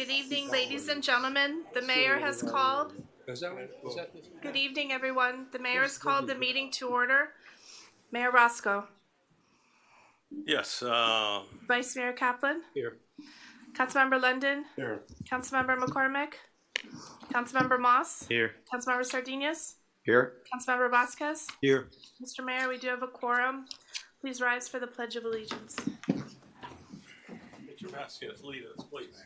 Good evening, ladies and gentlemen. The mayor has called. Good evening, everyone. The mayor has called the meeting to order. Mayor Roscoe. Yes. Vice Mayor Kaplan. Here. Councilmember London. Here. Councilmember McCormick. Councilmember Moss. Here. Councilmember Sardinius. Here. Councilmember Vasquez. Here. Mr. Mayor, we do have a quorum. Please rise for the Pledge of Allegiance. Mr. Vasquez, lead us, please.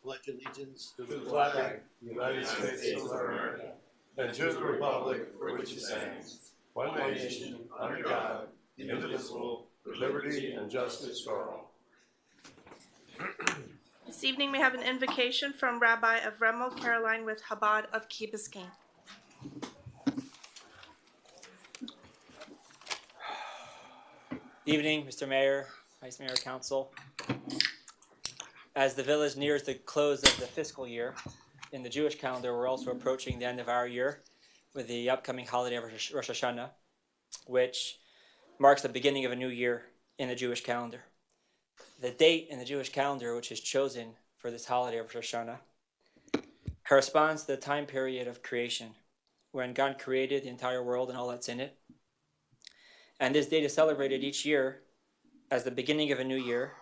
Pledge allegiance to the flag of the United States of America and to the republic for which it stands, one nation, under God, indivisible, with liberty and justice for all. This evening we have an invocation from Rabbi Avremel Caroline with Chabad of Key Biscayne. Evening, Mr. Mayor, Vice Mayor, Council. As the village nears the close of the fiscal year, in the Jewish calendar, we're also approaching the end of our year with the upcoming holiday of Rosh Hashanah, which marks the beginning of a new year in the Jewish calendar. The date in the Jewish calendar, which is chosen for this holiday of Rosh Hashanah, corresponds to the time period of creation, when God created the entire world and all that's in it. And this date is celebrated each year as the beginning of a new year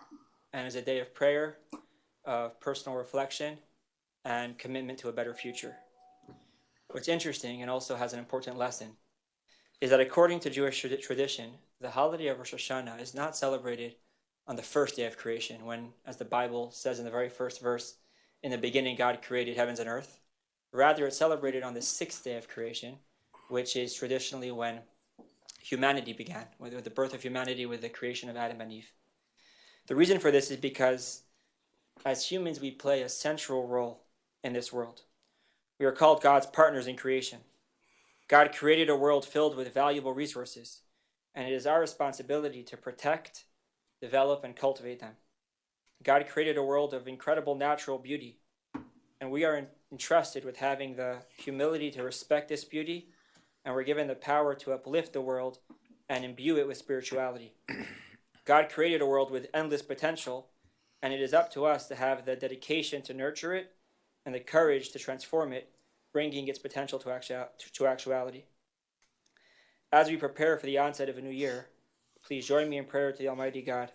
and as a day of prayer, of personal reflection, and commitment to a better future. What's interesting and also has an important lesson is that according to Jewish tradition, the holiday of Rosh Hashanah is not celebrated on the first day of creation when, as the Bible says in the very first verse, in the beginning God created heavens and earth. Rather, it's celebrated on the sixth day of creation, which is traditionally when humanity began, with the birth of humanity, with the creation of Adam and Eve. The reason for this is because as humans, we play a central role in this world. We are called God's partners in creation. God created a world filled with valuable resources, and it is our responsibility to protect, develop, and cultivate them. God created a world of incredible natural beauty, and we are entrusted with having the humility to respect this beauty, and we're given the power to uplift the world and imbue it with spirituality. God created a world with endless potential, and it is up to us to have the dedication to nurture it and the courage to transform it, bringing its potential to actuality. As we prepare for the onset of a new year, please join me in prayer to the Almighty God,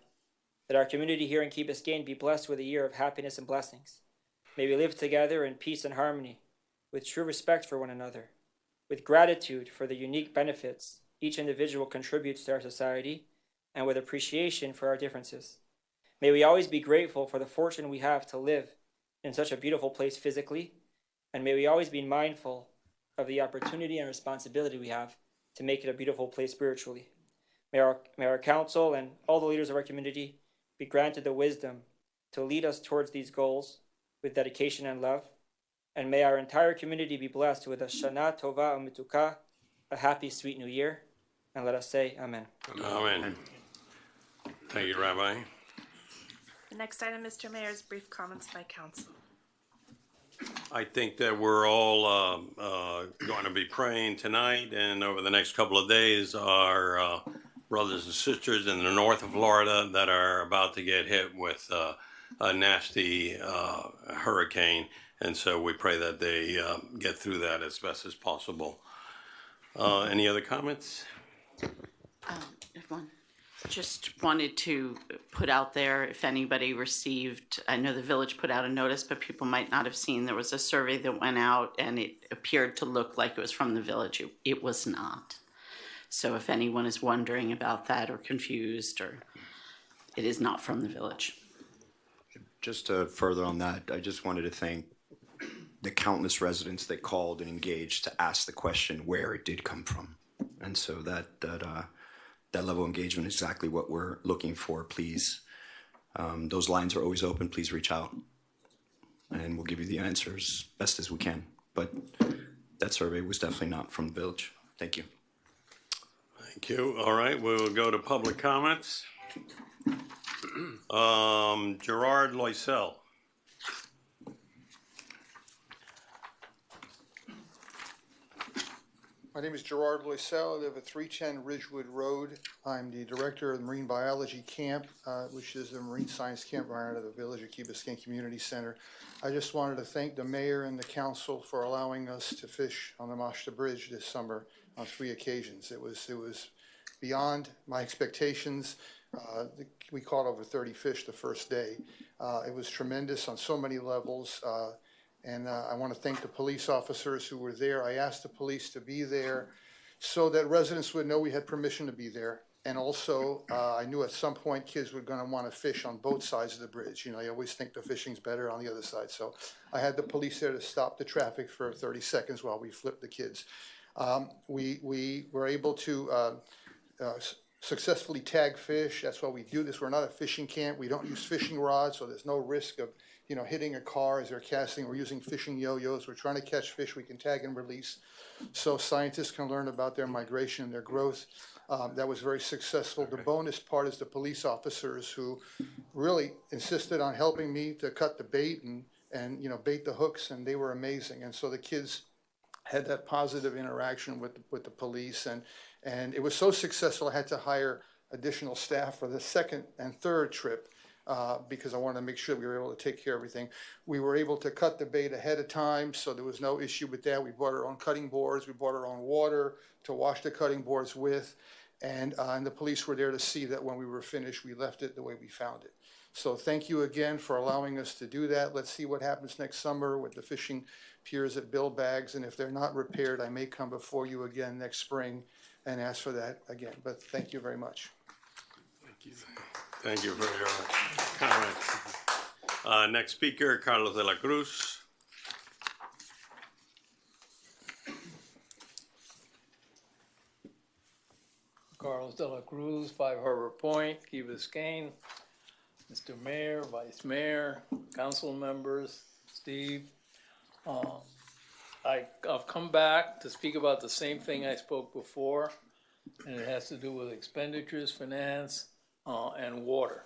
that our community here in Key Biscayne be blessed with a year of happiness and blessings. May we live together in peace and harmony, with true respect for one another, with gratitude for the unique benefits each individual contributes to our society, and with appreciation for our differences. May we always be grateful for the fortune we have to live in such a beautiful place physically, and may we always be mindful of the opportunity and responsibility we have to make it a beautiful place spiritually. May our council and all the leaders of our community be granted the wisdom to lead us towards these goals with dedication and love, and may our entire community be blessed with a Shana Tova U'Mituka, a happy, sweet new year, and let us say Amen. Amen. Thank you, Rabbi. The next item, Mr. Mayor, is brief comments by council. I think that we're all going to be praying tonight and over the next couple of days. Our brothers and sisters in the north of Florida that are about to get hit with a nasty hurricane. And so we pray that they get through that as best as possible. Any other comments? Everyone, just wanted to put out there, if anybody received, I know the village put out a notice, but people might not have seen, there was a survey that went out and it appeared to look like it was from the village. It was not. So if anyone is wondering about that or confused, or it is not from the village. Just to further on that, I just wanted to thank the countless residents that called and engaged to ask the question where it did come from. And so that level of engagement is exactly what we're looking for. Please, those lines are always open. Please reach out and we'll give you the answers best as we can. But that survey was definitely not from the village. Thank you. Thank you. All right, we'll go to public comments. Gerard Loisel. My name is Gerard Loisel. I live at 310 Ridgewood Road. I'm the director of the Marine Biology Camp, which is a marine science campground at the Village of Key Biscayne Community Center. I just wanted to thank the mayor and the council for allowing us to fish on the Mashta Bridge this summer on 3 occasions. It was beyond my expectations. We caught over 30 fish the first day. It was tremendous on so many levels. And I want to thank the police officers who were there. I asked the police to be there so that residents would know we had permission to be there. And also, I knew at some point kids were going to want to fish on both sides of the bridge. You know, you always think the fishing's better on the other side. So I had the police there to stop the traffic for 30 seconds while we flipped the kids. We were able to successfully tag fish. That's why we do this. We're not a fishing camp. We don't use fishing rods, so there's no risk of hitting a car as they're casting. We're using fishing yo-yos. We're trying to catch fish we can tag and release so scientists can learn about their migration and their growth. That was very successful. The bonus part is the police officers who really insisted on helping me to cut the bait and bait the hooks, and they were amazing. And so the kids had that positive interaction with the police, and it was so successful I had to hire additional staff for the second and third trip. Because I wanted to make sure we were able to take care of everything. We were able to cut the bait ahead of time, so there was no issue with that. We brought our own cutting boards. We brought our own water to wash the cutting boards with, and the police were there to see that when we were finished, we left it the way we found it. So thank you again for allowing us to do that. Let's see what happens next summer with the fishing piers at Bill Baggs, and if they're not repaired, I may come before you again next spring and ask for that again. But thank you very much. Thank you. Thank you for your comments. Next speaker, Carlos de la Cruz. Carlos de la Cruz, 5 Harbor Point, Key Biscayne. Mr. Mayor, Vice Mayor, council members, Steve. I've come back to speak about the same thing I spoke before, and it has to do with expenditures, finance, and water.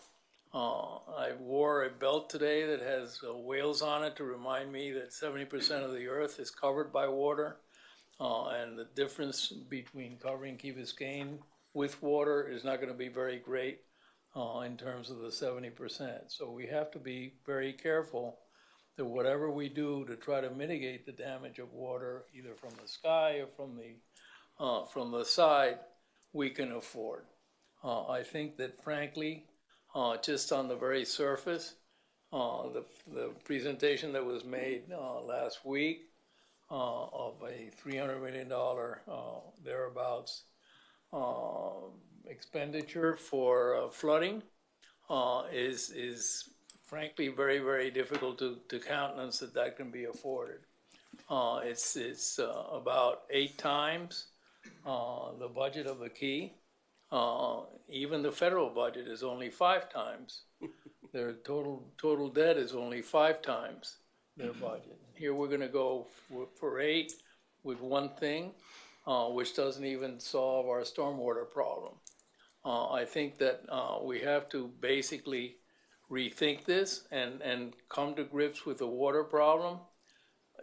I wore a belt today that has whales on it to remind me that 70% of the earth is covered by water, and the difference between covering Key Biscayne with water is not going to be very great in terms of the 70%. So we have to be very careful that whatever we do to try to mitigate the damage of water, either from the sky or from the side, we can afford. I think that, frankly, just on the very surface, the presentation that was made last week of a $300 million thereabouts expenditure for flooding is frankly very, very difficult to countenance that can be afforded. It's about 8 times the budget of the Key. Even the federal budget is only 5 times. Their total debt is only 5 times their budget. Here we're going to go for 8 with one thing, which doesn't even solve our stormwater problem. I think that we have to basically rethink this and come to grips with the water problem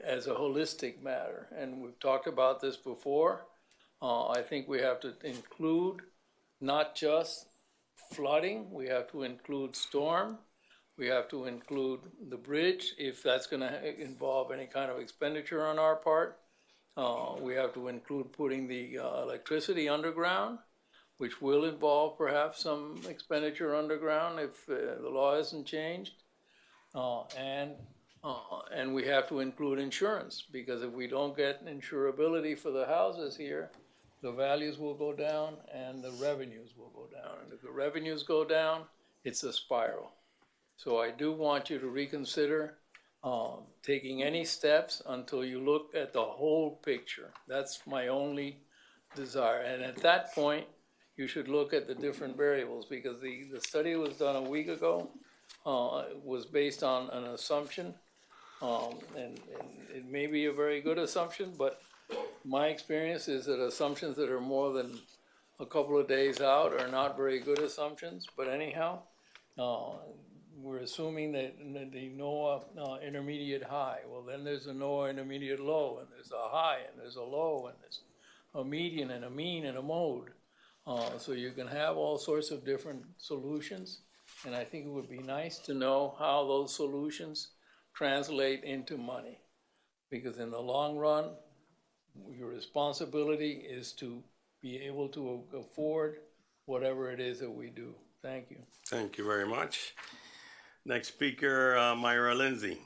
as a holistic matter. And we've talked about this before. I think we have to include not just flooding, we have to include storm, we have to include the bridge if that's going to involve any kind of expenditure on our part. We have to include putting the electricity underground, which will involve perhaps some expenditure underground if the law isn't changed. And we have to include insurance, because if we don't get insurability for the houses here, the values will go down and the revenues will go down. And if the revenues go down, it's a spiral. So I do want you to reconsider taking any steps until you look at the whole picture. That's my only desire. And at that point, you should look at the different variables, because the study was done a week ago. It was based on an assumption, and it may be a very good assumption, but my experience is that assumptions that are more than a couple of days out are not very good assumptions. But anyhow, we're assuming that the NOAA intermediate high. Well, then there's a NOAA intermediate low, and there's a high, and there's a low, and there's a median and a mean and a mode. So you can have all sorts of different solutions, and I think it would be nice to know how those solutions translate into money. Because in the long run, your responsibility is to be able to afford whatever it is that we do. Thank you. Thank you very much. Next speaker, Myra Lindsay.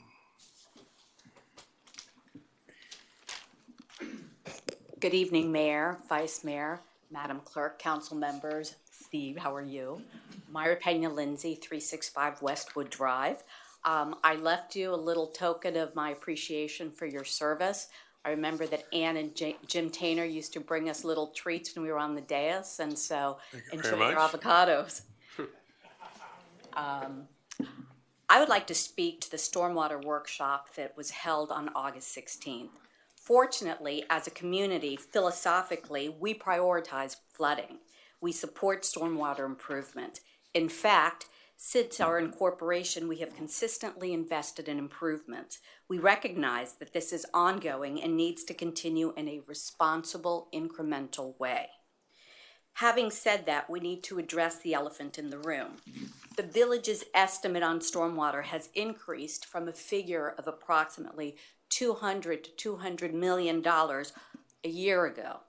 Good evening, Mayor, Vice Mayor, Madam Clerk, Council members. Steve, how are you? Myra Pena Lindsay, 365 Westwood Drive. I left you a little token of my appreciation for your service. I remember that Ann and Jim Tainer used to bring us little treats when we were on the dais, and so enjoy your avocados. I would like to speak to the stormwater workshop that was held on August 16th. Fortunately, as a community, philosophically, we prioritize flooding. We support stormwater improvement. In fact, since our incorporation, we have consistently invested in improvements. We recognize that this is ongoing and needs to continue in a responsible, incremental way. Having said that, we need to address the elephant in the room. The village's estimate on stormwater has increased from a figure of approximately $200 to $200 million a year ago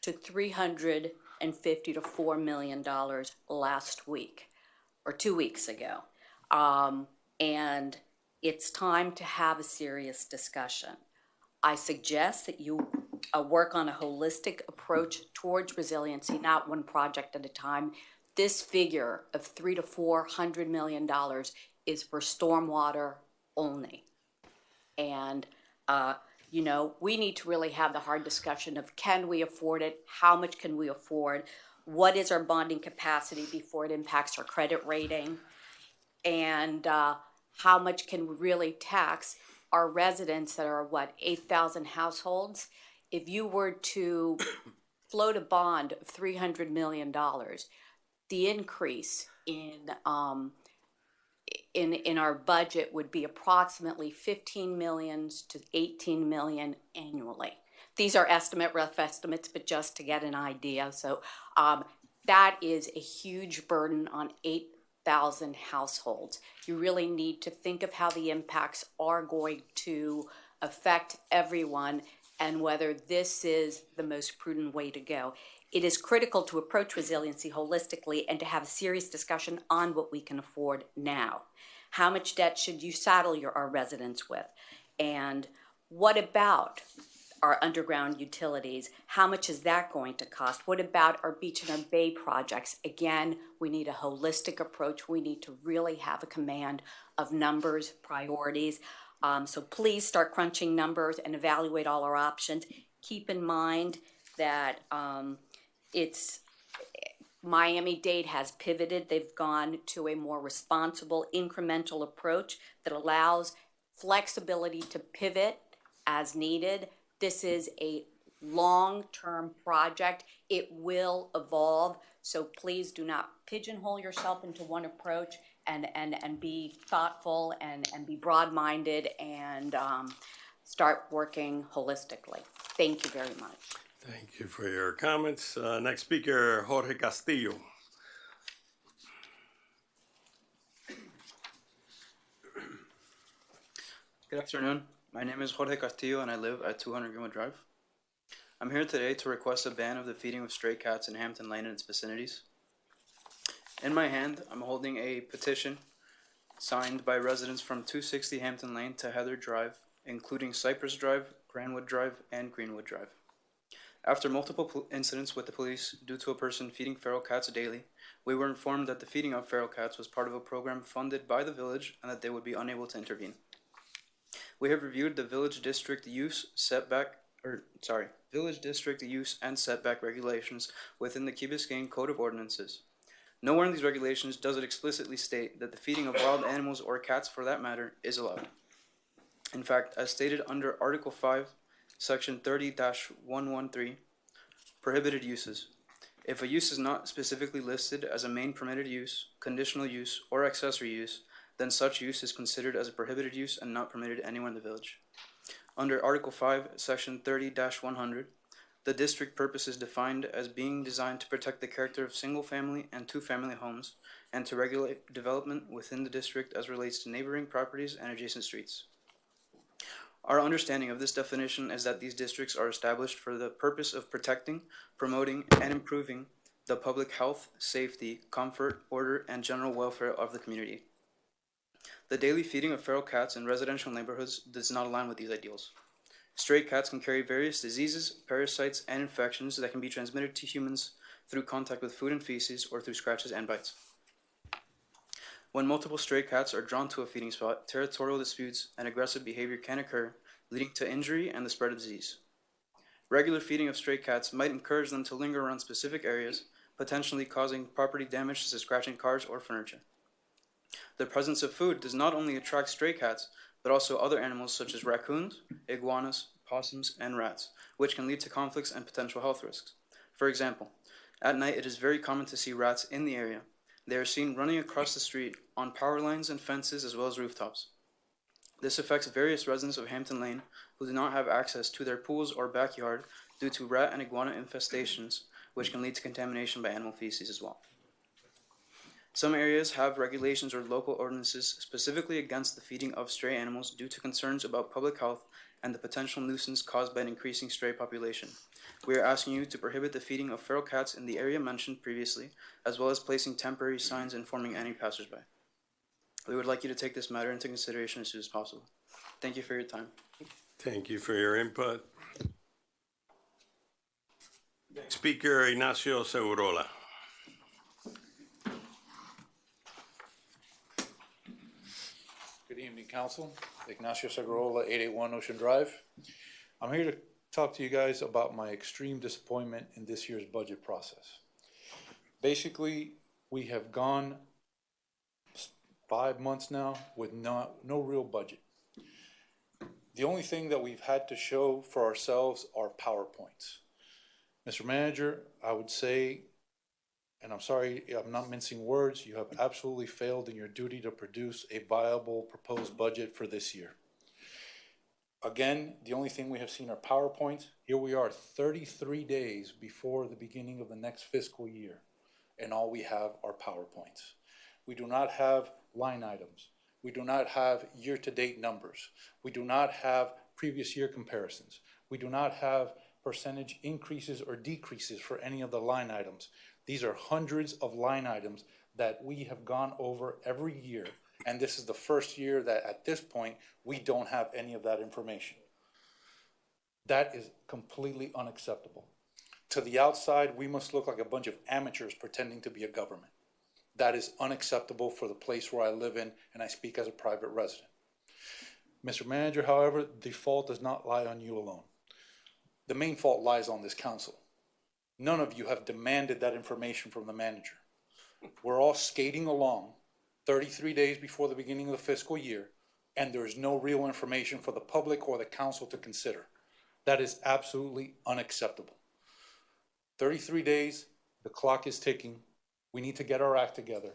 to $350 to $4 million last week or 2 weeks ago. And it's time to have a serious discussion. I suggest that you work on a holistic approach towards resiliency, not one project at a time. This figure of $300 to $400 million is for stormwater only. And, you know, we need to really have the hard discussion of can we afford it? How much can we afford? What is our bonding capacity before it impacts our credit rating? And how much can we really tax our residents that are, 8,000 households? If you were to float a bond of $300 million, the increase in our budget would be approximately 15 million to 18 million annually. These are rough estimates, but just to get an idea. So that is a huge burden on 8,000 households. You really need to think of how the impacts are going to affect everyone and whether this is the most prudent way to go. It is critical to approach resiliency holistically and to have a serious discussion on what we can afford now. How much debt should you saddle our residents with? And what about our underground utilities? How much is that going to cost? What about our beach and our bay projects? Again, we need a holistic approach. We need to really have a command of numbers, priorities. So please start crunching numbers and evaluate all our options. Keep in mind that Miami-Dade has pivoted. They've gone to a more responsible, incremental approach that allows flexibility to pivot as needed. This is a long-term project. It will evolve. So please do not pigeonhole yourself into one approach and be thoughtful and be broad-minded and start working holistically. Thank you very much. Thank you for your comments. Next speaker, Jorge Castillo. Good afternoon. My name is Jorge Castillo and I live at 200 Greenwood Drive. I'm here today to request a ban of the feeding of stray cats in Hampton Lane and its vicinities. In my hand, I'm holding a petition signed by residents from 260 Hampton Lane to Heather Drive, including Cypress Drive, Granwood Drive, and Greenwood Drive. After multiple incidents with the police due to a person feeding feral cats daily, we were informed that the feeding of feral cats was part of a program funded by the village and that they would be unable to intervene. We have reviewed the village district use and setback regulations within the Key Biscayne Code of Ordinances. Nowhere in these regulations does it explicitly state that the feeding of wild animals or cats for that matter is allowed. In fact, as stated under Article 5, Section 30-113, prohibited uses. If a use is not specifically listed as a main permitted use, conditional use, or accessory use, then such use is considered as a prohibited use and not permitted anywhere in the village. Under Article 5, Section 30-100, The district purpose is defined as being designed to protect the character of single-family and two-family homes and to regulate development within the district as relates to neighboring properties and adjacent streets. Our understanding of this definition is that these districts are established for the purpose of protecting, promoting, and improving the public health, safety, comfort, order, and general welfare of the community. The daily feeding of feral cats in residential neighborhoods does not align with these ideals. Stray cats can carry various diseases, parasites, and infections that can be transmitted to humans through contact with food and feces or through scratches and bites. When multiple stray cats are drawn to a feeding spot, territorial disputes and aggressive behavior can occur, leading to injury and the spread of disease. Regular feeding of stray cats might encourage them to linger around specific areas, potentially causing property damage such as scratching cars or furniture. The presence of food does not only attract stray cats, but also other animals such as raccoons, iguanas, possums, and rats, which can lead to conflicts and potential health risks. For example, at night it is very common to see rats in the area. They are seen running across the street, on power lines and fences, as well as rooftops. This affects various residents of Hampton Lane who do not have access to their pools or backyard due to rat and iguana infestations, which can lead to contamination by animal feces as well. Some areas have regulations or local ordinances specifically against the feeding of stray animals due to concerns about public health and the potential nuisance caused by an increasing stray population. We are asking you to prohibit the feeding of feral cats in the area mentioned previously, as well as placing temporary signs informing any passersby. We would like you to take this matter into consideration as soon as possible. Thank you for your time. Thank you for your input. Next speaker, Ignacio Segurola. Good evening, Council. Ignacio Segurola, 881 Ocean Drive. I'm here to talk to you guys about my extreme disappointment in this year's budget process. Basically, we have gone 5 months now with no real budget. The only thing that we've had to show for ourselves are PowerPoints. Mr. Manager, I would say, and I'm sorry, I'm not mincing words, you have absolutely failed in your duty to produce a viable proposed budget for this year. Again, the only thing we have seen are PowerPoints. Here we are 33 days before the beginning of the next fiscal year, and all we have are PowerPoints. We do not have line items. We do not have year-to-date numbers. We do not have previous year comparisons. We do not have percentage increases or decreases for any of the line items. These are hundreds of line items that we have gone over every year, and this is the first year that at this point we don't have any of that information. That is completely unacceptable. To the outside, we must look like a bunch of amateurs pretending to be a government. That is unacceptable for the place where I live in, and I speak as a private resident. Mr. Manager, however, the fault does not lie on you alone. The main fault lies on this council. None of you have demanded that information from the manager. We're all skating along 33 days before the beginning of the fiscal year, and there is no real information for the public or the council to consider. That is absolutely unacceptable. 33 days, the clock is ticking. We need to get our act together.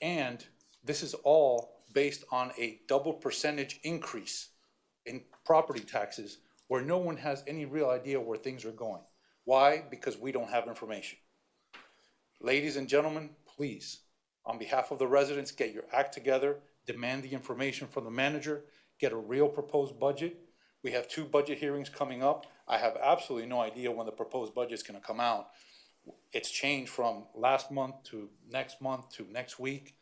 And this is all based on a double percentage increase in property taxes where no one has any real idea where things are going. Why? Because we don't have information. Ladies and gentlemen, please, on behalf of the residents, get your act together, demand the information from the manager, get a real proposed budget. We have 2 budget hearings coming up. I have absolutely no idea when the proposed budget is going to come out. It's changed from last month to next week.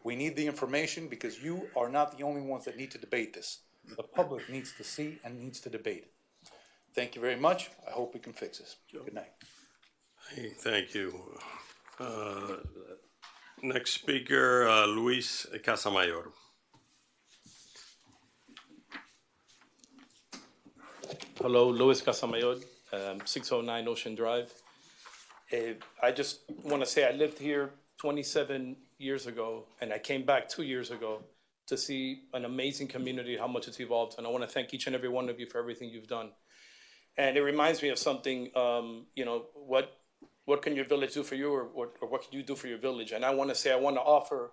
We need the information because you are not the only ones that need to debate this. The public needs to see and needs to debate it. Thank you very much. I hope we can fix this. Good night. Hey, thank you. Next speaker, Luis Casamayor. Hello, Luis Casamayor, 609 Ocean Drive. I just want to say I lived here 27 years ago, and I came back 2 years ago to see an amazing community, how much it's evolved. And I want to thank each and every one of you for everything you've done. And it reminds me of something, what can your village do for you, or what can you do for your village? And I want to say I want to offer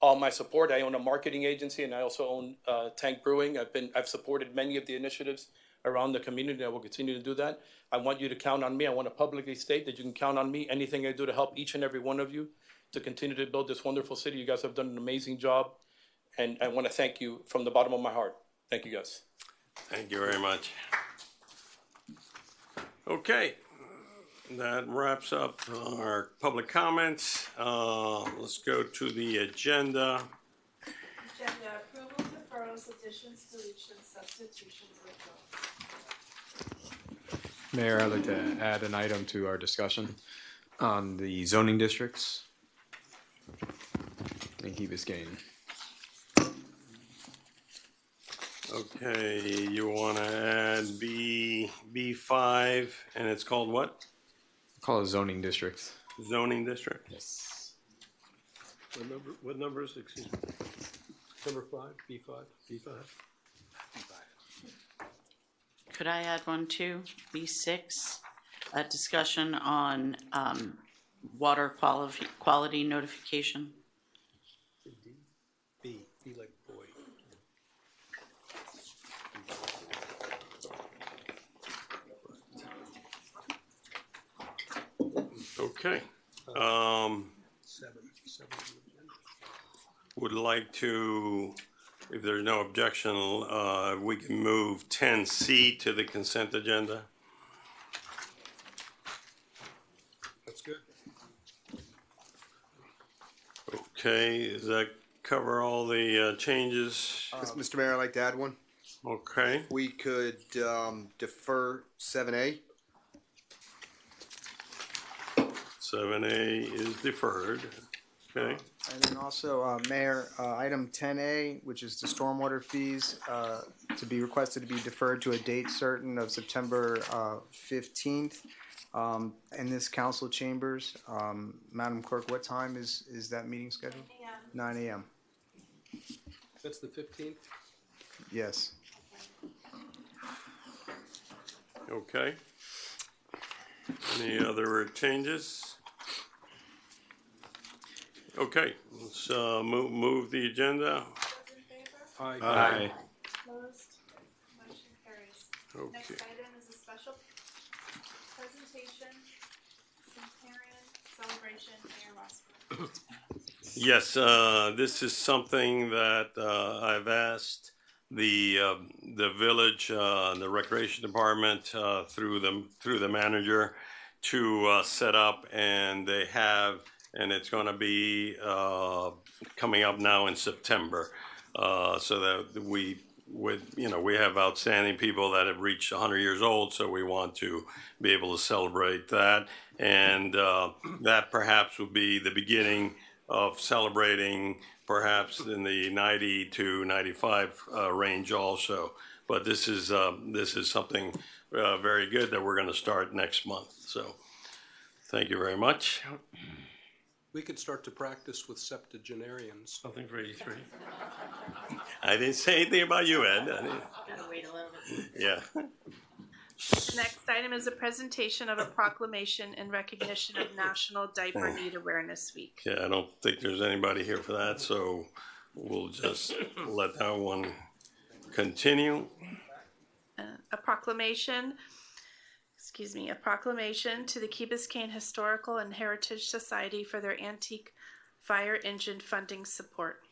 all my support. I own a marketing agency, and I also own Tank Brewing. I've supported many of the initiatives around the community. I will continue to do that. I want you to count on me. I want to publicly state that you can count on me. Anything I do to help each and every one of you to continue to build this wonderful city. You guys have done an amazing job, and I want to thank you from the bottom of my heart. Thank you, guys. Thank you very much. Okay, that wraps up our public comments. Let's go to the agenda. Agenda approval, deferrals, additions, deletions, substitutions, withdrawals. Mayor, I'd like to add an item to our discussion on the zoning districts in Key Biscayne. Okay, you want to add B5, and it's called what? Call it zoning districts. Zoning district? Yes. What number is it? Excuse me. Number 5, B5. Could I add one too? B6, a discussion on water quality notification. B like boy. Okay. Would like to, if there's no objection, we can move 10C to the consent agenda. That's good. Okay, does that cover all the changes? Mr. Mayor, I'd like to add one. Okay. We could defer 7A. 7A is deferred. Okay. And then also, Mayor, item 10A, which is the stormwater fees, to be requested to be deferred to a date certain of September 15th in this council chambers. Madam Clerk, what time is that meeting scheduled? 9 a.m. That's the 15th? Yes. Okay. Any other changes? Okay, let's move the agenda. Aye. Aye. Opposed? Motion carries. Okay. Next item is a special presentation, centenarian celebration, Mayor Roscoe. Yes, this is something that I've asked the village, the recreation department through the manager to set up, and they have. And it's going to be coming up now in September, so that we have outstanding people that have reached 100 years old, so we want to be able to celebrate that, and that perhaps will be the beginning of celebrating perhaps in the 90 to 95 range also. But this is something very good that we're going to start next month. So thank you very much. We could start to practice with septuagenarians. Something for 83. I didn't say anything about you, Ed. Gotta wait a little bit. Yeah. The next item is a presentation of a proclamation in recognition of National Diaper Need Awareness Week. Yeah, I don't think there's anybody here for that, so we'll just let that one continue. A proclamation to the Key Biscayne Historical and Heritage Society for their antique fire engine funding support.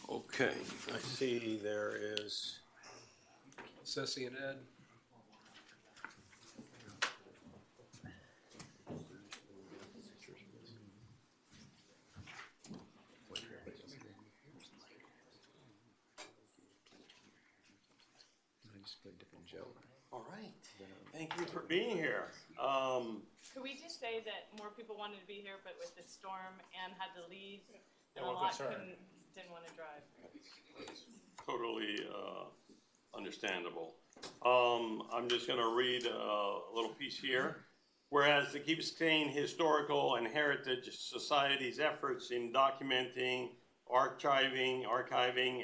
Okay, I see there is. Ceci and Ed. All right. Thank you for being here. Could we just say that more people wanted to be here, but with the storm, Anne had to leave, and a we're lot concerned. didn't want to drive. Totally understandable. I'm just going to read a little piece here. Whereas the Key Biscayne Historical and Heritage Society's efforts in documenting, archiving,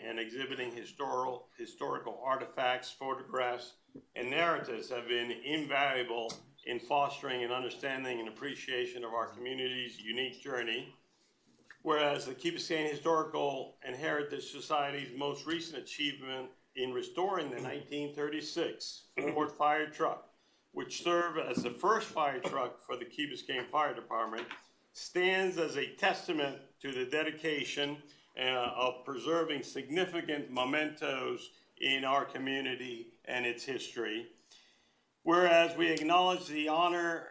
and exhibiting historical artifacts, photographs, and narratives have been invaluable in fostering an understanding and appreciation of our community's unique journey. Whereas the Key Biscayne Historical and Heritage Society's most recent achievement in restoring the 1936 Ford fire truck, which served as the first fire truck for the Key Biscayne Fire Department, stands as a testament to the dedication of preserving significant mementos in our community and its history. Whereas we acknowledge the honor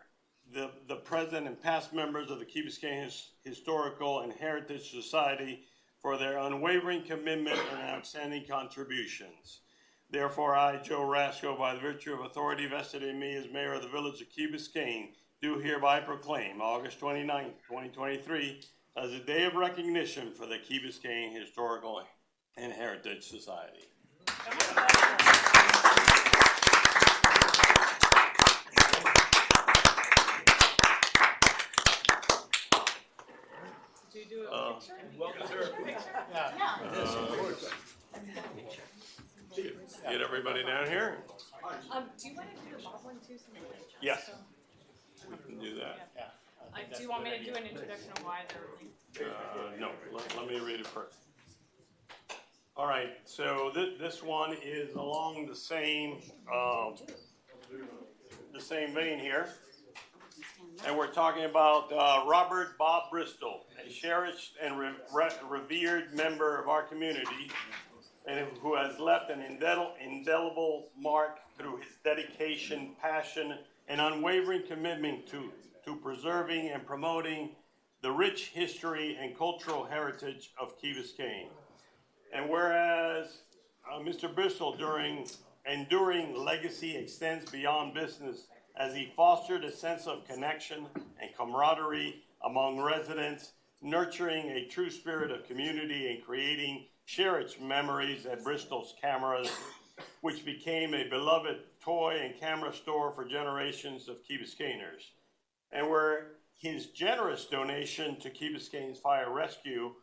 the present and past members of the Key Biscayne Historical and Heritage Society for their unwavering commitment and outstanding contributions. Therefore, I, Joe Rasco, by the virtue of authority vested in me as mayor of the village of Key Biscayne, do hereby proclaim August 29, 2023 as a day of recognition for the Key Biscayne Historical and Heritage Society. Did you do a picture? Well-deserved. Get everybody down here? Do you want to do the Bob one too? Yes. We can do that. Do you want me to do an introduction of why they're No, let me read it first. All right, so this one is along the same vein here. And we're talking about Robert Bob Bristol, a cherished and revered member of our community, and who has left an indelible mark through his dedication, passion, and unwavering commitment to preserving and promoting the rich history and cultural heritage of Key Biscayne. And whereas Mr. Bristol enduring legacy extends beyond business, as he fostered a sense of connection and camaraderie among residents, nurturing a true spirit of community and creating cherished memories at Bristol's Cameras, which became a beloved toy and camera store for generations of Key Biscayners. And where his generous donation to Key Biscayne's fire rescue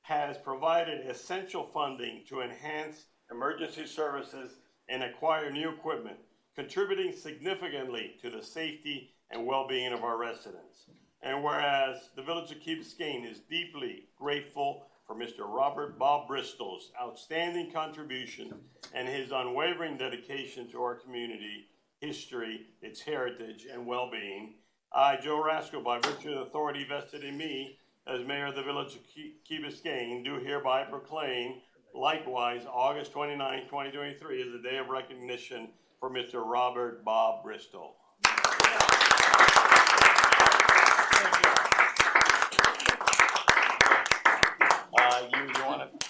has provided essential funding to enhance emergency services and acquire new equipment, contributing significantly to the safety and well-being of our residents. And whereas the village of Key Biscayne is deeply grateful for Mr. Robert Bob Bristol's outstanding contribution and his unwavering dedication to our community, history, its heritage, and well-being, I, Joe Rasco, by virtue of the authority vested in me as mayor of the village of Key Biscayne, do hereby proclaim likewise August 29, 2023 as a day of recognition for Mr. Robert Bob Bristol.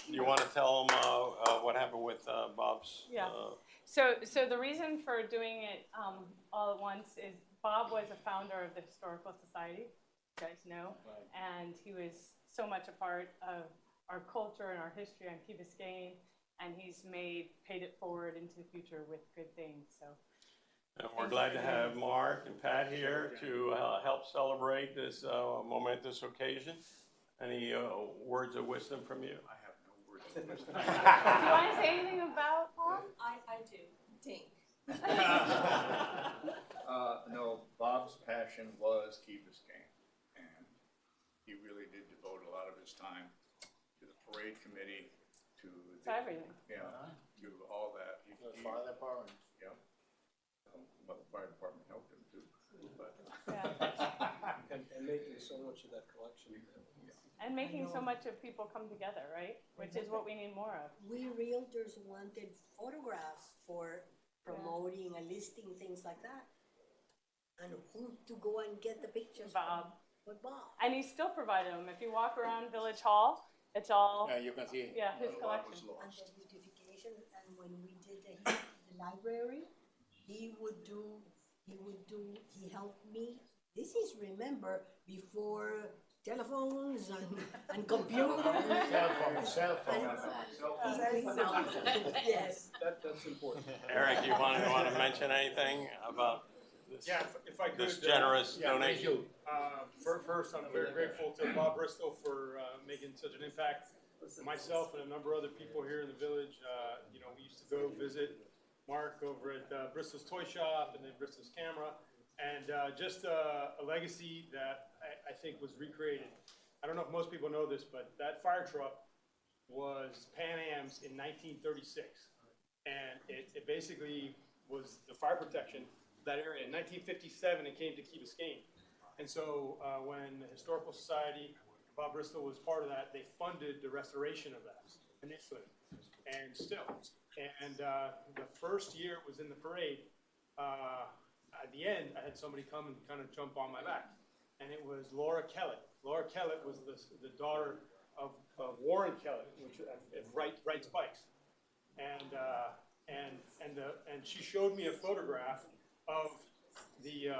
You want to tell them what happened with Bob's? Yeah. So the reason for doing it all at once is Bob was a founder of the Historical Society, you guys know, and he was so much a part of our culture and our history on Key Biscayne, and he's paid it forward into the future with good things. So. And we're glad to have Mark and Pat here to help celebrate this momentous occasion. Any words of wisdom from you? I have no words of wisdom. Do you want to say anything about Bob? I do. Dink. No, Bob's passion was Key Biscayne, and he really did devote a lot of his time to the parade committee, to everything. Yeah, to all that. The fire department. Yeah. Well, the fire department helped him too, but. and making so much of that collection. And making so much of people come together, right? Which is what we need more of. We realtors wanted photographs for promoting and listing things like that. And who to go and get the pictures Bob. With Bob. And he still provided them. If you walk around Village Hall, it's all. Yeah, you can see. Yeah, his collection. And the beautification, and when we did the library, he helped me. This is, remember, before telephones and computers. Cell phone. Yes. That's important. Eric, you want to mention anything about this? Yeah, if I could. This generous donation. First, I'm very grateful to Bob Bristol for making such an impact. Myself and a number of other people here in the village, we used to go visit Mark over at Bristol's Toy Shop and then Bristol's Camera, and just a legacy that I think was recreated. I don't know if most people know this, but that fire truck was Pan Am's in 1936. and it basically was the fire protection of that area. In 1957, it came to Key Biscayne. And so when the Historical Society, Bob Bristol was part of that, they funded the restoration of that initially, and still. And the first year it was in the parade, at the end, I had somebody come and kind of jump on my back. And it was Laura Kellett. Laura Kellett was the daughter of Warren Kellett, which Wright Spikes. And she showed me a photograph of the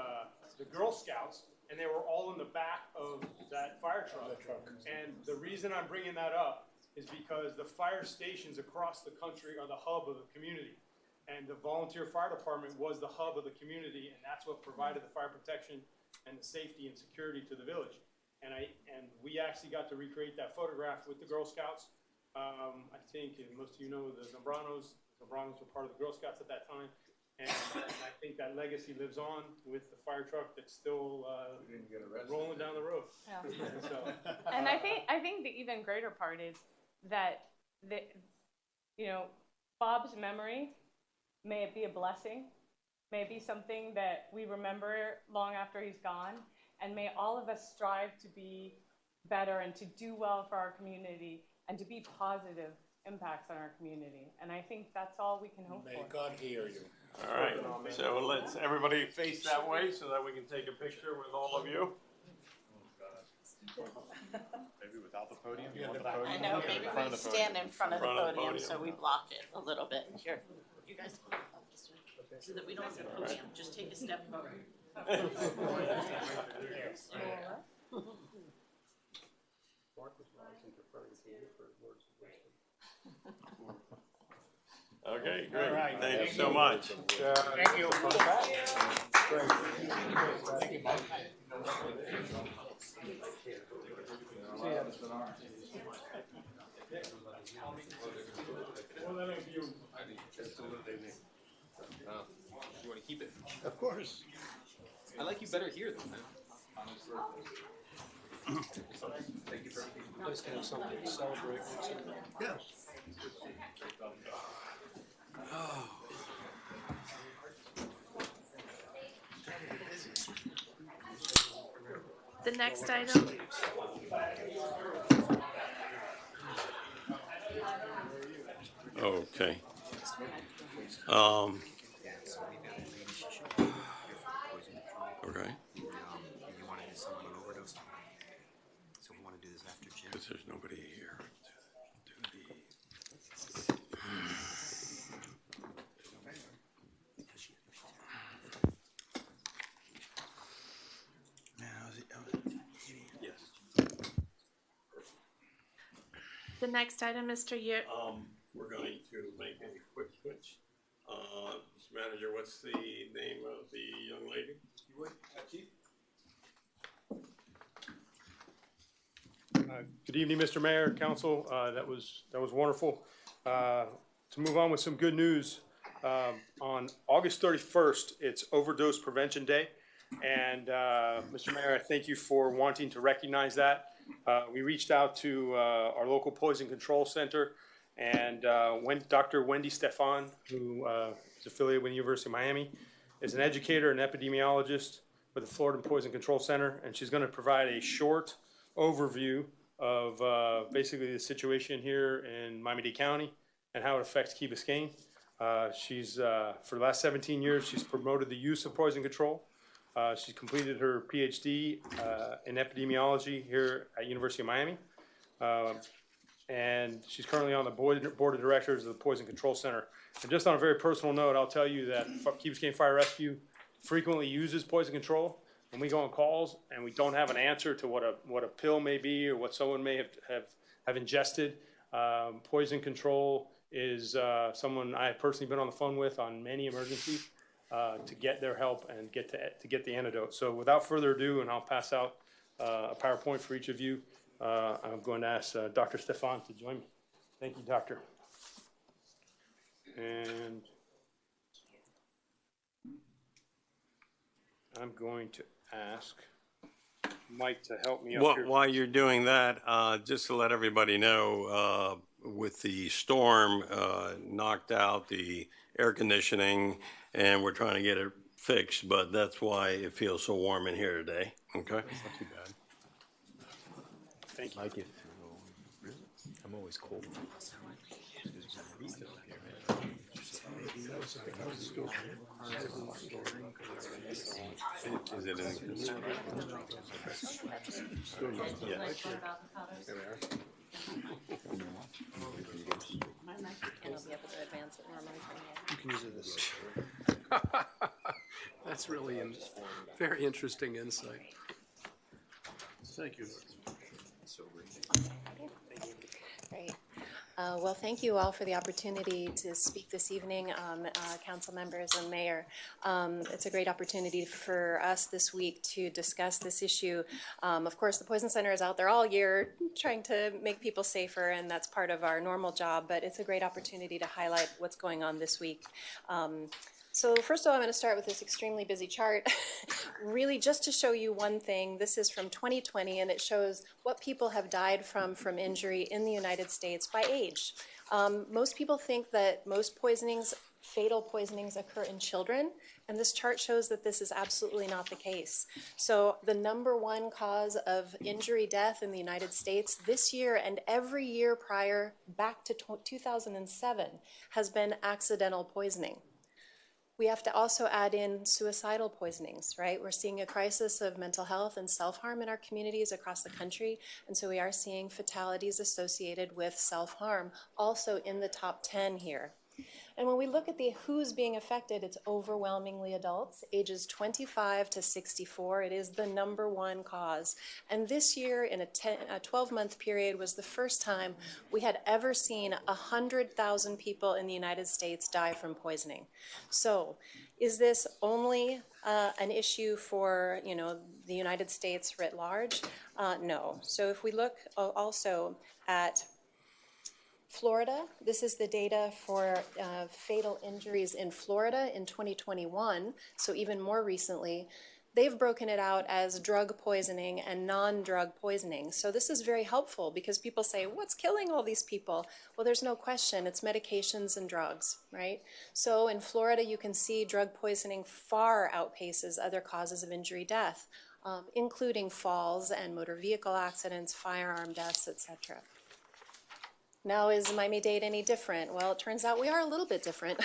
Girl Scouts, and they were all in the back of that fire truck. And the reason I'm bringing that up is because the fire stations across the country are the hub of the community. And the volunteer fire department was the hub of the community, and that's what provided the fire protection and the safety and security to the village. And we actually got to recreate that photograph with the Girl Scouts. I think, and most of you know, the Zambranos were part of the Girl Scouts at that time. And I think that legacy lives on with the fire truck that's still rolling down the road. Yeah. So. And I think the even greater part is that Bob's memory, may it be a blessing, may it be something that we remember long after he's gone, and may all of us strive to be better and to do well for our community and to be positive impacts on our community. And I think that's all we can hope for. May God hear you. All right, so let's everybody face that way so that we can take a picture with all of you. Maybe without the podium? I know, maybe we stand in front of the podium so we block it a little bit. Here, you guys come up this way so that we don't see the podium. Just take a step forward. Okay, great. All right. Thank you so much. Thank you. You want to keep it? Of course. I like you better here than that. Thank you for everything. Nice to have something to celebrate. Yes. The next item. Okay. Okay. You want to do something on overdose? So we want to do this after Jim. Because there's nobody here. Yes. The next item, Mr. We're going to make a quick switch. Mr. Manager, what's the name of the young lady? Chief? Good evening, Mr. Mayor, Council. That was wonderful. To move on with some good news, on August 31st, it's Overdose Prevention Day. And Mr. Mayor, I thank you for wanting to recognize that. We reached out to our local poison control center, and Dr. Wendy Stefan, who is affiliated with the University of Miami, is an educator and epidemiologist with the Florida Poison Control Center, and she's going to provide a short overview of basically the situation here in Miami-Dade County and how it affects Key Biscayne. She's for the last 17 years, she's promoted the use of poison control. She's completed her PhD in epidemiology here at University of Miami. And she's currently on the board of directors of the Poison Control Center. And just on a very personal note, I'll tell you that Key Biscayne Fire Rescue frequently uses poison control. When we go on calls and we don't have an answer to what a pill may be or what someone may have ingested, poison control is someone I have personally been on the phone with on many emergencies to get their help and to get the antidote. So without further ado, and I'll pass out a PowerPoint for each of you, I'm going to ask Dr. Stefan to join me. Thank you, Doctor. And I'm going to ask Mike to help me up here. While you're doing that, just to let everybody know, with the storm, knocked out the air conditioning, and we're trying to get it fixed, but that's why it feels so warm in here today, okay? It's not too bad. Thank you. Like it. I'm always cold. Is it in? Yeah. You can use it as. That's really a very interesting insight. Thank you. Great. Well, thank you all for the opportunity to speak this evening, council members and mayor. It's a great opportunity for us this week to discuss this issue. Of course, the Poison Center is out there all year trying to make people safer, and that's part of our normal job, but it's a great opportunity to highlight what's going on this week. So first of all, I'm going to start with this extremely busy chart, really just to show you one thing. This is from 2020, and it shows what people have died from injury in the United States by age. Most people think that most poisonings, fatal poisonings, occur in children, and this chart shows that this is absolutely not the case. So the #1 cause of injury death in the United States this year and every year prior back to 2007 has been accidental poisoning. We have to also add in suicidal poisonings, right? We're seeing a crisis of mental health and self-harm in our communities across the country, and so we are seeing fatalities associated with self-harm also in the top 10 here. And when we look at who's being affected, it's overwhelmingly adults, ages 25 to 64. It is the #1 cause. And this year, in a 12-month period, was the first time we had ever seen 100,000 people in the United States die from poisoning. So is this only an issue for, the United States writ large? No. So if we look also at Florida, this is the data for fatal injuries in Florida in 2021, so even more recently. They've broken it out as drug poisoning and non-drug poisoning. So this is very helpful because people say, what's killing all these people? Well, there's no question, it's medications and drugs, right? So in Florida, you can see drug poisoning far outpaces other causes of injury death, including falls and motor vehicle accidents, firearm deaths, etc. Now, is Miami-Dade any different? Well, it turns out we are a little bit different.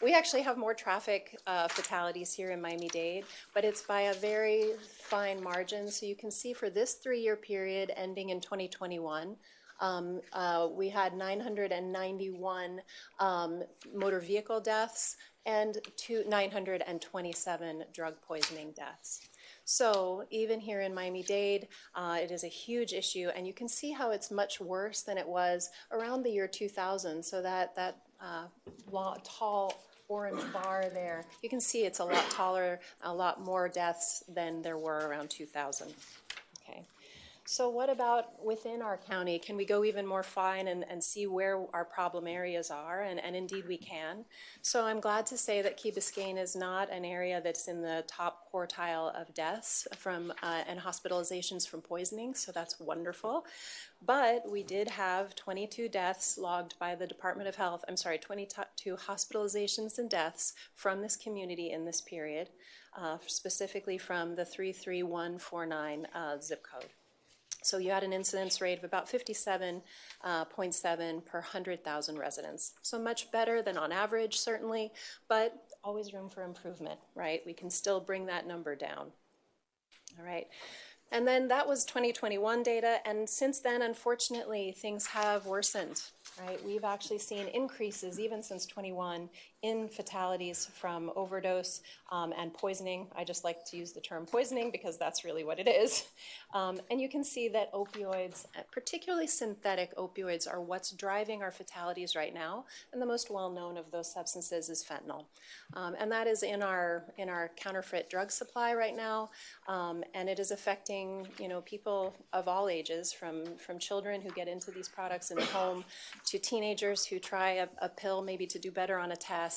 We actually have more traffic fatalities here in Miami-Dade, but it's by a very fine margin. So you can see for this 3-year period ending in 2021, we had 991 motor vehicle deaths and 927 drug poisoning deaths. So even here in Miami-Dade, it is a huge issue, and you can see how it's much worse than it was around the year 2000. So that tall orange bar there, you can see it's a lot taller, a lot more deaths than there were around 2000. Okay. So what about within our county? Can we go even more fine and see where our problem areas are? And indeed we can. So I'm glad to say that Key Biscayne is not an area that's in the top quartile of deaths from and hospitalizations from poisoning, so that's wonderful. But we did have 22 deaths logged by the Department of Health, 22 hospitalizations and deaths from this community in this period, specifically from the 33149 zip code. So you had an incidence rate of about 57.7 per 100,000 residents. So much better than on average, certainly, but always room for improvement, right? We can still bring that number down. All right. And then that was 2021 data, and since then, unfortunately, things have worsened, right? We've actually seen increases, even since 21, in fatalities from overdose and poisoning. I just like to use the term poisoning because that's really what it is. And you can see that opioids, particularly synthetic opioids, are what's driving our fatalities right now, and the most well-known of those substances is fentanyl. And that is in our counterfeit drug supply right now, and it is affecting people of all ages, from children who get into these products in the home to teenagers who try a pill maybe to do better on a test,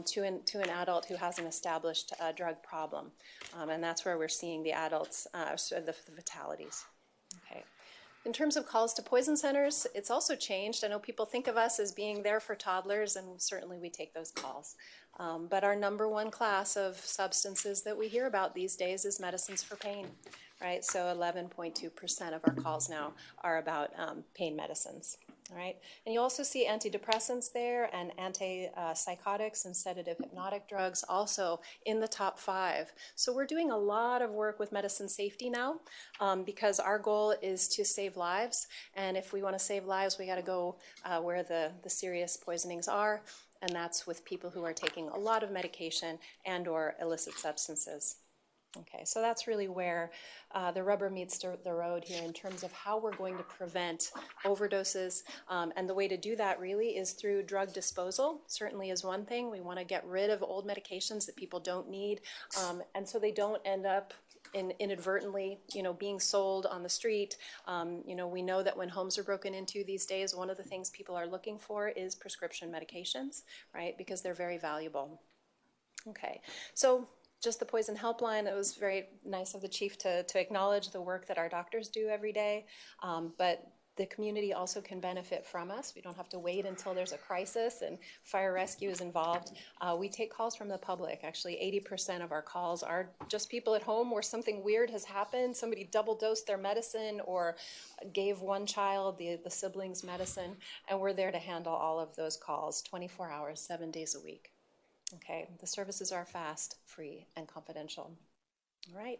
to an adult who has an established drug problem. And that's where we're seeing the adults, the fatalities. Okay. In terms of calls to poison centers, it's also changed. I know people think of us as being there for toddlers, and certainly we take those calls. But our number one class of substances that we hear about these days is medicines for pain, right? So 11.2% of our calls now are about pain medicines. All right, and you also see antidepressants there and antipsychotics and sedative hypnotic drugs also in the top 5. So we're doing a lot of work with medicine safety now because our goal is to save lives. And if we want to save lives, we got to go where the serious poisonings are. And that's with people who are taking a lot of medication and or illicit substances. Okay, so that's really where the rubber meets the road here in terms of how we're going to prevent overdoses. And the way to do that really is through drug disposal, certainly is one thing. We want to get rid of old medications that people don't need, and so they don't end up inadvertently, being sold on the street. We know that when homes are broken into these days, one of the things people are looking for is prescription medications, right? Because they're very valuable. Okay, so just the poison helpline, it was very nice of the chief to acknowledge the work that our doctors do every day, but the community also can benefit from us. We don't have to wait until there's a crisis and fire rescue is involved. We take calls from the public. Actually, 80% of our calls are just people at home where something weird has happened. Somebody double dosed their medicine or gave one child the siblings medicine, and we're there to handle all of those calls 24 hours, 7 days a week. Okay, the services are fast, free, and confidential. All right,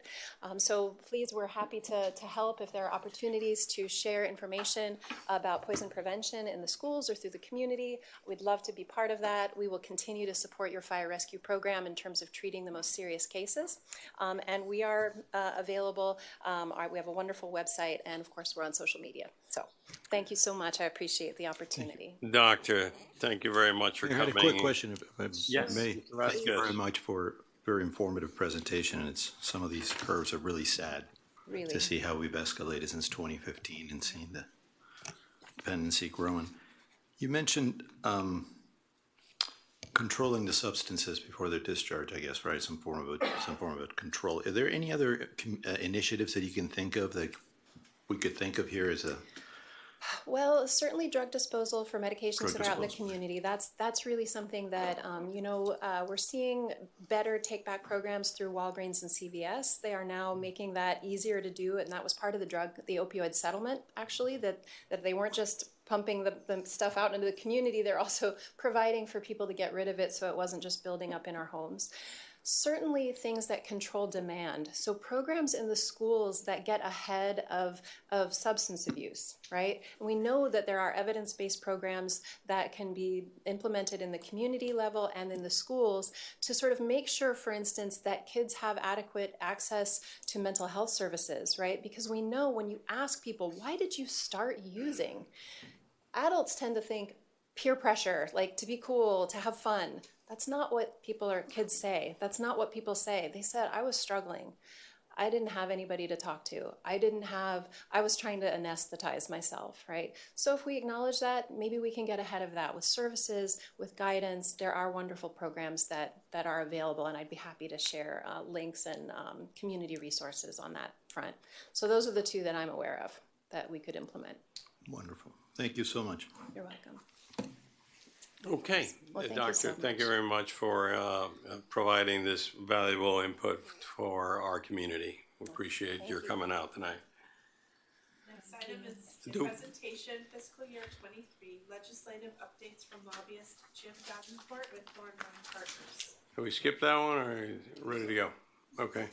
so please, we're happy to help if there are opportunities to share information about poison prevention in the schools or through the community. We'd love to be part of that. We will continue to support your fire rescue program in terms of treating the most serious cases. And we are available. We have a wonderful website, and of course, we're on social media. So thank you so much. I appreciate the opportunity. Doctor, thank you very much for I coming. had a quick question, if I Yes, may. that's Thank you good. very much for a very informative presentation. And some of these curves are really sad Really. to see how we've escalated since 2015 and seeing the dependency growing. You mentioned controlling the substances before their discharge, I guess, right? Some form of a control. Are there any other initiatives that you can think of that we could think of here as a? Well, certainly drug disposal for medications Drug that are out in the disposal. community. That's really something that, we're seeing better take-back programs through Walgreens and CVS. They are now making that easier to do, and that was part of the opioid settlement, actually, that they weren't just pumping the stuff out into the community, they're also providing for people to get rid of it so it wasn't just building up in our homes. Certainly things that control demand. So programs in the schools that get ahead of substance abuse, right? And we know that there are evidence-based programs that can be implemented in the community level and in the schools to sort of make sure, for instance, that kids have adequate access to mental health services, right? Because we know when you ask people, why did you start using? Adults tend to think peer pressure, like to be cool, to have fun. That's not what kids say. That's not what people say. They said, I was struggling. I didn't have anybody to talk to. I was trying to anesthetize myself, right? So if we acknowledge that, maybe we can get ahead of that with services, with guidance. There are wonderful programs that are available, and I'd be happy to share links and community resources on that front. So those are the two that I'm aware of that we could implement. Wonderful. Thank you so much. You're welcome. Okay, Well, thank you Doctor, so thank you very much for providing this valuable input for our community. We appreciate your coming out tonight. Next item is Do- presentation fiscal year 23 legislative updates from lobbyist Jim Davenport with Thorn Run Partners. Can we skip that one, or are you ready to go? Okay.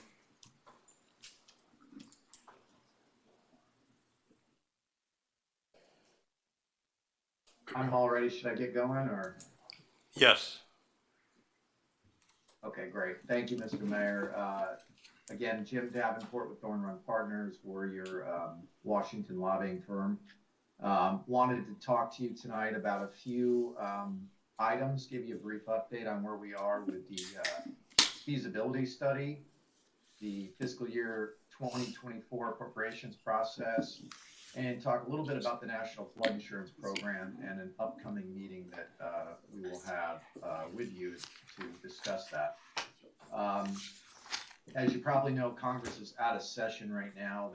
I'm all ready. Should I get going or? Yes. Okay, great. Thank you, Mr. Mayor. Again, Jim Davenport with Thorn Run Partners. We're your Washington lobbying firm. Wanted to talk to you tonight about a few items, give you a brief update on where we are with the feasibility study, the fiscal year 2024 appropriations process, and talk a little bit about the National Flood Insurance Program and an upcoming meeting that we will have with you to discuss that. As you probably know, Congress is out of session right now.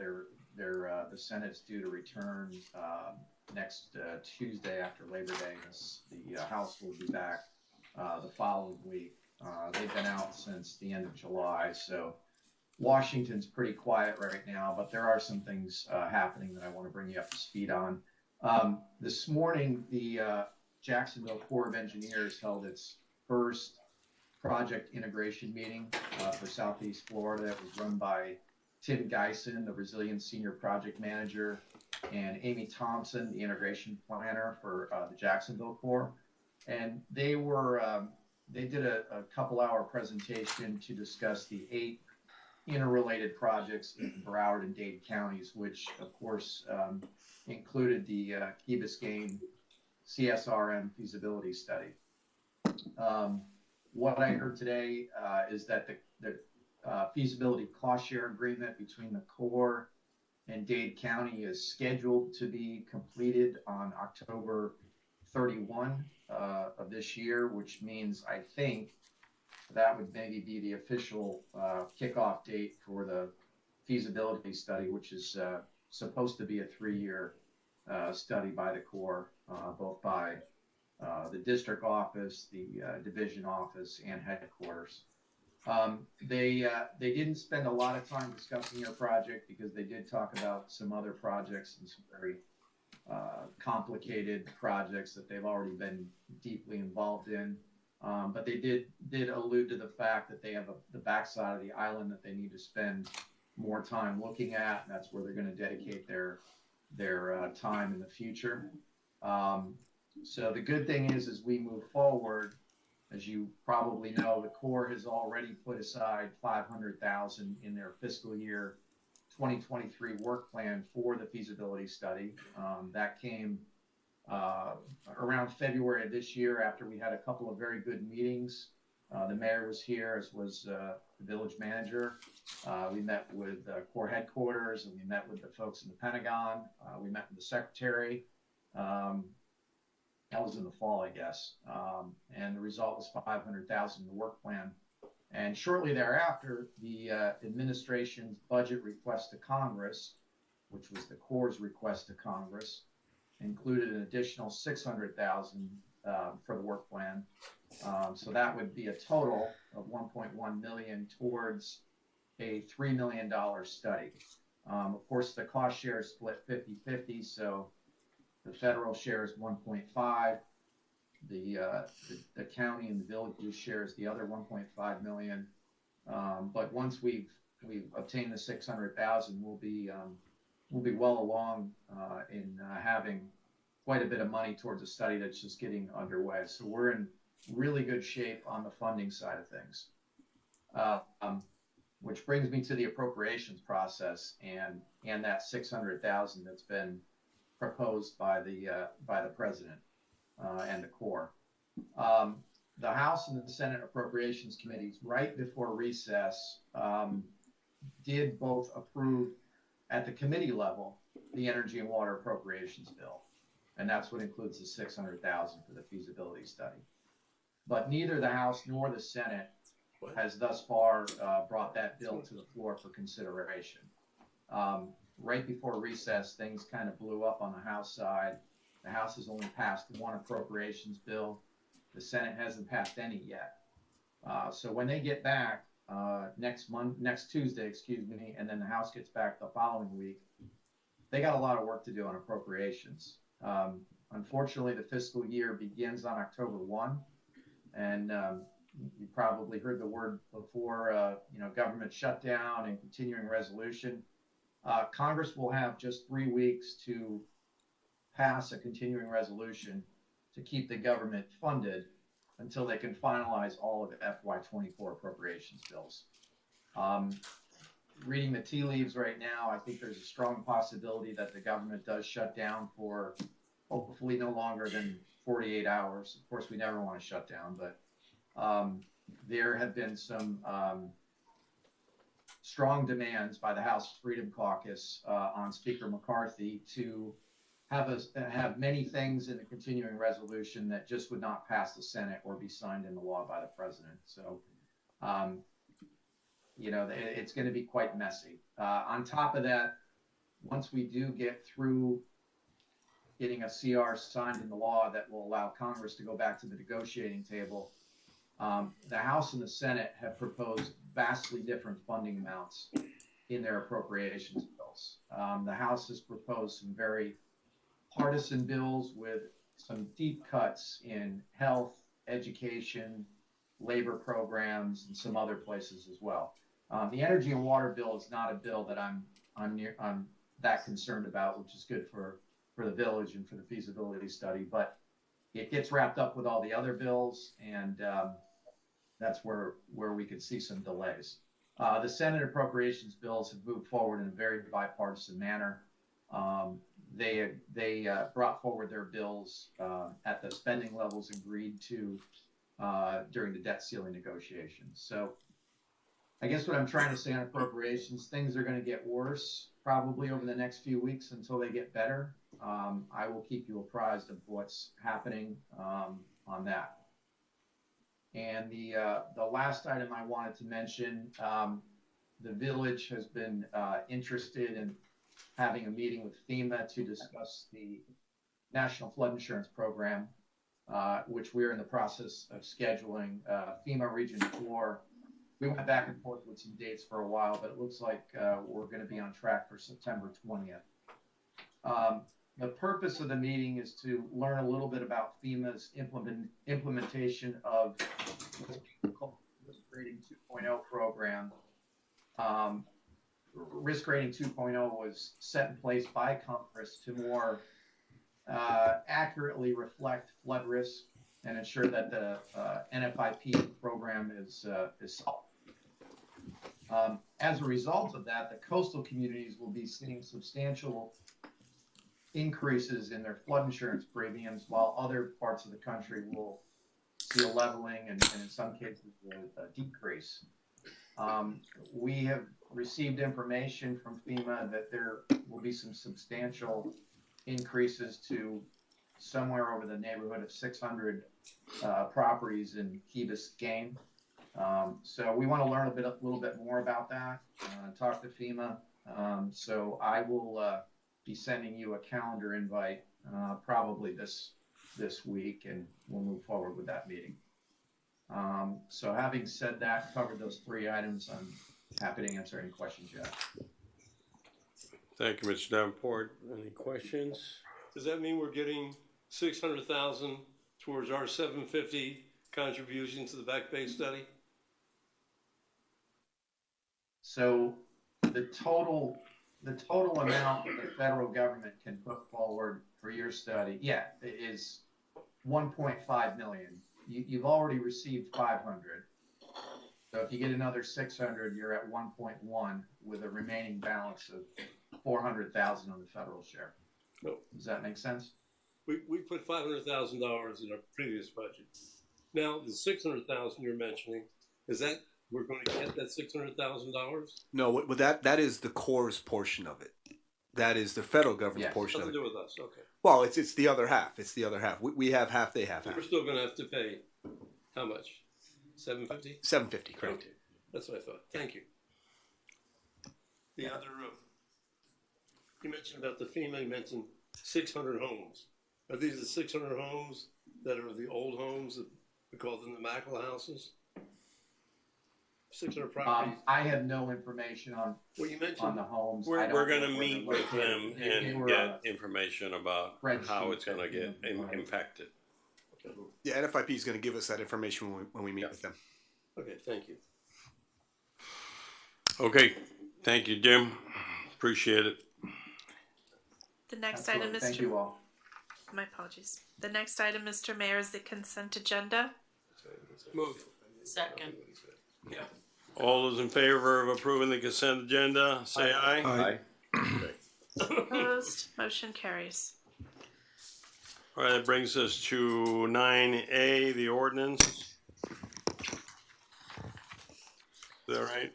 the Senate's due to return next Tuesday after Labor Day. The House will be back the following week. They've been out since the end of July, so Washington's pretty quiet right now, but there are some things happening that I want to bring you up to speed on. This morning, the Jacksonville Corps of Engineers held its first project integration meeting for Southeast Florida. It was run by Tim Geisen, the Resilience Senior Project Manager, and Amy Thompson, the Integration Planner for the Jacksonville Corps. And they did a couple-hour presentation to discuss the 8 interrelated projects in Broward and Dade counties, which of course included the Key Biscayne CSRM feasibility study. What I heard today is that the feasibility cost share agreement between the Corps and Dade County is scheduled to be completed on October 31 of this year, which means I think that would maybe be the official kickoff date for the feasibility study, which is supposed to be a 3-year study by the Corps, both by the district office, the division office, and headquarters. They didn't spend a lot of time discussing their project because they did talk about some other projects and some very complicated projects that they've already been deeply involved in. But they did allude to the fact that they have the backside of the island that they need to spend more time looking at, and that's where they're going to dedicate their time in the future. So the good thing is, as we move forward, as you probably know, the Corps has already put aside $500,000 in their fiscal year 2023 work plan for the feasibility study. That came around February of this year after we had a couple of very good meetings. The mayor was here, as was the village manager. We met with Corps headquarters, and we met with the folks in the Pentagon. We met with the secretary. That was in the fall, I guess. And the result was $500,000 in the work plan. And shortly thereafter, the administration's budget request to Congress, which was the Corps' request to Congress, included an additional $600,000 for the work plan. So that would be a total of $1.1 million towards a $3 million study. Of course, the cost share is split 50-50, so the federal share is 1.5. The county and the villages shares the other 1.5 million. But once we've obtained the 600,000, we'll be well along in having quite a bit of money towards a study that's just getting underway. So we're in really good shape on the funding side of things. Which brings me to the appropriations process and that 600,000 that's been proposed by the president and the Corps. The House and the Senate Appropriations Committees, right before recess, did both approve at the committee level the Energy and Water Appropriations Bill, and that's what includes the 600,000 for the feasibility study. But neither the House nor the Senate has thus far brought that bill to the floor for consideration. Right before recess, things kind of blew up on the House side. The House has only passed one appropriations bill. The Senate hasn't passed any yet. So when they get back next Tuesday, and then the House gets back the following week, they got a lot of work to do on appropriations. Unfortunately, the fiscal year begins on October 1, and you probably heard the word before, government shutdown and continuing resolution. Congress will have just 3 weeks to pass a continuing resolution to keep the government funded until they can finalize all of the FY24 appropriations bills. Reading the tea leaves right now, I think there's a strong possibility that the government does shut down for hopefully no longer than 48 hours. Of course, we never want to shut down, but there have been some strong demands by the House Freedom Caucus on Speaker McCarthy to have many things in the continuing resolution that just would not pass the Senate or be signed into law by the president. So, it's going to be quite messy. On top of that, once we do get through getting a CR signed into law that will allow Congress to go back to the negotiating table, the House and the Senate have proposed vastly different funding amounts in their appropriations bills. The House has proposed some very partisan bills with some deep cuts in health, education, labor programs, and some other places as well. The energy and water bill is not a bill that I'm that concerned about, which is good for the village and for the feasibility study, but it gets wrapped up with all the other bills, and that's where we could see some delays. The Senate appropriations bills have moved forward in a very bipartisan manner. They brought forward their bills at the spending levels agreed to during the debt ceiling negotiations. So I guess what I'm trying to say on appropriations, things are going to get worse probably over the next few weeks until they get better. I will keep you apprised of what's happening on that. And the last item I wanted to mention, the village has been interested in having a meeting with FEMA to discuss the National Flood Insurance Program, which we're in the process of scheduling. FEMA Region 4, we went back and forth with some dates for a while, but it looks like we're going to be on track for September 20th. The purpose of the meeting is to learn a little bit about FEMA's implementation of the Risk Rating 2.0 program. Risk Rating 2.0 was set in place by Congress to more accurately reflect flood risk and ensure that the NFIP program is solved. As a result of that, the coastal communities will be seeing substantial increases in their flood insurance premiums, while other parts of the country will see a leveling and in some cases a decrease. We have received information from FEMA that there will be some substantial increases to somewhere over the neighborhood of 600 properties in Key Biscayne. So we want to learn a little bit more about that, talk to FEMA. So I will be sending you a calendar invite probably this week, and we'll move forward with that meeting. So having said that, covered those three items, I'm happy to answer any questions you have. Thank you, Mr. Davenport. Any questions? Does that mean we're getting 600,000 towards our 750 contribution to the Back Bay study? So the total amount that the federal government can put forward for your study, is 1.5 million. You've already received 500. So if you get another 600, you're at 1.1 with a remaining balance of 400,000 on the federal share. Does that make sense? We put $500,000 in our previous budget. Now the 600,000 you're mentioning, is that we're going to get that $600,000? No, what that is the Corps' portion of it. That is the federal government portion of it. Nothing to do with us. Okay. Well, it's the other half. It's the other half. We have half. They have half. We're still going to have to pay how much? 750. 750, correct. Okay. That's what I thought. Thank you. The other room. You mentioned about the FEMA. You mentioned 600 homes. Are these the 600 homes that are the old homes that we call them the Mackle houses? 600 properties. I have no information on the homes. We're going to meet with them and get information about how it's going to get impacted. Yeah, NFIP is going to give us that information when we meet with them. Okay, thank you. Okay, thank you, Jim. Appreciate it. The next item, Mr. Thank you all. My apologies. The next item, Mr. Mayor, is the consent agenda. Move. Second. Yeah. All those in favor of approving the consent agenda, say aye. Aye. Opposed? Motion carries. All right, that brings us to 9A, the ordinance. Is that right?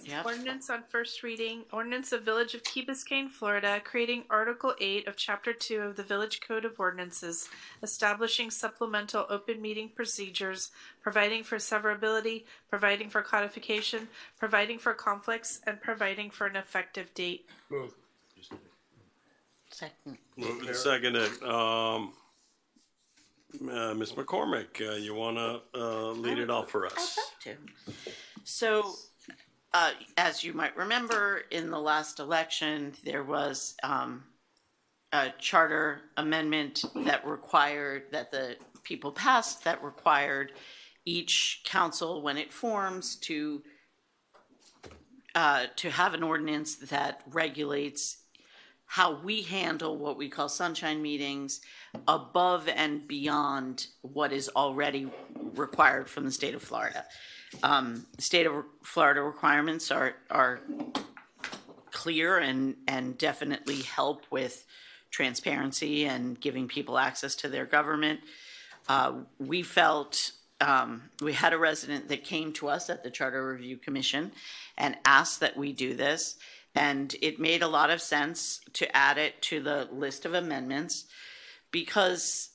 Yep. Ordinance on first reading. Ordinance of Village of Key Biscayne, Florida, creating Article 8 of Chapter 2 of the Village Code of Ordinances, establishing supplemental open meeting procedures, providing for severability, providing for codification, providing for conflicts, and providing for an effective date. Move. Second. Moved and seconded. Ms. McCormick, you want to lead it off for us? I'd love to. So, as you might remember, in the last election, there was a charter amendment that required, that the people passed, that required each council, when it forms, to have an ordinance that regulates how we handle what we call sunshine meetings above and beyond what is already required from the state of Florida. The state of Florida requirements are clear and definitely help with transparency and giving people access to their government. We felt we had a resident that came to us at the Charter Review Commission and asked that we do this. And it made a lot of sense to add it to the list of amendments because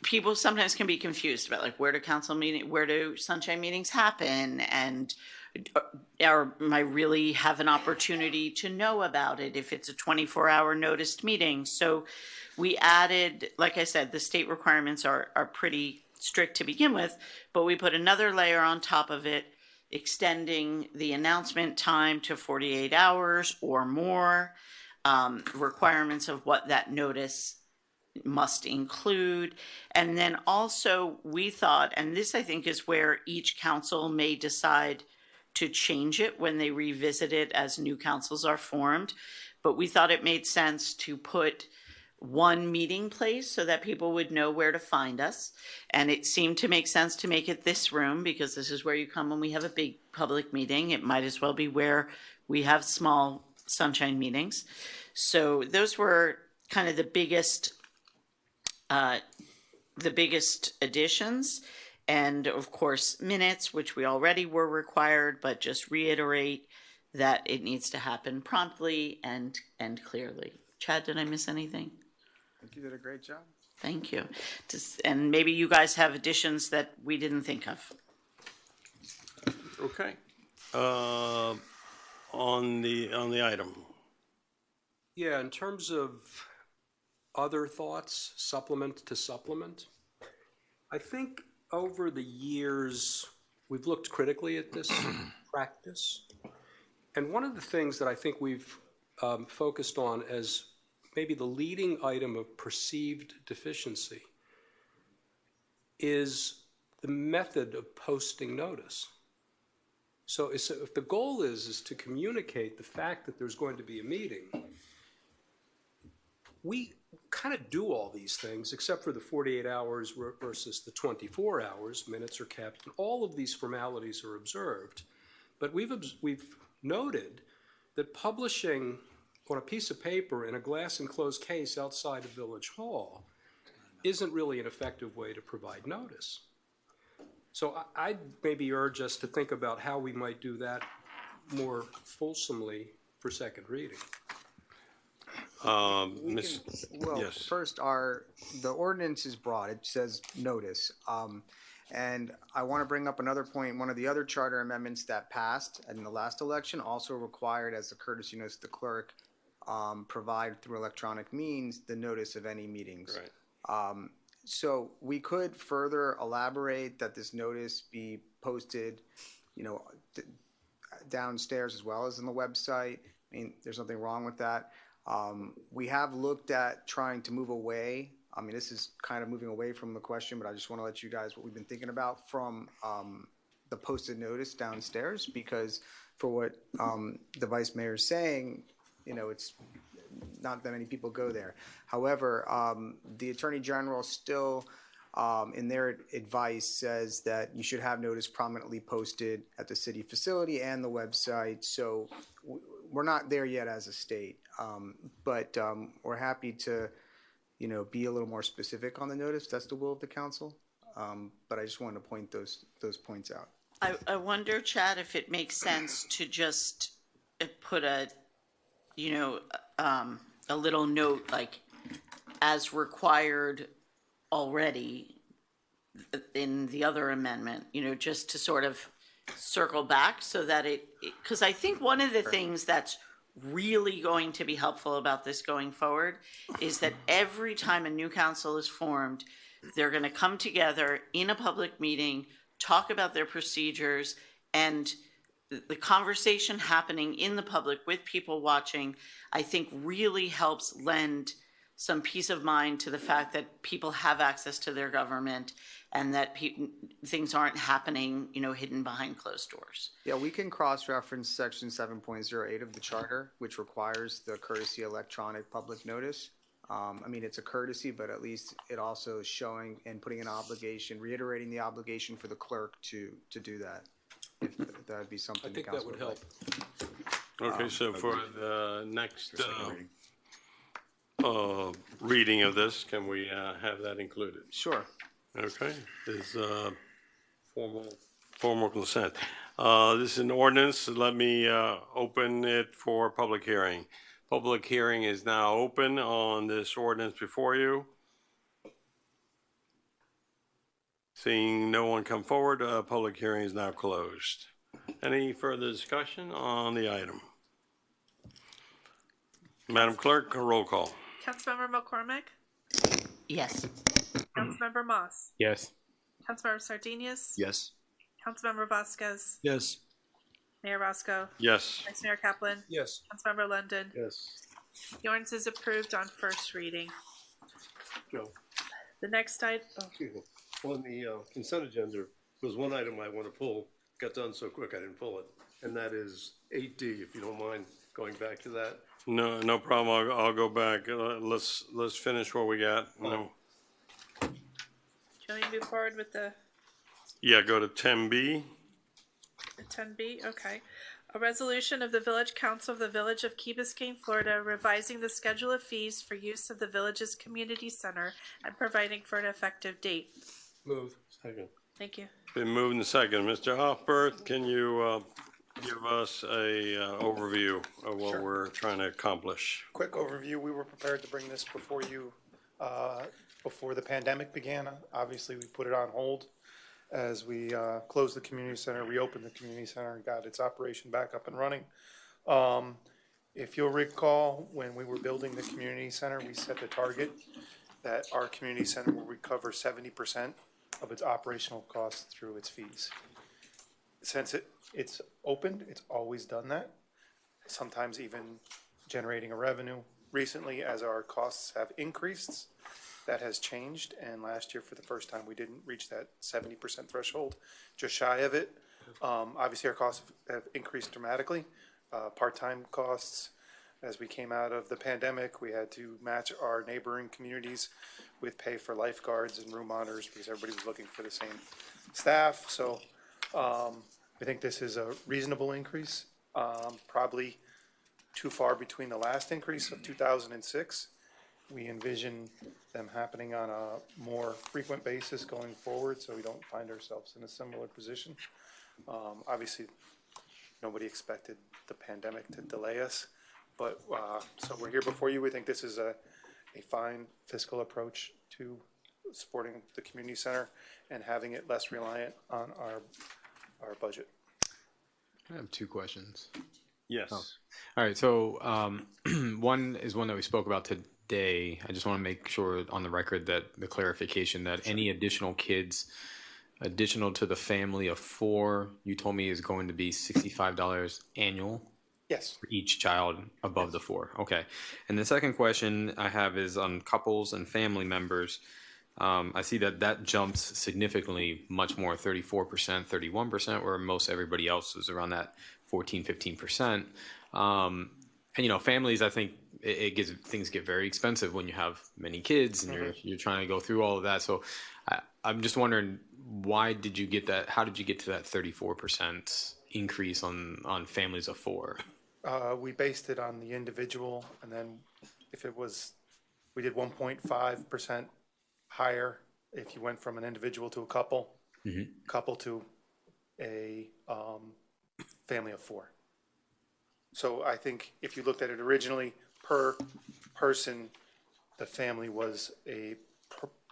people sometimes can be confused about like where do sunshine meetings happen, and I really have an opportunity to know about it if it's a 24-hour noticed meeting. So we added, like I said, the state requirements are pretty strict to begin with, but we put another layer on top of it, extending the announcement time to 48 hours or more, requirements of what that notice must include. And then also we thought, and this I think is where each council may decide to change it when they revisit it as new councils are formed, but we thought it made sense to put one meeting place so that people would know where to find us. And it seemed to make sense to make it this room because this is where you come when we have a big public meeting. It might as well be where we have small sunshine meetings. So those were kind of the biggest additions. And of course, minutes, which we already were required, but just reiterate that it needs to happen promptly and clearly. Chad, did I miss anything? I think you did a great job. Thank you. And maybe you guys have additions that we didn't think of. Okay. On the item. Yeah, in terms of other thoughts, supplement to supplement, I think over the years we've looked critically at this practice. And one of the things that I think we've focused on as maybe the leading item of perceived deficiency is the method of posting notice. So if the goal is to communicate the fact that there's going to be a meeting, we kind of do all these things except for the 48 hours versus the 24 hours, minutes are kept, and all of these formalities are observed. But we've noted that publishing on a piece of paper in a glass enclosed case outside of Village Hall isn't really an effective way to provide notice. So I'd maybe urge us to think about how we might do that more fulsomely for second reading. Yes. First, the ordinance is broad. It says notice. And I want to bring up another point. One of the other charter amendments that passed in the last election also required, as a courtesy notice, the clerk provide through electronic means the notice of any meetings. Right. So we could further elaborate that this notice be posted, downstairs as well as in the website. I mean, there's nothing wrong with that. We have looked at trying to move away. I mean, this is kind of moving away from the question, but I just want to let you guys what we've been thinking about from the posted notice downstairs, because for what the vice mayor is saying, it's not that many people go there. However, the attorney general still, in their advice, says that you should have notice prominently posted at the city facility and the website. So we're not there yet as a state, but we're happy to, be a little more specific on the notice. That's the will of the council. But I just wanted to point those points out. I wonder, Chad, if it makes sense to just put a little note like as required already in the other amendment, just to sort of circle back so that because I think one of the things that's really going to be helpful about this going forward is that every time a new council is formed, they're going to come together in a public meeting, talk about their procedures, and the conversation happening in the public with people watching, I think really helps lend some peace of mind to the fact that people have access to their government and that things aren't happening, hidden behind closed doors. Yeah, we can cross-reference section 7.08 of the charter, which requires the courtesy electronic public notice. It's a courtesy, but at least it also is showing and putting an obligation, reiterating the obligation for the clerk to do that. If that would be something I think the that council would help. like. Okay, so for the next reading of this, can we have that included? Sure. Okay, is formal consent. This is an ordinance. Let me open it for public hearing. Public hearing is now open on this ordinance before you. Seeing no one come forward, public hearing is now closed. Any further discussion on the item? Madam Clerk, a roll call. Councilmember McCormick? Yes. Councilmember Moss? Yes. Councilmember Sardinius? Yes. Councilmember Vasquez? Yes. Mayor Roscoe? Yes. Vice Mayor Kaplan? Yes. Councilmember London? Yes. The ordinance is approved on first reading. Joe, The next item, excuse me. On the consent agenda, there's one item I want to pull. Got done so quick I didn't pull it, and that is 8D. If you don't mind going back to that. No problem. I'll go back. Let's finish what we got. No. shall we move forward with the Yeah, go to 10B. 10B? Okay. A resolution of the Village Council of the Village of Key Biscayne, Florida, revising the schedule of fees for use of the village's community center and providing for an effective date. Move. Second. Thank you. Been moved and second. Mr. Hoffberth, can you give us a overview of what we're trying to accomplish? Quick overview, we were prepared to bring this before you before the pandemic began. Obviously, we put it on hold as we closed the community center, reopened the community center, and got its operation back up and running. If you'll recall, when we were building the community center, we set the target that our community center will recover 70% of its operational costs through its fees. Since it's opened, it's always done that, sometimes even generating a revenue. Recently, as our costs have increased, that has changed, and last year, for the first time, we didn't reach that 70% threshold, just shy of it. Obviously, our costs have increased dramatically. Part-time costs, as we came out of the pandemic, we had to match our neighboring communities with pay for lifeguards and room monitors because everybody was looking for the same staff. So I think this is a reasonable increase, probably too far between the last increase of 2006. We envision them happening on a more frequent basis going forward, so we don't find ourselves in a similar position. Obviously, nobody expected the pandemic to delay us, but so we're here before you. We think this is a fine fiscal approach to supporting the community center and having it less reliant on our budget. I have two questions. Yes. Oh. All right. So one is one that we spoke about today. I just want to make sure on the record that the clarification that any additional kids, additional to the family of 4, you told me is going to be $65 annual. Yes. For each child above the 4. Okay. And the second question I have is on couples and family members. I see that jumps significantly, much more, 34%, 31%, where most everybody else is around that 14, 15%. And families, I think things get very expensive when you have many kids and you're trying to go through all of that. So I'm just wondering, why did you get that? How did you get to that 34% increase on families of 4? We based it on the individual, and then if it was, we did 1.5% higher if you went from an individual to a couple, couple to a family of 4. So I think if you looked at it originally per person, the family was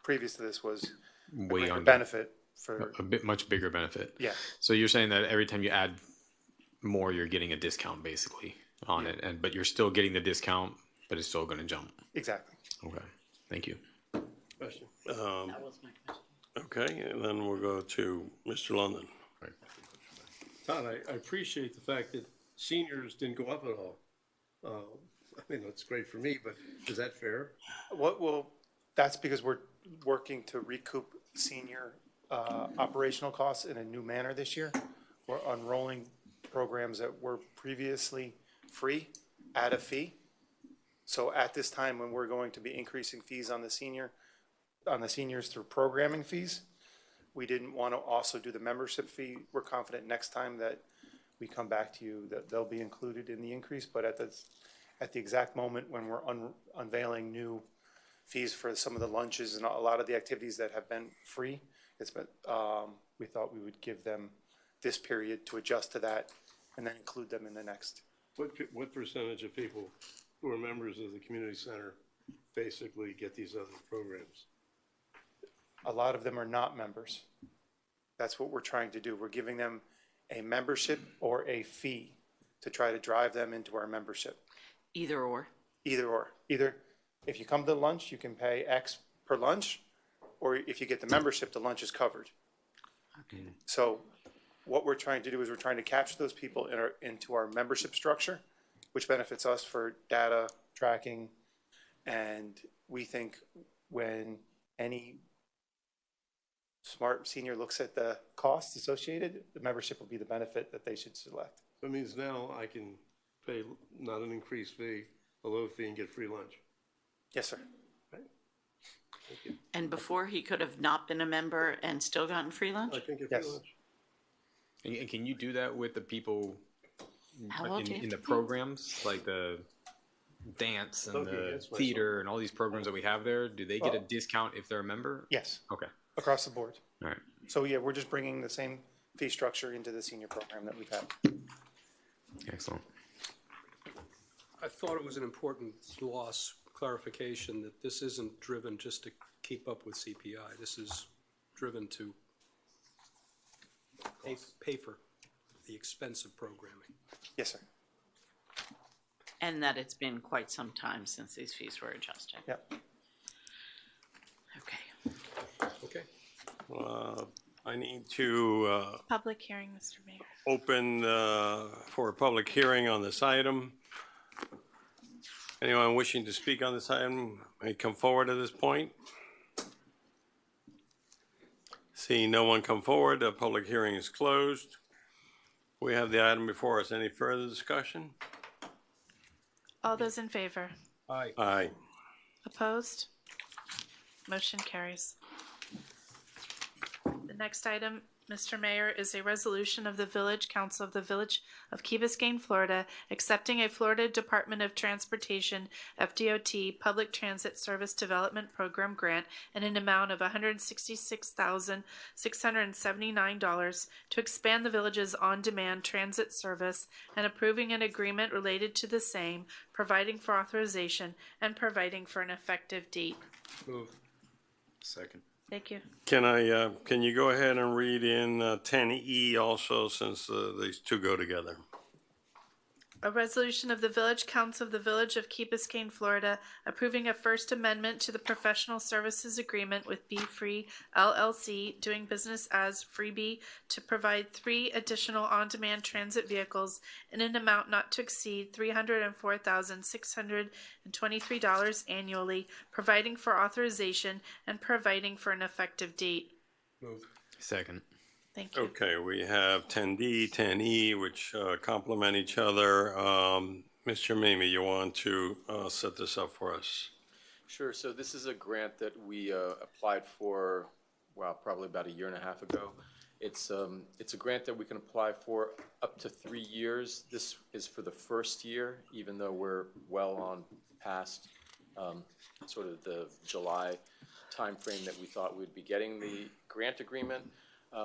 previous to this was way a under benefit for a bit much bigger benefit. Yeah. So you're saying that every time you add more, you're getting a discount, basically. on it, but you're still getting the discount, but it's still going to jump. Exactly. Okay, thank you. Question. Okay, and then we'll go to Mr. London. Todd, I appreciate the fact that seniors didn't go up at all. I mean, that's great for me, but is that fair? Well, that's because we're working to recoup senior operational costs in a new manner this year. We're unrolling programs that were previously free at a fee. So at this time, when we're going to be increasing fees on the seniors through programming fees, we didn't want to also do the membership fee. We're confident next time that we come back to you that they'll be included in the increase, but at the exact moment when we're unveiling new fees for some of the lunches and a lot of the activities that have been free, we thought we would give them this period to adjust to that and then include them in the next. What percentage of people who are members of the community center basically get these other programs? A lot of them are not members. That's what we're trying to do. We're giving them a membership or a fee to try to drive them into our membership. Either or. Either or. Either if you come to lunch, you can pay X per lunch, or if you get the membership, the lunch is covered. Okay. So what we're trying to do is we're trying to capture those people into our membership structure, which benefits us for data tracking. And we think when any smart senior looks at the costs associated, the membership will be the benefit that they should select. So it means now I can pay not an increased fee, a low fee, and get free lunch. Yes, sir. Right. Thank you. And before, he could have not been a member and still gotten free lunch? I can get Yes. free lunch. And can you do that with the people How old do you in have the to be? programs, like the dance and Okay, the that's my theater and all these programs that we have there? Do they get a Oh. discount if they're a member? Yes, Okay, across the board. all right. So yeah, we're just bringing the same fee structure into the senior program that we've had. Excellent. I thought it was an important loss clarification that this isn't driven just to keep up with CPI. This is driven to pay for the expensive programming. Yes, sir. And that it's been quite some time since these fees were adjusted. Yep. Okay. Okay. I need to Public hearing, Mr. Mayor. open for a public hearing on this item. Anyone wishing to speak on this item may come forward at this point. Seeing no one come forward, the public hearing is closed. We have the item before us. Any further discussion? All those in favor? Aye. Aye. Opposed? Motion carries. The next item, Mr. Mayor, is a resolution of the Village Council of the Village of Key Biscayne, Florida, accepting a Florida Department of Transportation, FDOT, Public Transit Service Development Program grant in an amount of $166,679 to expand the village's on-demand transit service and approving an agreement related to the same, providing for authorization and providing for an effective date. Move. Second. Thank you. Can you go ahead and read in 10E also, since these two go together? A resolution of the Village Council of the Village of Key Biscayne, Florida, approving a First Amendment to the Professional Services Agreement with Be Free LLC, doing business as Freebie, to provide 3 additional on-demand transit vehicles in an amount not to exceed $304,623 annually, providing for authorization and providing for an effective date. Move. Second. Thank you. Okay, we have 10D, 10E, which complement each other. Mr. Mimi, you want to set this up for us? Sure. So this is a grant that we applied for, well, probably about a year and a half ago. It's a grant that we can apply for up to 3 years. This is for the first year, even though we're well on past sort of the July timeframe that we thought we'd be getting the grant agreement.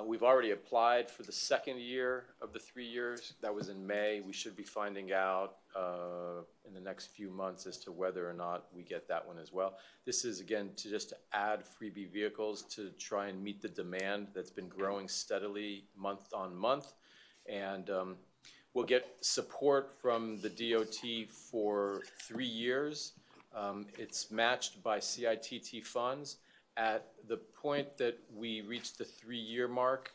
We've already applied for the second year of the 3 years. That was in May. We should be finding out in the next few months as to whether or not we get that one as well. This is, again, to just add freebie vehicles to try and meet the demand that's been growing steadily month on month. And We'll get support from the DOT for 3 years. It's matched by CITT funds. At the point that we reach the 3-year mark,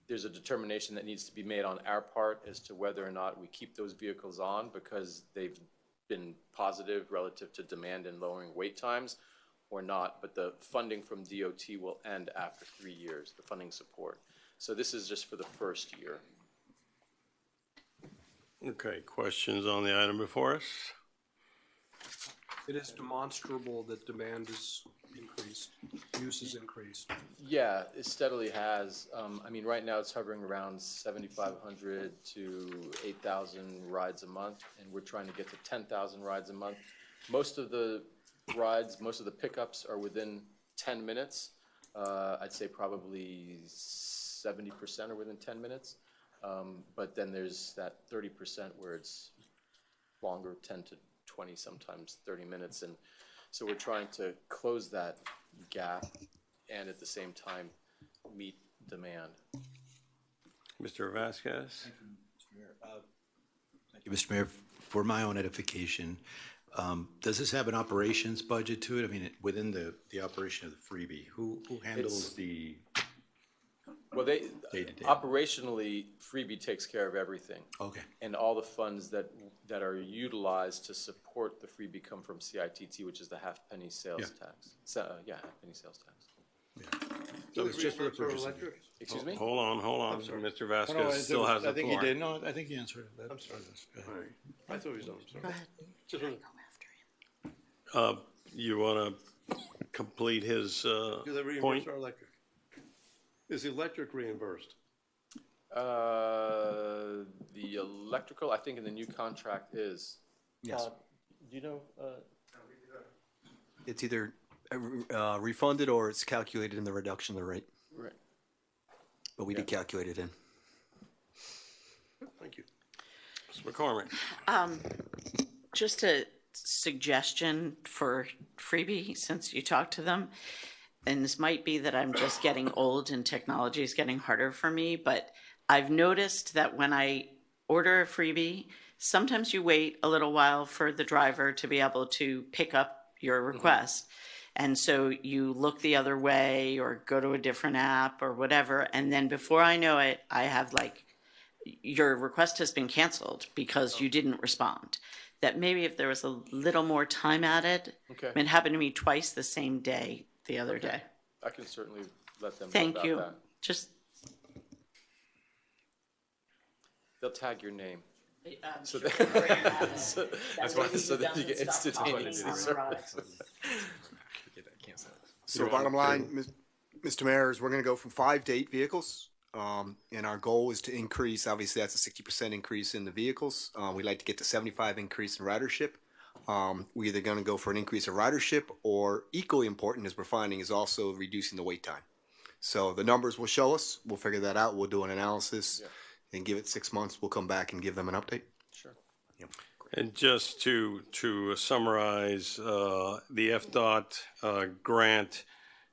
there's a determination that needs to be made on our part as to whether or not we keep those vehicles on because they've been positive relative to demand and lowering wait times or not. But the funding from DOT will end after 3 years, the funding support. So this is just for the first year. Okay, questions on the item before us? It is demonstrable that demand is increased, use is increased. Yeah, it steadily has. I mean, right now it's hovering around 7,500 to 8,000 rides a month, and we're trying to get to 10,000 rides a month. Most of the rides, most of the pickups are within 10 minutes. I'd say probably 70% are within 10 minutes. But then there's that 30% where it's longer, 10 to 20, sometimes 30 minutes. And so we're trying to close that gap and at the same time meet demand. Mr. Vasquez? Thank you, Mr. Mayor. For my own edification, does this have an operations budget to it? I mean, within the operation of the freebie, who handles the Well, day-to-day? operationally, Freebie takes care of everything. Okay. And all the funds that are utilized to support the Freebie come from CITT, which is the half-penny sales tax. So, yeah, half-penny sales tax. So it's just for the purchase. Excuse me? Hold on, I'm sorry. Mr. Vasquez still has the floor. I think he did. No, I think you answered it. I'm sorry. All right. I thought he was done. I'm sorry. Go ahead. Just wanna- You want to complete his Do they reimburse point? our electric? Is the electric reimbursed? The electrical, I think in the new contract is. Yes. Do you know? It's either refunded or it's calculated in the reduction of the rate. Right. But we did calculate it in. Thank you. Mr. McCormick? Just a suggestion for Freebie, since you talked to them, and this might be that I'm just getting old and technology is getting harder for me, but I've noticed that when I order a Freebie, sometimes you wait a little while for the driver to be able to pick up your request. And so you look the other way or go to a different app or whatever, and then before I know it, I have like, your request has been canceled because you didn't respond. That maybe if there was a little more time added, Okay. it happened to me twice the same day the other day. I can certainly let them know Thank about you. that. Just They'll tag your name. So sure. that, That's why so that you get instantaneous. So bottom line, Mr. Mayor, is we're going to go from 5 to 8 vehicles. And our goal is to increase, obviously that's a 60% increase in the vehicles. We'd like to get to 75 increase in ridership. We're either going to go for an increase in ridership or equally important as we're finding is also reducing the wait time. So the numbers will show us, we'll figure that out. We'll do an analysis and give it 6 months. We'll come back and give them an update. Sure. And just to summarize, the FDOT grant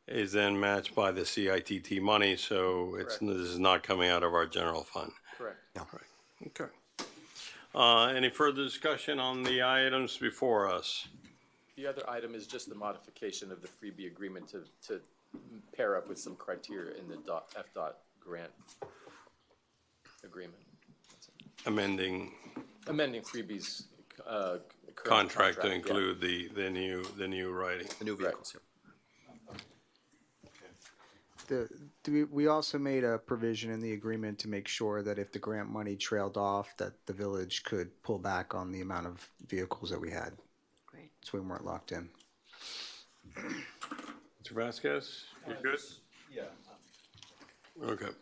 is then matched by the CITT money, so this is not coming out of our general fund. Correct. No. Okay. Any further discussion on the items before us? The other item is just the modification of the freebie agreement to pair up with some criteria in the FDOT grant agreement. Amending Freebie's current contract to yeah. include the new writing. The new vehicles. We also made a provision in the agreement to make sure that if the grant money trailed off, that the village could pull back on the amount of vehicles that we had. Great. So we weren't locked in. Mr. Vasquez, you good? Yeah. Okay.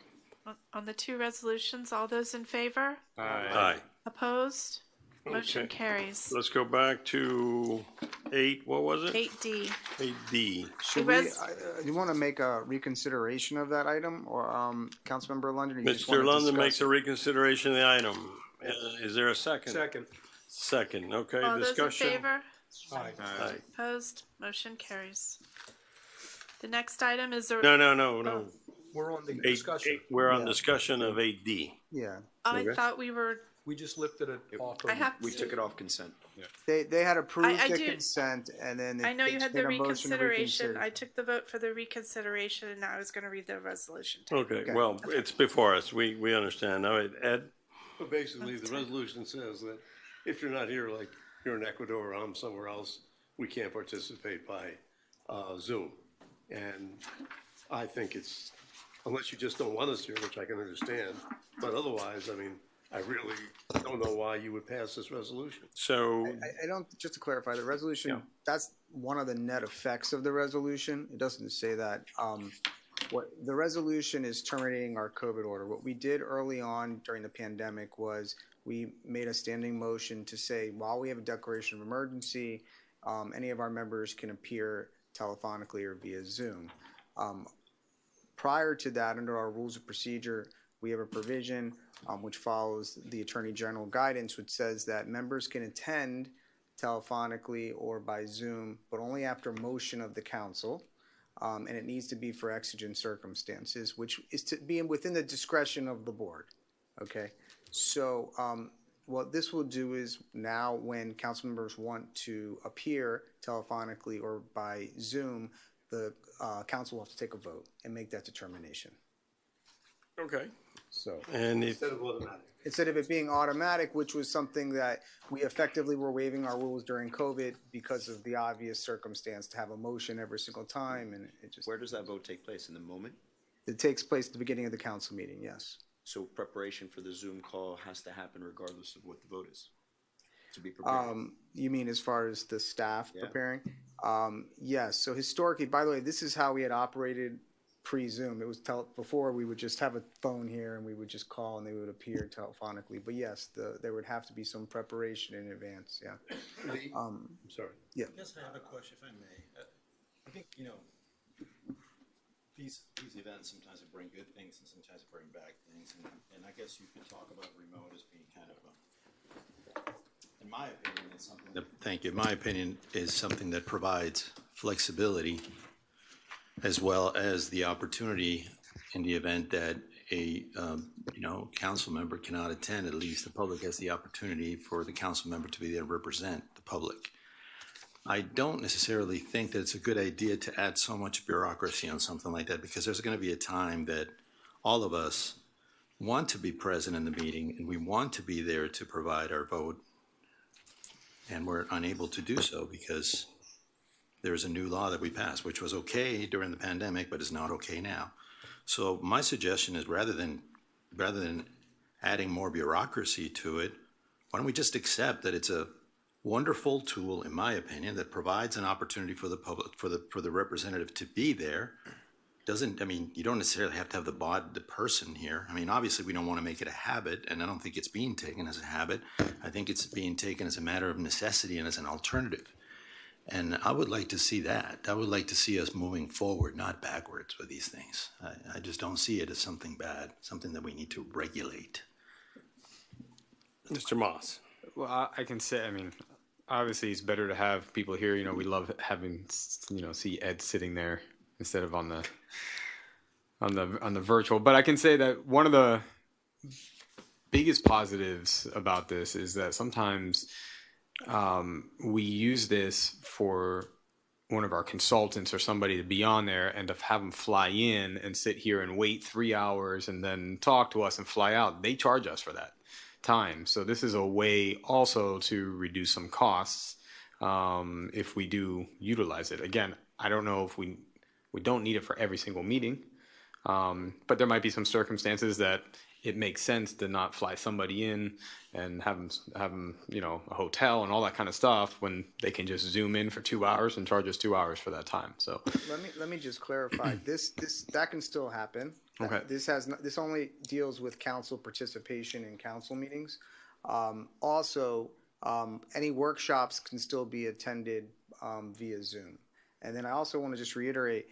On the two resolutions, all those in favor? Aye. Opposed? Motion Okay. carries. Let's go back to 8, what was it? 8D. 8D. Should we, you want to make a reconsideration of that item, or Councilmember London? or you just wanna Mr. London discuss makes a reconsideration of the item. Is there a second? Second. Second, okay, All those in discussion. favor? Aye. Aye. Opposed? Motion carries. The next item is a... No. We're on the discussion. We're on discussion of 8D. Yeah. I thought we were, We just lifted it off. I have We to- took it off consent. They had approved I the do- consent, and then I know you had the made a motion to reconsideration. reconsider. I took the vote for the reconsideration, and now I was going to read the resolution. too. Okay, well, it's before us. We understand. All right, Ed? But basically, the resolution says that if you're not here, like you're in Ecuador or I'm somewhere else, we can't participate by Zoom. And I think it's, unless you just don't want us here, which I can understand, but otherwise, I mean, I really don't know why you would pass this resolution. So, I don't, just to clarify, the resolution, that's one of the net effects of the resolution. It doesn't say that. What the resolution is terminating our COVID order. What we did early on during the pandemic was we made a standing motion to say, while we have a declaration of emergency, any of our members can appear telephonically or via Zoom. Prior to that, under our rules of procedure, we have a provision which follows the Attorney General guidance, which says that members can attend telephonically or by Zoom, but only after motion of the council. And it needs to be for exigent circumstances, which is to be within the discretion of the board. Okay, so what this will do is now when council members want to appear telephonically or by Zoom, the council will have to take a vote and make that determination. okay. So, And if, Instead of automatic. instead of it being automatic, which was something that we effectively were waiving our rules during COVID because of the obvious circumstance to have a motion every single time, and it just. Where does that vote take place? In the moment? It takes place at the beginning of the council meeting, yes. So preparation for the Zoom call has to happen regardless of what the vote is? To be prepared? You mean as far as the staff Yeah. preparing? Yes, so historically, by the way, this is how we had operated pre-Zoom. It was before we would just have a phone here and we would just call and they would appear telephonically. But yes, there would have to be some preparation in advance, yeah. I'm sorry. Yeah. Yes, I have a question, if I may. I think, these events sometimes bring good things and sometimes bring bad things. And I guess you could talk about remote as being kind of in my opinion, it's something that. Thank you. My opinion is something that provides flexibility as well as the opportunity in the event that a, council member cannot attend, at least the public has the opportunity for the council member to be there to represent the public. I don't necessarily think that it's a good idea to add so much bureaucracy on something like that, because there's going to be a time that all of us want to be present in the meeting and we want to be there to provide our vote, and we're unable to do so because there's a new law that we passed, which was okay during the pandemic, but is not okay now. So my suggestion is rather than adding more bureaucracy to it, why don't we just accept that it's a wonderful tool, in my opinion, that provides an opportunity for the public, for the representative to be there. You don't necessarily have to have the person here. I mean, obviously we don't want to make it a habit, and I don't think it's being taken as a habit. I think it's being taken as a matter of necessity and as an alternative. And I would like to see that. I would like to see us moving forward, not backwards with these things. I just don't see it as something bad, something that we need to regulate. Mr. Moss. Well, I can say, obviously it's better to have people here. We love having, see Ed sitting there instead of on the virtual. But I can say that one of the biggest positives about this is that sometimes we use this for one of our consultants or somebody to be on there and to have them fly in and sit here and wait 3 hours and then talk to us and fly out. They charge us for that time. So this is a way also to reduce some costs if we do utilize it. Again, I don't know if we don't need it for every single meeting, but there might be some circumstances that it makes sense to not fly somebody in and have them, a hotel and all that kind of stuff when they can just zoom in for 2 hours and charge us 2 hours for that time. So let me just clarify. This that can still happen. Okay. This only deals with council participation in council meetings. Also, any workshops can still be attended via Zoom. And then I also want to just reiterate,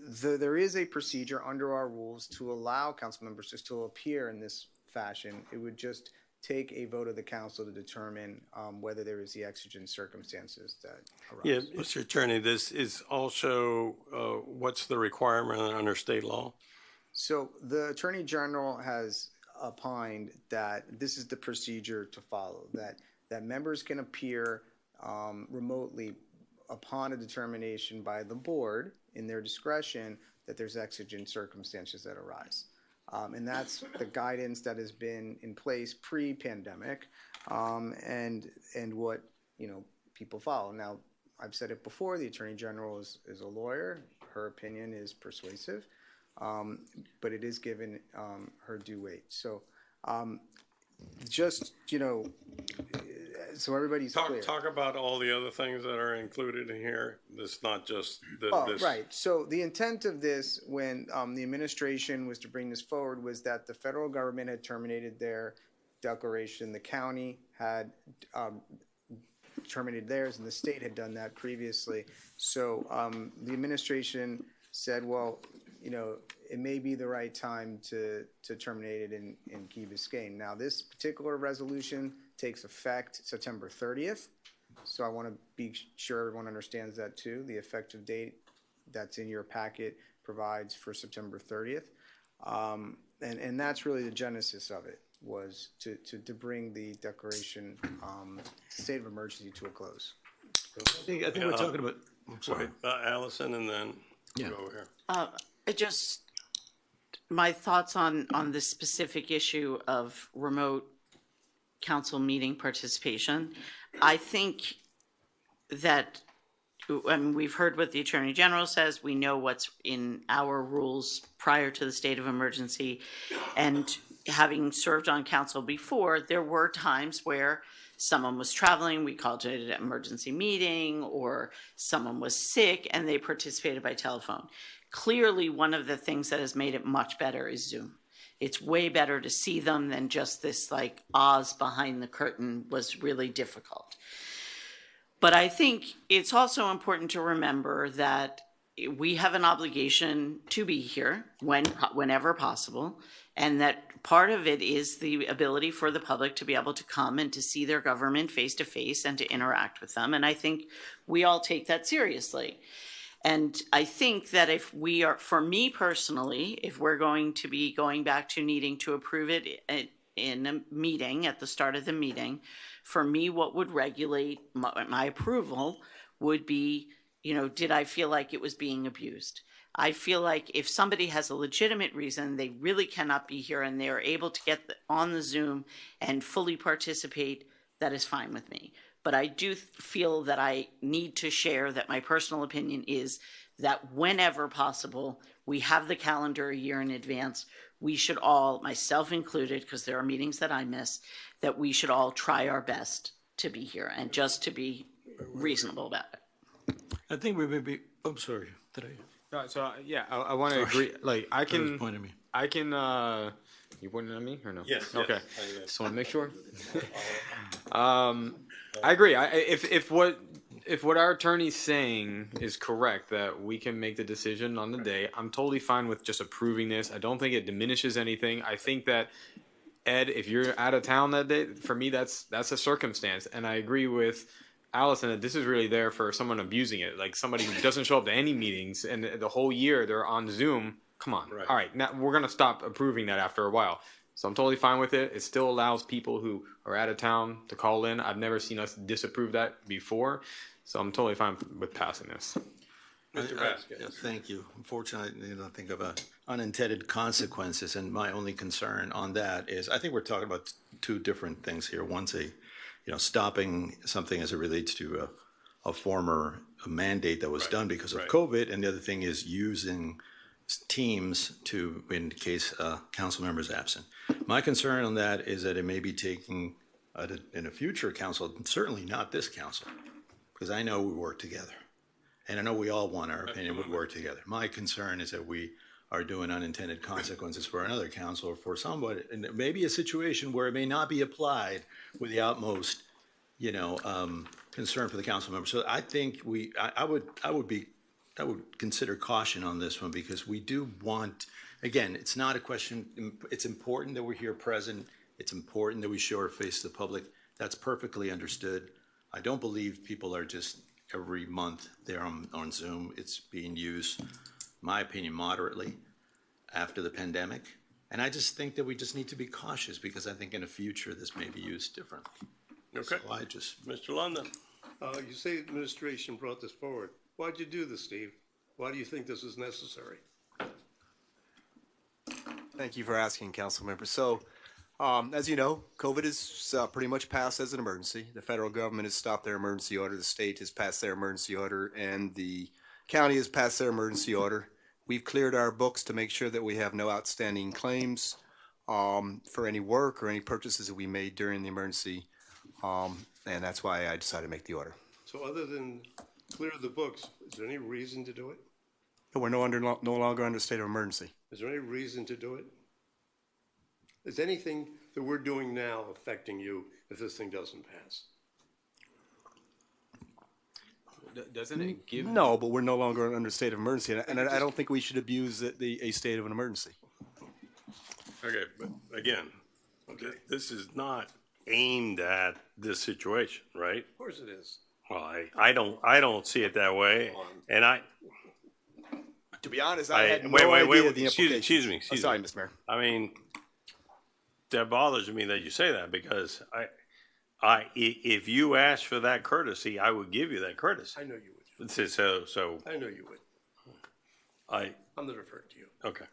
there is a procedure under our rules to allow council members to still appear in this fashion. It would just take a vote of the council to determine whether there is the exigent circumstances that arise. Yeah, Mr. Attorney, this is also, what's the requirement under state law? So the Attorney General has opined that this is the procedure to follow, that members can appear remotely upon a determination by the board in their discretion that there's exigent circumstances that arise. And that's the guidance that has been in place pre-pandemic, and what, people follow. Now, I've said it before, the Attorney General is a lawyer. Her opinion is persuasive, but it is given her due weight. So just, so everybody's clear. Talk about all the other things that are included in here. It's not just this. Right. So the intent of this, when the administration was to bring this forward, was that the federal government had terminated their declaration, the county had terminated theirs, and the state had done that previously. So the administration said, well, it may be the right time to terminate it in Key Biscayne. Now, this particular resolution takes effect September 30th. So I want to be sure everyone understands that too. The effective date that's in your packet provides for September 30th. And that's really the genesis of it, was to bring the declaration state of emergency to a close. I think we're talking about, I'm sorry. Allison, and then go over here. My thoughts on this specific issue of remote council meeting participation. I think that, we've heard what the Attorney General says. We know what's in our rules prior to the state of emergency. And having served on council before, there were times where someone was traveling, we called it an emergency meeting, or someone was sick and they participated by telephone. Clearly, one of the things that has made it much better is Zoom. It's way better to see them than just this like Oz behind the curtain was really difficult. But I think it's also important to remember that we have an obligation to be here whenever possible, and that part of it is the ability for the public to be able to come and to see their government face to face and to interact with them. And I think we all take that seriously. And I think that if we are, for me personally, if we're going to be going back to needing to approve it in a meeting, at the start of the meeting, for me, what would regulate my approval would be, did I feel like it was being abused? I feel like if somebody has a legitimate reason, they really cannot be here and they are able to get on the Zoom and fully participate, that is fine with me. But I do feel that I need to share that my personal opinion is that whenever possible, we have the calendar a year in advance. We should all, myself included, because there are meetings that I miss, that we should all try our best to be here and just to be reasonable about it. I think we may be, I'm sorry, did I? I want to agree. Like, I can, was pointing at me. I can, you pointing at me or no? Yes. Okay. Just want to make sure. I agree. If what our attorney's saying is correct, that we can make the decision on the day, I'm totally fine with just approving this. I don't think it diminishes anything. I think that, Ed, if you're out of town that day, for me, that's a circumstance. And I agree with Allison that this is really there for someone abusing it. Like somebody who doesn't show up to any meetings and the whole year they're on Zoom. Come on. Right. All right. Now we're going to stop approving that after a while. So I'm totally fine with it. It still allows people who are out of town to call in. I've never seen us disapprove that before. So I'm totally fine with passing this. Mr. Vasquez. Yes, thank you. Unfortunately, I think of unintended consequences, and my only concern on that is I think we're talking about two different things here. One's stopping something as it relates to a former mandate that was done because of COVID, and the other thing is using teams to, in case a council member is absent. My concern on that is that it may be taking in a future council, certainly not this council, because I know we work together. And I know we all want our opinion, we work together. My concern is that we are doing unintended consequences for another council or for somebody, and it may be a situation where it may not be applied with the utmost, concern for the council member. So I think I would consider caution on this one, because we do want, again, it's not a question, it's important that we're here present It's important that we show our face to the public. That's perfectly understood. I don't believe people are just every month there on Zoom. It's being used, in my opinion, moderately after the pandemic. And I just think that we just need to be cautious because I think in the future this may be used differently. Okay. So I just, Mr. London. You say administration brought this forward. Why'd you do this, Steve? Why do you think this is necessary? Thank you for asking, council member. So, as you know, COVID is pretty much passed as an emergency. The federal government has stopped their emergency order, the state has passed their emergency order, and the county has passed their emergency order. We've cleared our books to make sure that we have no outstanding claims for any work or any purchases that we made during the emergency, and that's why I decided to make the order. So other than clear the books, is there any reason to do it? But we're no longer under a state of emergency. Is there any reason to do it? Is anything that we're doing now affecting you if this thing doesn't pass? Doesn't it give? No, but we're no longer under a state of emergency, and I don't think we should abuse a state of an emergency. Okay, but again, this is not aimed at this situation, right? Of course it is. Well, I don't see it that way, and To be honest, I had no wait, idea the excuse implications. me. Sorry, Mr. Mayor. I mean, that bothers me that you say that because if you asked for that courtesy, I would give you that courtesy. I know you would. So I know you would. I'm not referring to you. Okay.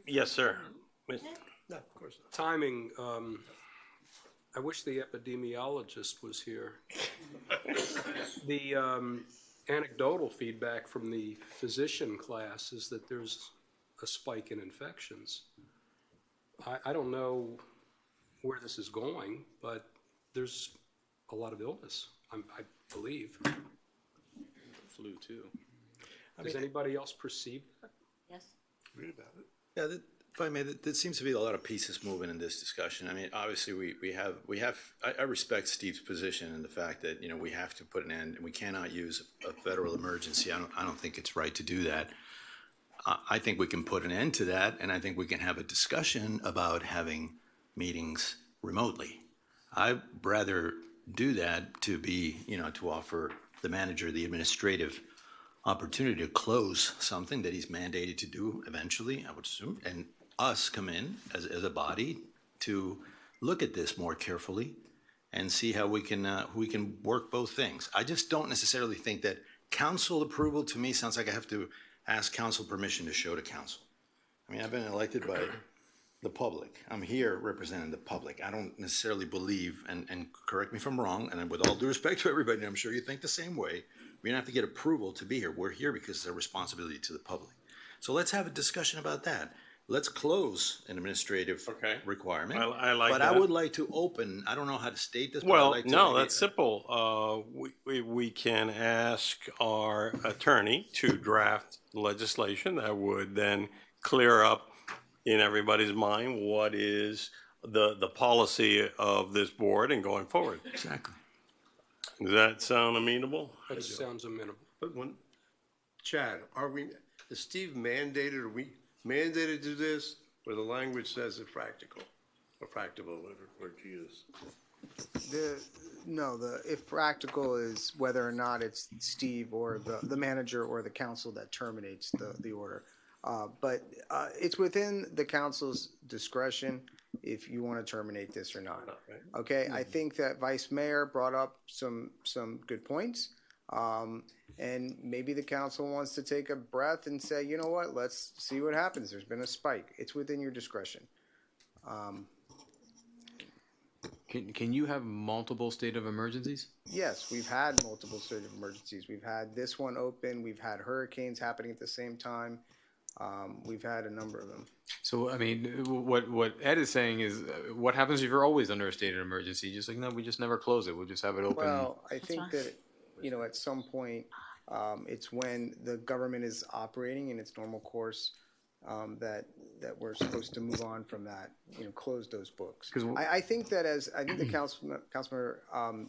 Yes, sir. No, of course not. Timing, I wish the epidemiologist was here. The anecdotal feedback from the physician class is that there's a spike in infections. I don't know where this is going, but there's a lot of illness, I believe. Flu too. Does anybody else perceive that? Yes. Read about it. yeah, if I may, there seems to be a lot of pieces moving in this discussion. I mean, obviously we have, I respect Steve's position and the fact that, we have to put an end, and we cannot use a federal emergency. I don't think it's right to do that. I think we can put an end to that, and I think we can have a discussion about having meetings remotely. I'd rather do that to be, to offer the manager the administrative opportunity to close something that he's mandated to do eventually, I would assume, and us come in as a body to look at this more carefully and see how we can work both things. I just don't necessarily think that council approval, to me, sounds like I have to ask council permission to show to council. I mean, I've been elected by the public. I'm here representing the public. I don't necessarily believe, and correct me if I'm wrong, and with all due respect to everybody, and I'm sure you think the same way, we don't have to get approval to be here. We're here because it's a responsibility to the public. So let's have a discussion about that. Let's close an administrative requirement. I like but that. I would like to open, I don't know how to state this, but I'd Well, like to no, that's simple. We can ask our attorney to draft legislation that would then clear up in everybody's mind what is the policy of this board and going forward. Exactly. Does that sound amenable? That sounds amenable. But Chad, is Steve mandated, are we mandated to do this, or the language says it's practical, or practicable, whatever word you use? If practical is whether or not it's Steve or the manager or the council that terminates the order. But it's within the council's discretion if you want to terminate this or not. Okay, I think that Vice Mayor brought up some good points. And maybe the council wants to take a breath and say, you know what, let's see what happens. There's been a spike. It's within your discretion. Can you have multiple state of emergencies? Yes, we've had multiple state of emergencies. We've had this one open. We've had hurricanes happening at the same time. We've had a number of them. So, I mean, what Ed is saying is, what happens if you're always under a state of emergency? Just like, no, we just never close it. We'll just have it open. Well, I think that, at some point, it's when the government is operating in its normal course that we're supposed to move on from that, close those books. I think that I think the councilman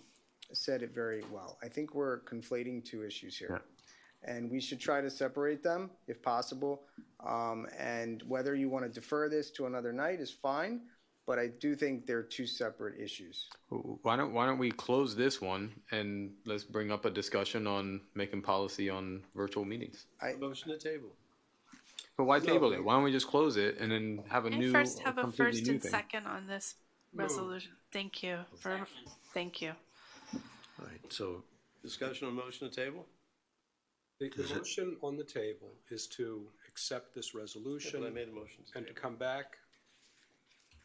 said it very well. I think we're conflating two issues here. and we should try to separate them if possible. And whether you want to defer this to another night is fine, but I do think they're two separate issues. Why don't we close this one and let's bring up a discussion on making policy on virtual meetings? Motion to table. But why table it? Why don't we just close it and then have a Can I new, first have a completely first new and thing? second on this resolution? Thank you. Thank you. All right, so discussion on motion to table? The motion on the table is to accept this resolution. Yeah, but I made a motion to and to come back.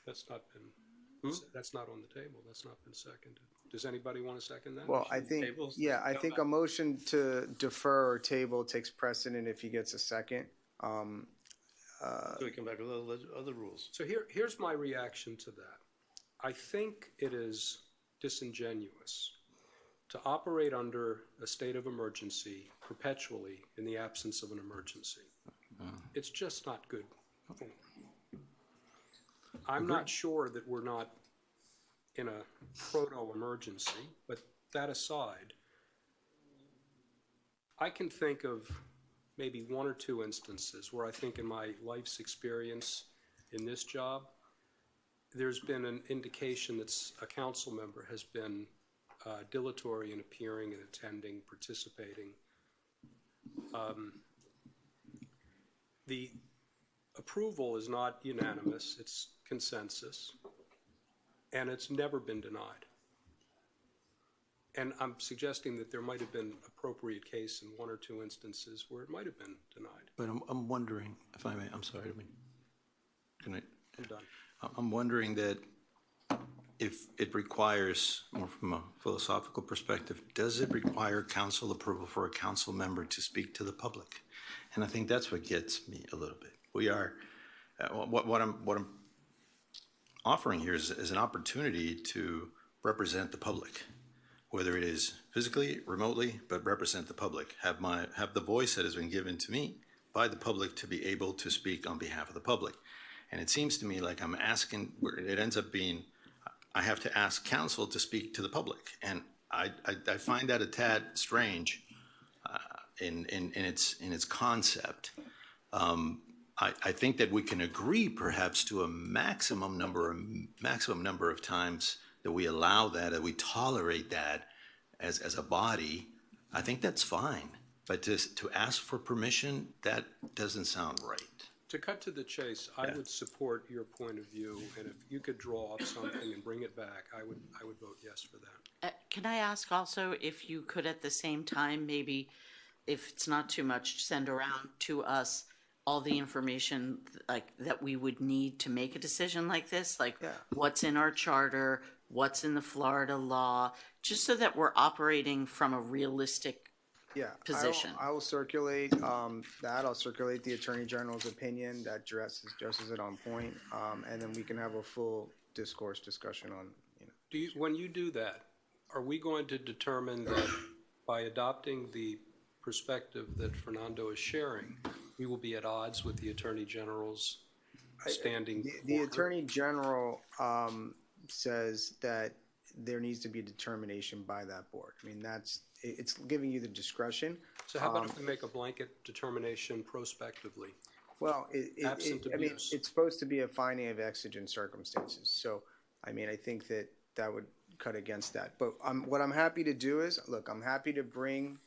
That's not been, that's not on the table. That's not been seconded. Does anybody want to second that? Well, I think, yeah, I think a motion to defer or table takes precedent if he gets a second. So we come back with other rules. So here's my reaction to that. I think it is disingenuous to operate under a state of emergency perpetually in the absence of an emergency. It's just not good. I'm not sure that we're not in a proto-emergency, but that aside, I can think of maybe one or two instances where I think in my life's experience in this job, there's been an indication that a council member has been dilatory in appearing and attending, participating. The approval is not unanimous, it's consensus, and it's never been denied. And I'm suggesting that there might have been appropriate case in one or two instances where it might have been denied. But I'm wondering, if I may, I'm sorry, can I? I'm done. I'm wondering that if it requires, more from a philosophical perspective, does it require council approval for a council member to speak to the public? And I think that's what gets me a little bit. We are, what I'm offering here is an opportunity to represent the public, whether it is physically, remotely, but represent the public, have the voice that has been given to me by the public to be able to speak on behalf of the public. And it seems to me like I'm asking, it ends up being, I have to ask council to speak to the public. And I find that a tad strange in its concept. I think that we can agree perhaps to a maximum number of times that we allow that we tolerate that as a body. I think that's fine. But to ask for permission, that doesn't sound right. To cut to the chase, I would support your point of view, and if you could draw up something and bring it back, I would vote yes for that. Can I ask also if you could at the same time, maybe if it's not too much, send around to us all the information like that we would need to make a decision like this, like what's in our charter, what's in the Florida law, just so that we're operating from a realistic position. I will circulate that. I'll circulate the Attorney General's opinion that addresses it on point, and then we can have a full discussion on. When you do that, are we going to determine that by adopting the perspective that Fernando is sharing, we will be at odds with the Attorney General's standing? The Attorney General says that there needs to be a determination by that board. I mean, it's giving you the discretion. So how about if we make a blanket determination prospectively? Well, absent I mean, abuse. it's supposed to be a finding of exigent circumstances. So, I mean, I think that would cut against that. But what I'm happy to do is, look, I'm happy to bring,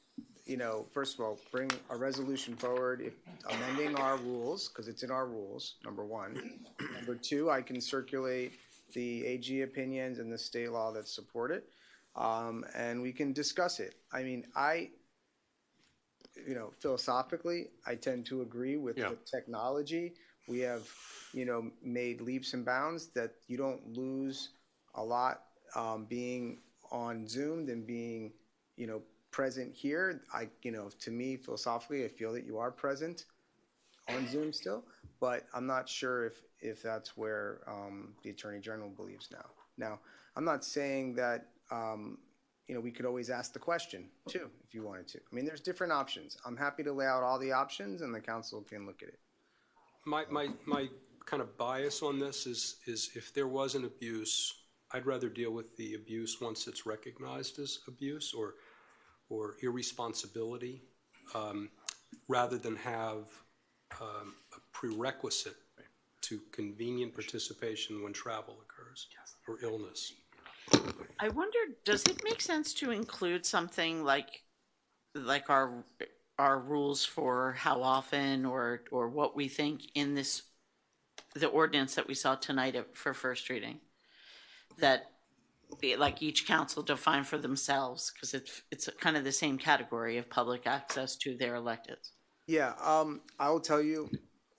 first of all, bring a resolution forward, amending our rules, because it's in our rules, number one. Number two, I can circulate the AG opinions and the state law that support it, and we can discuss it. I mean, philosophically, I tend to agree with the technology. We have, made leaps and bounds that you don't lose a lot being on Zoom than being, present here. To me, philosophically, I feel that you are present on Zoom still, but I'm not sure if that's where the Attorney General believes now. Now, I'm not saying that, we could always ask the question too, if you wanted to. I mean, there's different options. I'm happy to lay out all the options and the council can look at it. My kind of bias on this is if there was an abuse, I'd rather deal with the abuse once it's recognized as abuse or irresponsibility. rather than have a prerequisite to convenient participation when travel occurs or illness. I wonder, does it make sense to include something like our rules for how often or what we think in the ordinance that we saw tonight for first reading? That like each council define for themselves, because it's kind of the same category of public access to their electeds. Yeah, I will tell you,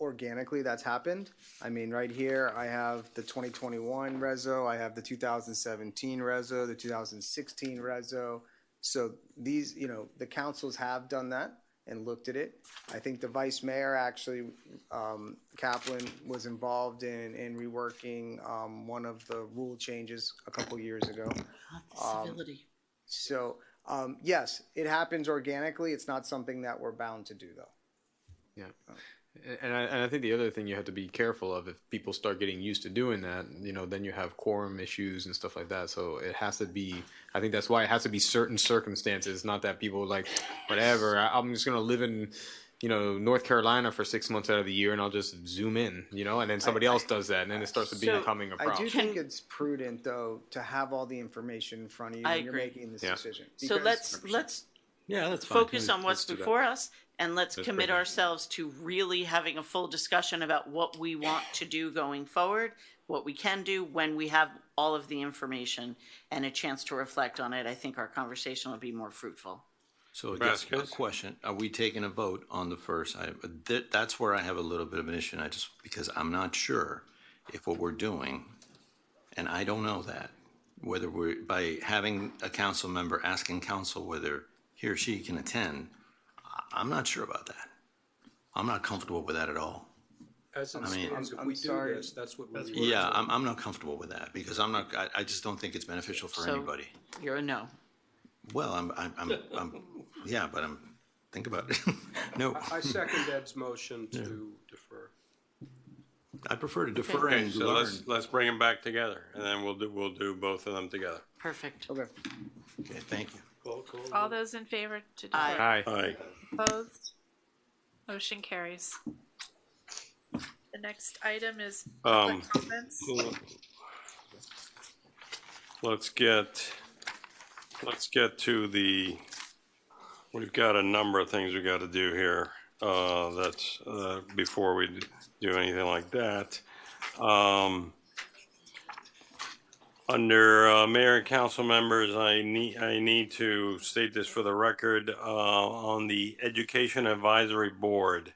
organically that's happened. I mean, right here, I have the 2021 reso, I have the 2017 reso, the 2016 reso. So these, the councils have done that and looked at it. I think the vice mayor actually, Kaplan, was involved in reworking one of the rule changes a couple years ago. Civility. So, yes, it happens organically. It's not something that we're bound to do, though. Yeah. And I think the other thing you have to be careful of, if people start getting used to doing that, then you have quorum issues and stuff like that. So it has to be, I think that's why it has to be certain circumstances, not that people like, whatever, I'm just going to live in, North Carolina for 6 months out of the year and I'll just zoom in, and then somebody else does that and then it starts to becoming a problem. I do think it's prudent, though, to have all the information in front of you when you're making this decision. So let's focus on what's before us. And let's commit ourselves to really having a full discussion about what we want to do going forward, what we can do when we have all of the information and a chance to reflect on it. I think our conversation will be more fruitful. So just a question, are we taking a vote on the first item? That's where I have a little bit of an issue, and because I'm not sure if what we're doing, and I don't know that, whether we're, by having a council member asking council whether he or she can attend, I'm not sure about that. I'm not comfortable with that at all. As it stands, if we do this, that's what we're doing. Yeah, I'm not comfortable with that because I just don't think it's beneficial for anybody. You're a no. Well, yeah, but think about it. No. I second Ed's motion to defer. I prefer to defer Okay, and so learn. let's bring them back together, and then we'll do both of them together. Perfect. Okay. Okay, thank you. All those in favor to defer? Aye. Aye. Opposed? Motion carries. The next item is Um, public comments. Let's get to we've got a number of things we got to do here. That's before we do anything like that. Under mayor and council members, I need to state this for the record. On the Education Advisory Board,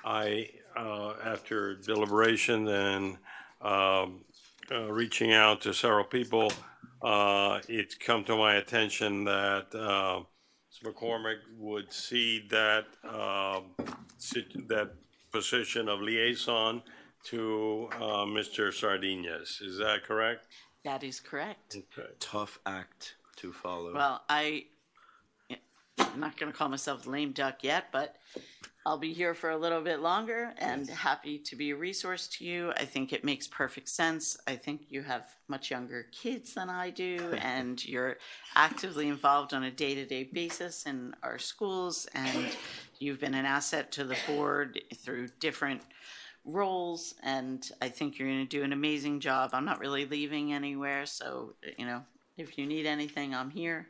after deliberation and reaching out to several people, it's come to my attention that McCormick would cede that position of liaison to Mr. Sardinez. Is that correct? That is correct. Okay. Tough act to follow. Well, I'm not going to call myself lame duck yet, but I'll be here for a little bit longer and happy to be a resource to you. I think it makes perfect sense. I think you have much younger kids than I do, and you're actively involved on a day-to-day basis in our schools, and you've been an asset to the board through different roles, and I think you're going to do an amazing job. I'm not really leaving anywhere, so if you need anything, I'm here.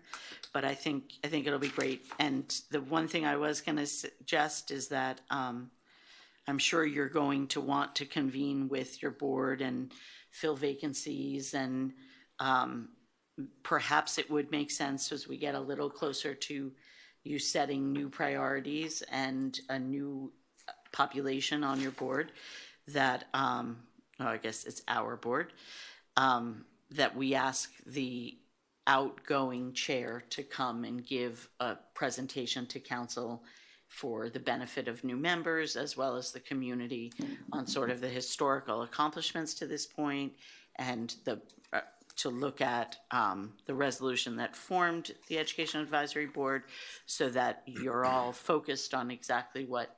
But I think it'll be great. And the one thing I was going to suggest is that I'm sure you're going to want to convene with your board and fill vacancies, and perhaps it would make sense as we get a little closer to you setting new priorities and a new population on your board that I guess it's our board, that we ask the outgoing chair to come and give a presentation to council for the benefit of new members as well as the community on sort of the historical accomplishments to this point, and to look at the resolution that formed the Education Advisory Board, so that you're all focused on exactly what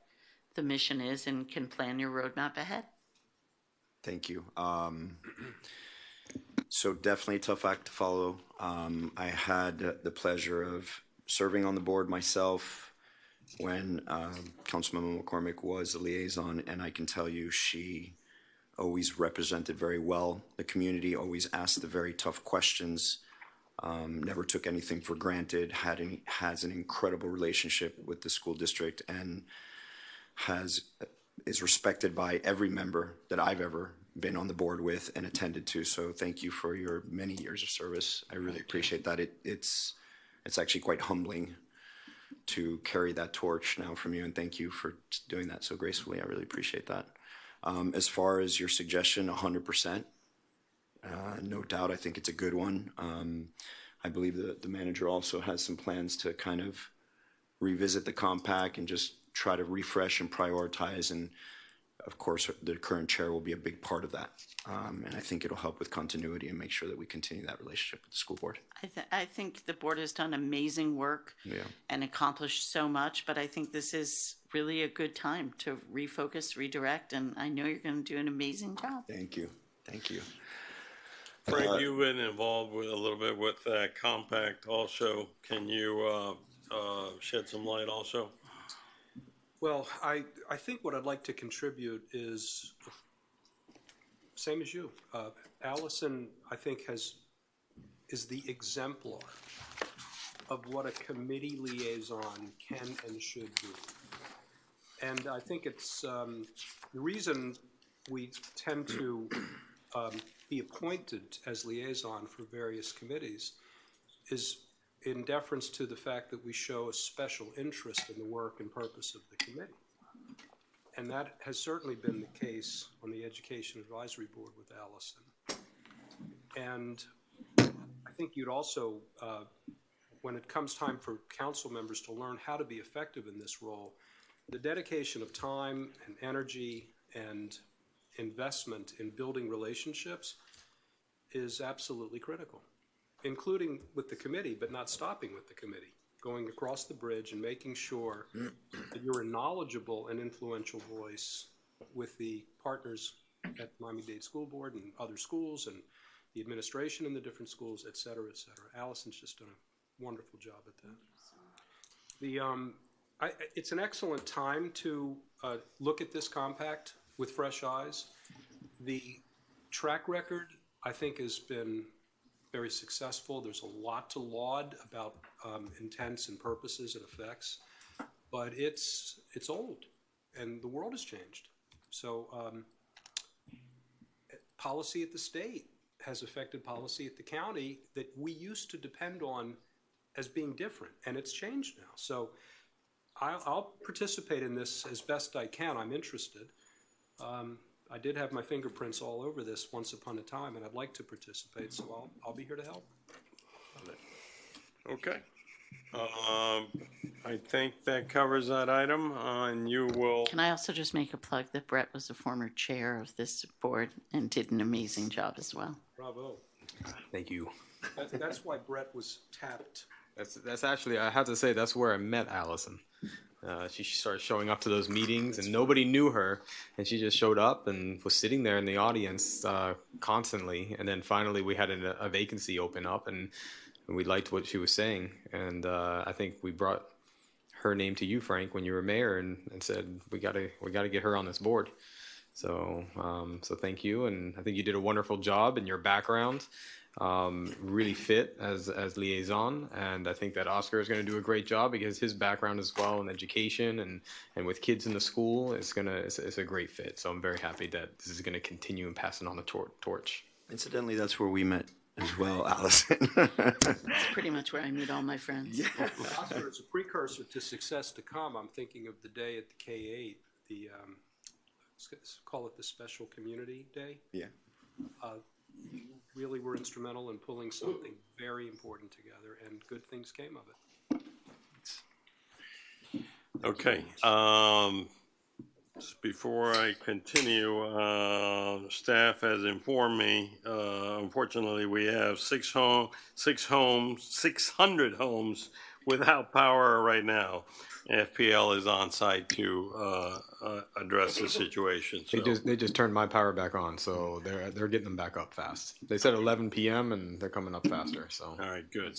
the mission is and can plan your roadmap ahead. Thank you. So definitely a tough act to follow. I had the pleasure of serving on the board myself when Councilmember McCormick was a liaison, and I can tell you she always represented very well the community, always asked the very tough questions, never took anything for granted, has an incredible relationship with the school district, and is respected by every member that I've ever been on the board with and attended to. So thank you for your many years of service. I really appreciate that. It's actually quite humbling to carry that torch now from you, and thank you for doing that so gracefully. I really appreciate that. As far as your suggestion, 100%, no doubt, I think it's a good one. I believe the manager also has some plans to kind of revisit the compact and just try to refresh and prioritize, and of course, the current chair will be a big part of that. And I think it'll help with continuity and make sure that we continue that relationship with the school board. I think the board has done amazing work and accomplished so much, but I think this is really a good time to refocus, redirect, and I know you're going to do an amazing job. Thank you. Thank you. Frank, you've been involved with a little bit with that compact also. Can you shed some light also? Well, I think what I'd like to contribute is same as you. Allison, I think, is the exemplar of what a committee liaison can and should do. And I think it's the reason we tend to be appointed as liaison for various committees is in deference to the fact that we show a special interest in the work and purpose of the committee. And that has certainly been the case on the Education Advisory Board with Allison. And I think you'd also, when it comes time for council members to learn how to be effective in this role, the dedication of time and energy and investment in building relationships is absolutely critical, including with the committee, but not stopping with the committee, going across the bridge and making sure that you're a knowledgeable and influential voice with the partners at Miami-Dade School Board and other schools and the administration in the different schools, et cetera, et cetera. Allison's just done a wonderful job at that. It's an excellent time to look at this compact with fresh eyes. The track record, I think, has been very successful. There's a lot to laud about intents and purposes and effects, but it's old, and the world has changed. So policy at the state has affected policy at the county that we used to depend on as being different, and it's changed now. So I'll participate in this as best I can. I'm interested. I did have my fingerprints all over this once upon a time, and I'd like to participate, so I'll be here to help. Okay. I think that covers that item, and you will... Can I also just make a plug that Brett was the former chair of this board and did an amazing job as well. Bravo. Thank you. That's why Brett was tapped. That's actually, I have to say, that's where I met Allison. She started showing up to those meetings, and nobody knew her, and she just showed up and was sitting there in the audience constantly. And then finally, we had a vacancy open up, and we liked what she was saying. And I think we brought her name to you, Frank, when you were mayor, and said we gotta get her on this board. So so thank you, and I think you did a wonderful job in your background. Really fit as liaison, and I think that Oscar is going to do a great job because his background as well in education and with kids in the school it's a great fit. So I'm very happy that this is going to continue and passing on the torch. Incidentally, that's where we met as well, Allison. That's pretty much where I meet all my friends. Yeah. Oscar, it's a precursor to success to come. I'm thinking of the day at the K-8, let's call it the Special Community Day. Yeah. You really were instrumental in pulling something very important together, and good things came of it. Okay. Before I continue, staff has informed me, unfortunately, we have 600 homes without power right now. FPL is on site to address the situation. So. They just turned my power back on, so they're getting them back up fast. They said 11 p.m. and they're coming up faster. So all right, good.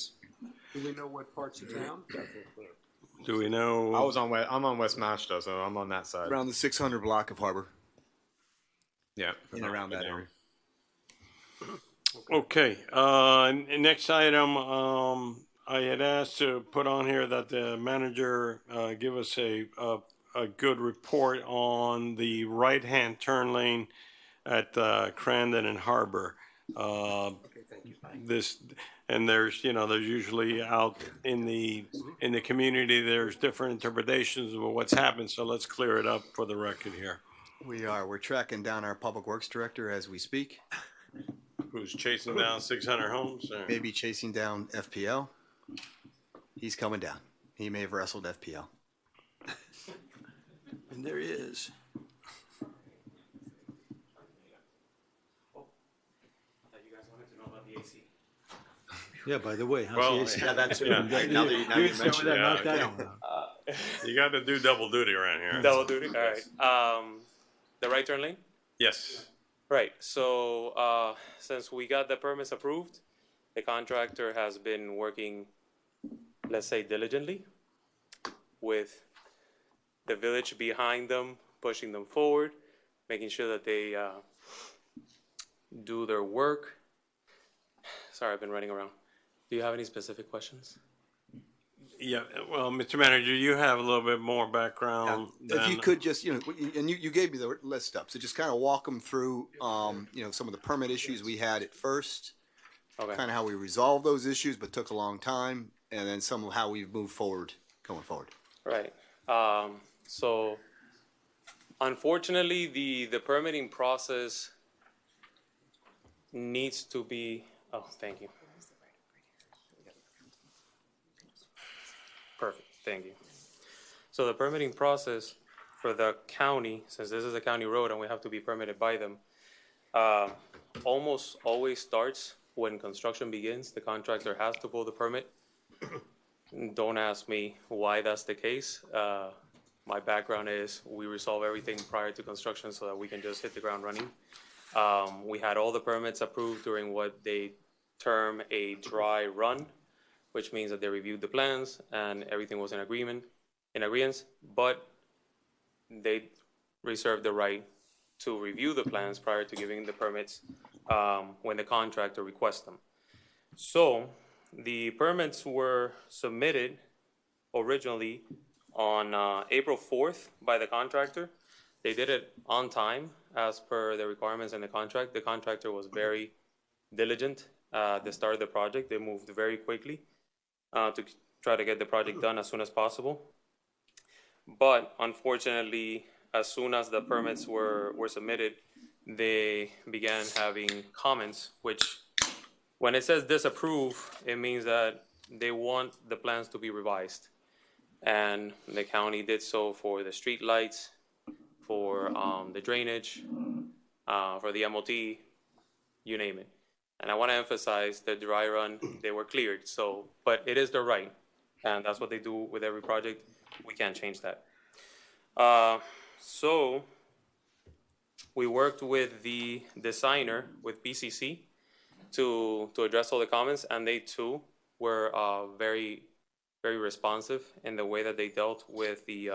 Do we know what parts of town? Do we know? I'm on West Mashta, so I'm on that side. Around the 600 block of Harbor. Yeah. In and around that area. Okay, next item, I had asked to put on here that the manager, give us a good report on the right-hand turn lane at, Crandon and Harbor. This, and there's usually out in the community, there's different interpretations of what's happened, so let's clear it up for the record here. We're tracking down our public works director as we speak. Who's chasing down 600 homes? Or? Maybe chasing down FPL. He's coming down. He may have wrestled FPL. And there he is. Yeah, by the way, how's Well, the AC? yeah, that's it. Yeah. Now that you mention it, knock that yeah. on. You got to do double duty around here. Double duty, all right. The right turn lane? Yes. Right, so since we got the permits approved, the contractor has been working, let's say diligently, with the village behind them, pushing them forward, making sure that they do their work. Sorry, I've been running around. Do you have any specific questions? Yeah, well, Mr. Manager, you have a little bit more background. If you could just, and you gave me the list up, so just kind of walk them through, some of the permit issues we had at first, Okay. kind of how we resolved those issues, but took a long time, and then some of how we've moved forward, going forward. Right. So unfortunately, the permitting process needs to be, thank you. Perfect, thank you. So the permitting process for the county, since this is a county road and we have to be permitted by them, almost always starts when construction begins. The contractor has to pull the permit. Don't ask me why that's the case. My background is we resolve everything prior to construction so that we can just hit the ground running. We had all the permits approved during what they term a dry run, which means that they reviewed the plans and everything was in agreement, but they reserved the right to review the plans prior to giving the permits when the contractor requests them. So the permits were submitted originally on April 4th by the contractor. They did it on time as per the requirements in the contract. The contractor was very diligent at the start of the project. They moved very quickly to try to get the project done as soon as possible. But unfortunately, as soon as the permits were submitted, they began having comments, which when it says disapprove, it means that they want the plans to be revised. And the county did so for the street lights, for the drainage, for the MOT, you name it. And I want to emphasize the dry run, they were cleared. So, but it is their right, and that's what they do with every project. We can't change that. So we worked with the designer, with BCC, to address all the comments, and they too were very, very responsive in the way that they dealt with the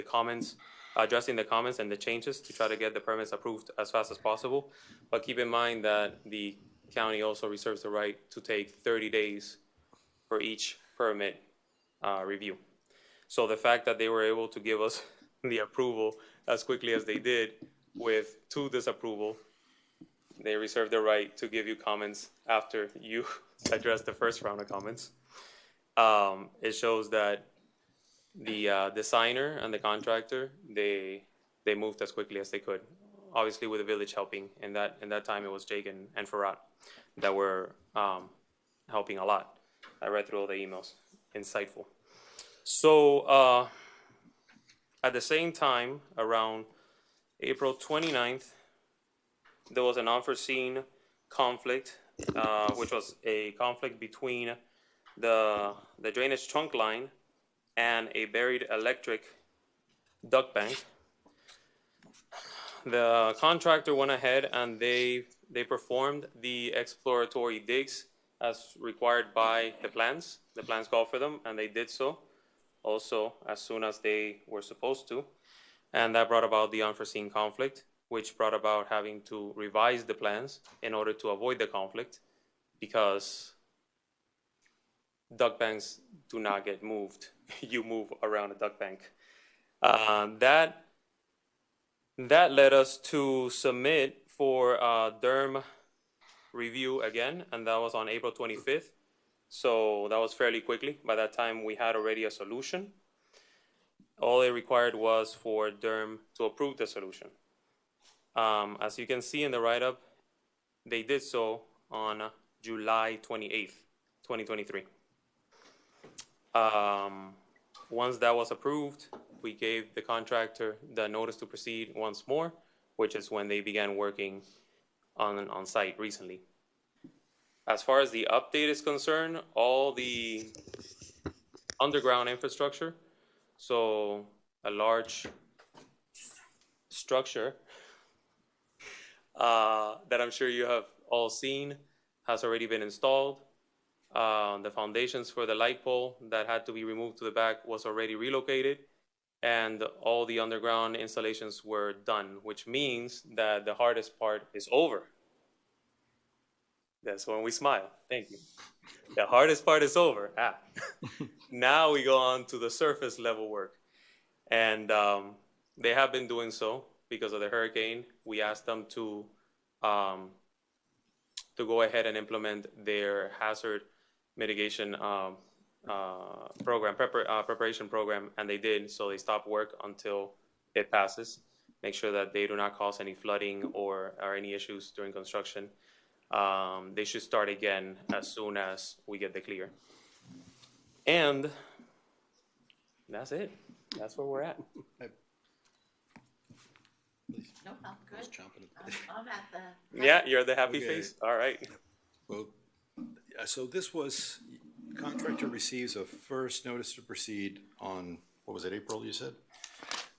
comments, addressing the comments and the changes to try to get the permits approved as fast as possible. But keep in mind that the county also reserves the right to take 30 days for each permit review. So the fact that they were able to give us the approval as quickly as they did with 2 disapproval, they reserve the right to give you comments after you address the first round of comments. It shows that the designer and the contractor, they moved as quickly as they could. Obviously with the village helping. In that time it was Jake and Farad that were helping a lot. I read through all the emails, insightful. So at the same time, around April 29th, there was an unforeseen conflict, which was a conflict between the drainage trunk line and a buried electric duct bank. The contractor went ahead and they performed the exploratory digs as required by the plans. the plans call for them, and they did so also as soon as they were supposed to. And that brought about the unforeseen conflict, which brought about having to revise the plans in order to avoid the conflict, because duck banks do not get moved. You move around a duck bank. That led us to submit for DERM review again, and that was on April 25th. So that was fairly quickly. By that time, we had already a solution. All it required was for DERM to approve the solution. As you can see in the write-up, they did so on July 28th, 2023. Once that was approved, we gave the contractor the notice to proceed once more, which is when they began working on site recently. As far as the update is concerned, all the underground infrastructure, so a large structure that I'm sure you have all seen, has already been installed. The foundations for the light pole that had to be removed to the back was already relocated, and all the underground installations were done, which means that the hardest part is over. That's when we smile. Thank you. The hardest part is over. Now we go on to the surface level work. And they have been doing so because of the hurricane. We asked them to go ahead and implement their hazard mitigation preparation program, and they did. So they stopped work until it passes. Make sure that they do not cause any flooding or any issues during construction. They should start again as soon as we get the clear. And that's it. That's where we're at. No, I'm good. I'm at the. Yeah, you're the happy Okay. face. All right. Well, so this was, contractor receives a first notice to proceed on, what was it, April, you said?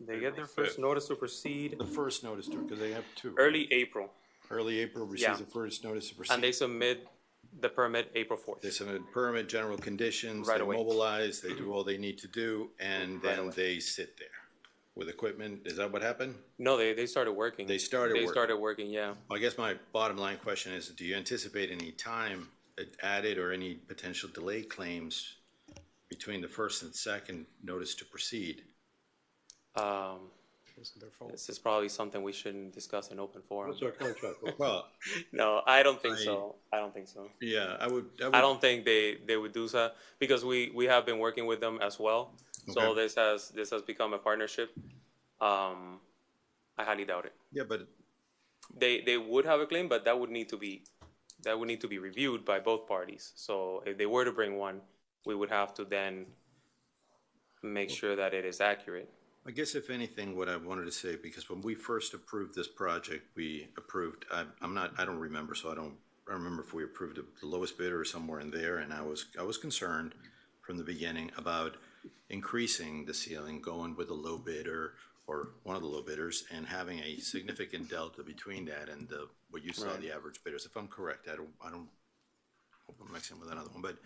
They get their first notice to proceed. The first notice to, because they have two. Early April. Early April receives Yeah. the first notice to proceed. And they submit the permit April 4th. They submit permit, general conditions, Right they away. mobilize, they do all they need to do, and Right then away. they sit there with equipment. Is that what happened? No, they started working. They started They working. started working, yeah. Well, I guess my bottom line question is, do you anticipate any time added or any potential delay claims between the first and second notice to proceed? This is probably something we shouldn't discuss in open forum. What's our contract? Well, no, I don't think so. I don't think so. Yeah, I would. I don't think they would do that, because we have been working with them as well. So Okay. this has become a partnership. I highly doubt it. Yeah, but They would have a claim, but that would need to be reviewed by both parties. So if they were to bring one, we would have to then make sure that it is accurate. I guess if anything, what I wanted to say, because when we first approved this project, we approved, I don't remember, so I don't remember if we approved the lowest bidder or somewhere in there, and I was concerned from the beginning about increasing the ceiling, going with the low bidder or one of the low bidders, and having a significant delta between that and what you saw, Right. the average bidders. If I'm correct, I don't hope I'm mixing with another one, but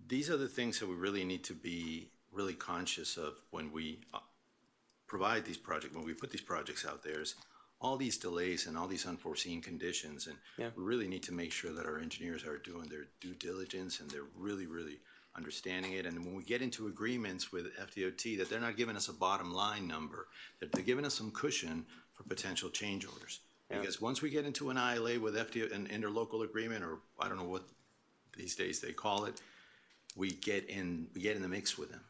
these are the things that we really need to be really conscious of when we provide these projects, when we put these projects out there, is all these delays and all these unforeseen conditions, and Yeah. we really need to make sure that our engineers are doing their due diligence and they're really, really understanding it. And when we get into agreements with FDOT, that they're not giving us a bottom line number, that they're giving us some cushion for potential change orders. Yeah. Because once we get into an ILA with FDOT, an interlocal agreement, or I don't know what these days they call it, we get in the mix with them.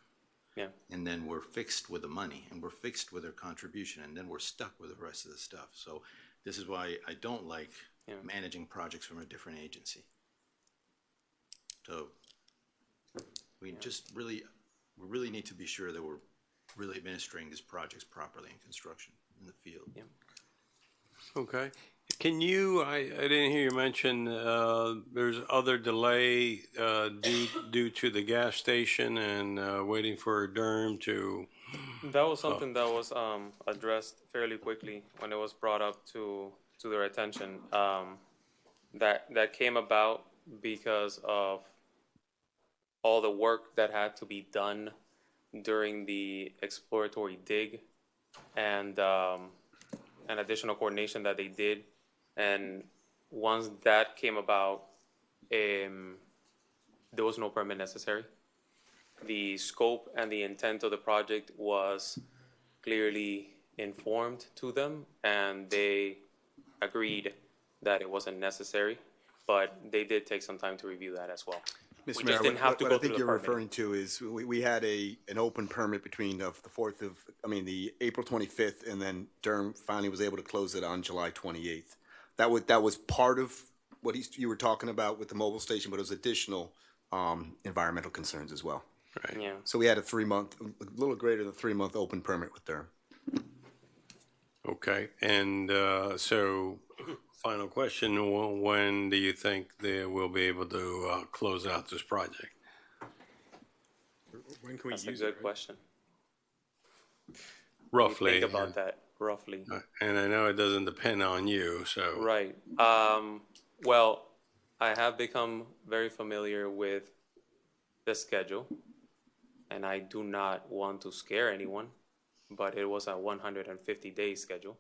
Yeah. And then we're fixed with the money, and we're fixed with their contribution, and then we're stuck with the rest of the stuff. So this is why I don't like managing projects from a different agency. So we really need to be sure that we're really administering these projects properly in construction in the field. Yeah. Okay. Can you, I didn't hear you mention, there's other delay due to the gas station and waiting for Durham to. That was something that was addressed fairly quickly when it was brought up to their attention. That came about because of all the work that had to be done during the exploratory dig and additional coordination that they did. And once that came about, there was no permit necessary. The scope and the intent of the project was clearly informed to them, and they agreed that it wasn't necessary, but they did take some time to review that as well. Mr. We Mayor, just didn't have to what go I think through you're the permitting. referring to is we had an open permit between the April 25th, and then Durham finally was able to close it on July 28th. That was part of what you were talking about with the mobile station, but it was additional environmental concerns as well. Right. Yeah. So we had a little greater than 3-month open permit with Durham. Okay, and so final question, when do you think they will be able to close out this project? When can we That's a use good it? question. Roughly. Think about that, roughly. And I know it doesn't depend on you, so. Right. Well, I have become very familiar with the schedule, and I do not want to scare anyone, but it was a 150-day schedule.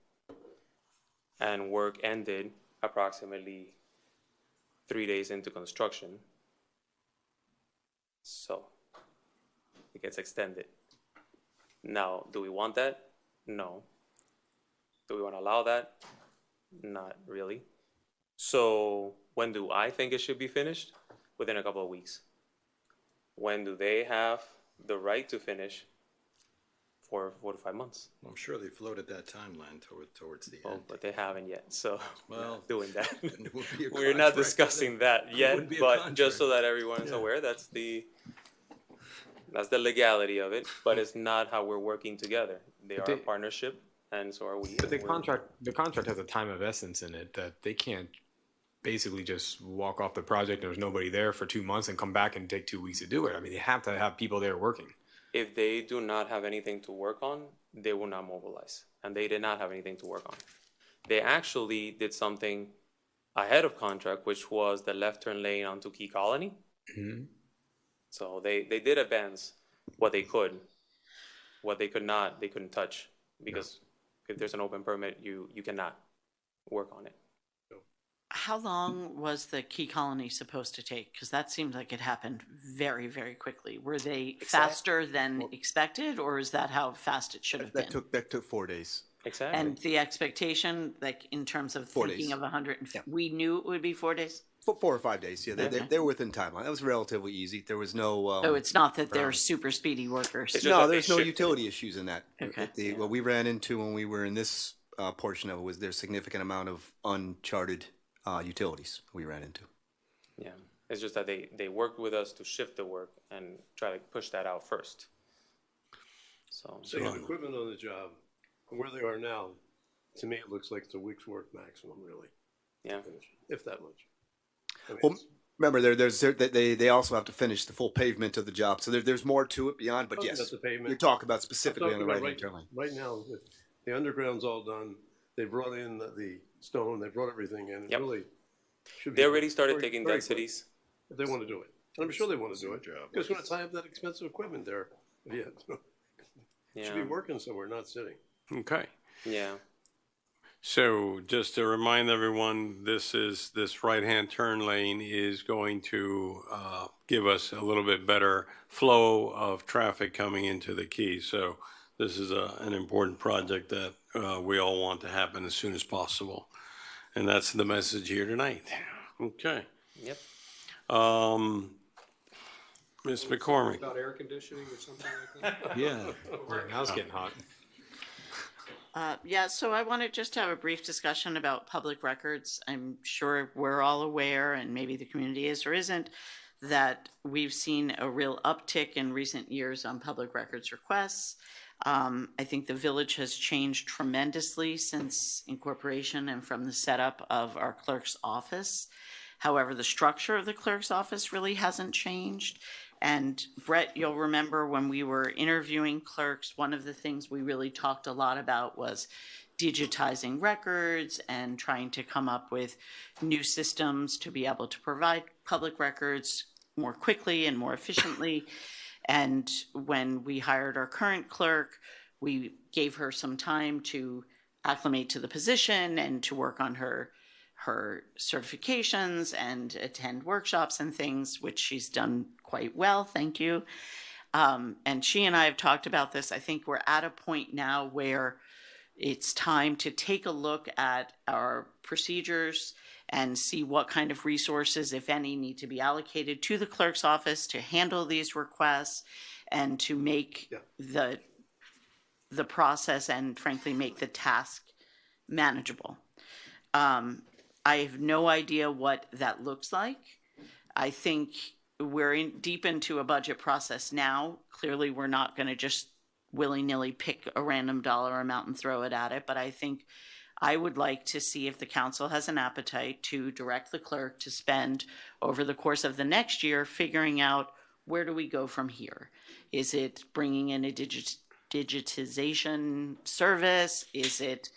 And work ended approximately 3 days into construction. So it gets extended. Now, do we want that? No. Do we want to allow that? Not really. So when do I think it should be finished? Within a couple of weeks. When do they have the right to finish? 4 to 5 months. I'm sure they floated that timeline towards the end. But they haven't yet, so we're Well, not doing that. it would be a We're not contract. discussing that It yet, wouldn't be a but just so contract. that everyone is Yeah. aware, that's the legality of it, but it's not how we're working together. They But are a they- partnership, and so are we. But the and we're- contract has a time of essence in it that they can't basically just walk off the project and there's nobody there for 2 months and come back and take 2 weeks to do it. I mean, they have to have people there working. If they do not have anything to work on, they will not mobilize. And they did not have anything to work on. They actually did something ahead of contract, which was the left turn lane onto Key Colony. Mm-hmm. So they did advance what they could. What they could not, they couldn't touch. Because if there's an open permit, you cannot work on it. How long was the Key Colony supposed to take? Because that seemed like it happened very, very quickly. Were they faster than expected, or is that how fast it should have been? That took 4 days. Exactly. And the expectation, like in terms of 4 thinking days. of 150, we knew it would be 4 days? 4 or 5 days, yeah. Okay. They were within timeline. That was relatively easy. There was no. So it's not that they're super speedy workers. No, there's no utility issues in that. Okay. What we ran into when we were in this portion of it was there's significant amount of uncharted utilities we ran into. Yeah, it's just that they worked with us to shift the work and try to push that out first. So So you have equipment on the job, and where they are now, to me, it looks like it's a week's work maximum, really. Yeah. If that much. I mean, Well, remember, they also have to finish the full pavement of the job, so there's more to it beyond. But Talking yes, about the pavement. you're talking about I'm specifically on the talking about right-hand turn lane. Right now, the underground's all done. They brought in the stone. They brought everything in. It Yep. really should be. They already started very- taking very densities. quick If they want to do it, and I'm sure they want to do it, because we're not tie up that expensive equipment there. Yeah, should be Yeah. working somewhere, not sitting. Okay. Yeah. So just to remind everyone, this right-hand turn lane is going to give us a little bit better flow of traffic coming into the Key. So this is an important project that we all want to happen as soon as possible. And that's the message here tonight. Okay. Yep. Ms. McCormick. About air conditioning or something like that? Yeah. Now it's getting hot. Yeah, so I wanted just to have a brief discussion about public records. I'm sure we're all aware, and maybe the community is or isn't, that we've seen a real uptick in recent years on public records requests. I think the village has changed tremendously since incorporation and from the setup of our clerk's office. However, the structure of the clerk's office really hasn't changed. And Brett, you'll remember when we were interviewing clerks, one of the things we really talked a lot about was digitizing records and trying to come up with new systems to be able to provide public records more quickly and more efficiently. And when we hired our current clerk, we gave her some time to acclimate to the position and to work on her certifications and attend workshops and things, which she's done quite well. Thank you. And she and I have talked about this. I think we're at a point now where it's time to take a look at our procedures and see what kind of resources, if any, need to be allocated to the clerk's office to handle these requests and to make the process and frankly make the task manageable. I have no idea what that looks like. I think we're deep into a budget process now. Clearly, we're not going to just willy-nilly pick a random dollar amount and throw it at it, but I think I would like to see if the council has an appetite to direct the clerk to spend over the course of the next year figuring out where do we go from here. Is it bringing in a digitization service? Is it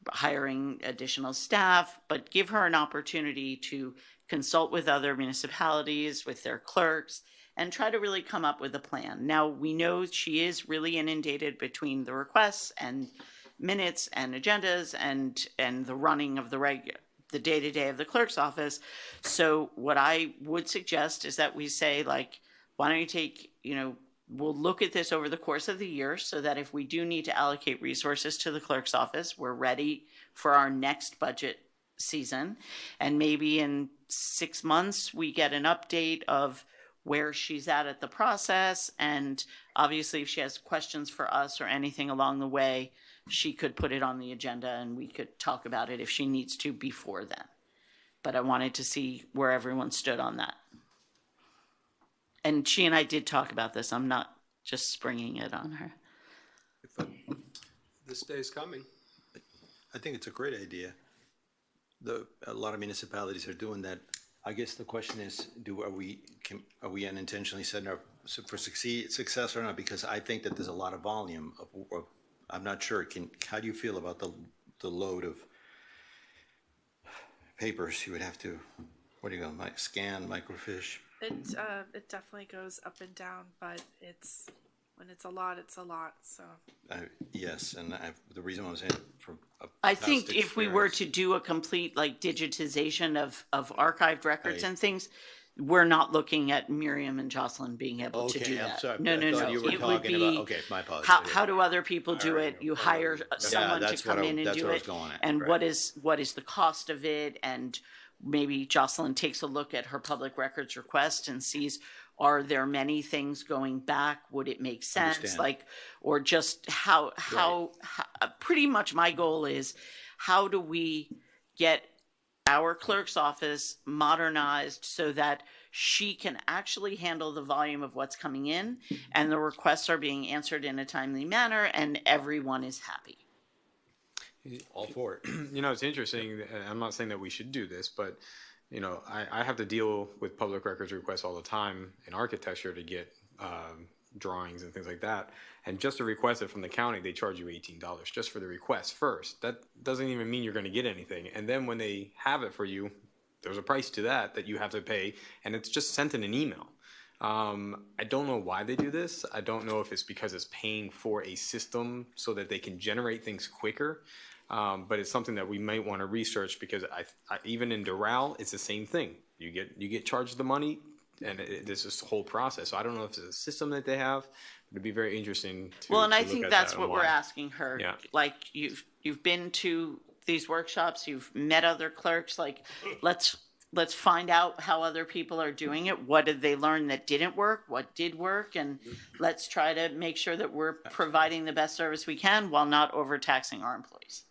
hiring additional staff? But give her an opportunity to consult with other municipalities, with their clerks, and try to really come up with a plan. Now, we know she is really inundated between the requests and minutes and agendas and the running of the day-to-day of the clerk's office. So what I would suggest is that we say, like, why don't you take, we'll look at this over the course of the year so that if we do need to allocate resources to the clerk's office, we're ready for our next budget season. And maybe in 6 months, we get an update of where she's at the process. And obviously, if she has questions for us or anything along the way, she could put it on the agenda and we could talk about it if she needs to before then. But I wanted to see where everyone stood on that. And she and I did talk about this. I'm not just springing it on her. This day's coming. I think it's a great idea. A lot of municipalities are doing that. I guess the question is, are we unintentionally setting up for success or not? Because I think that there's a lot of volume of I'm not sure. How do you feel about the load of papers you would have to, scan, microfiche? It definitely goes up and down, but when it's a lot, it's a lot. So yes, and the reason I was saying from I think if we were to do a complete digitization of archived records and things, we're not looking at Miriam and Jocelyn being able to do that. I'm sorry. No. You were it talking would be about, okay, my apologies. How do other people do it? You hire someone to come in and do it. And right. what is the cost of it? And maybe Jocelyn takes a look at her public records request and sees, are there many things going back? Would it make sense? Understand. Or just how pretty much my goal is, how do we get our clerk's office modernized so that she can actually handle the volume of what's coming in and the requests are being answered in a timely manner and everyone is happy. All for it. It's interesting. I'm not saying that we should do this, but I have to deal with public records requests all the time in architecture to get drawings and things like that. And just to request it from the county, they charge you $18 just for the request first. That doesn't even mean you're going to get anything. And then when they have it for you, there's a price to that you have to pay, and it's just sent in an email. I don't know why they do this. I don't know if it's because it's paying for a system so that they can generate things quicker. But it's something that we might want to research, because I even in Doral, it's the same thing. You get charged the money, and there's this whole process. So I don't know if it's a system that they have. It'd be very interesting to Well, and I look think at that's that what and we're why. asking her. Yeah. Like you've been to these workshops, you've met other clerks. Like let's find out how other people are doing it. What did they learn that didn't work? What did work? And let's try to make sure that we're providing the best service we can while not overtaxing our employees.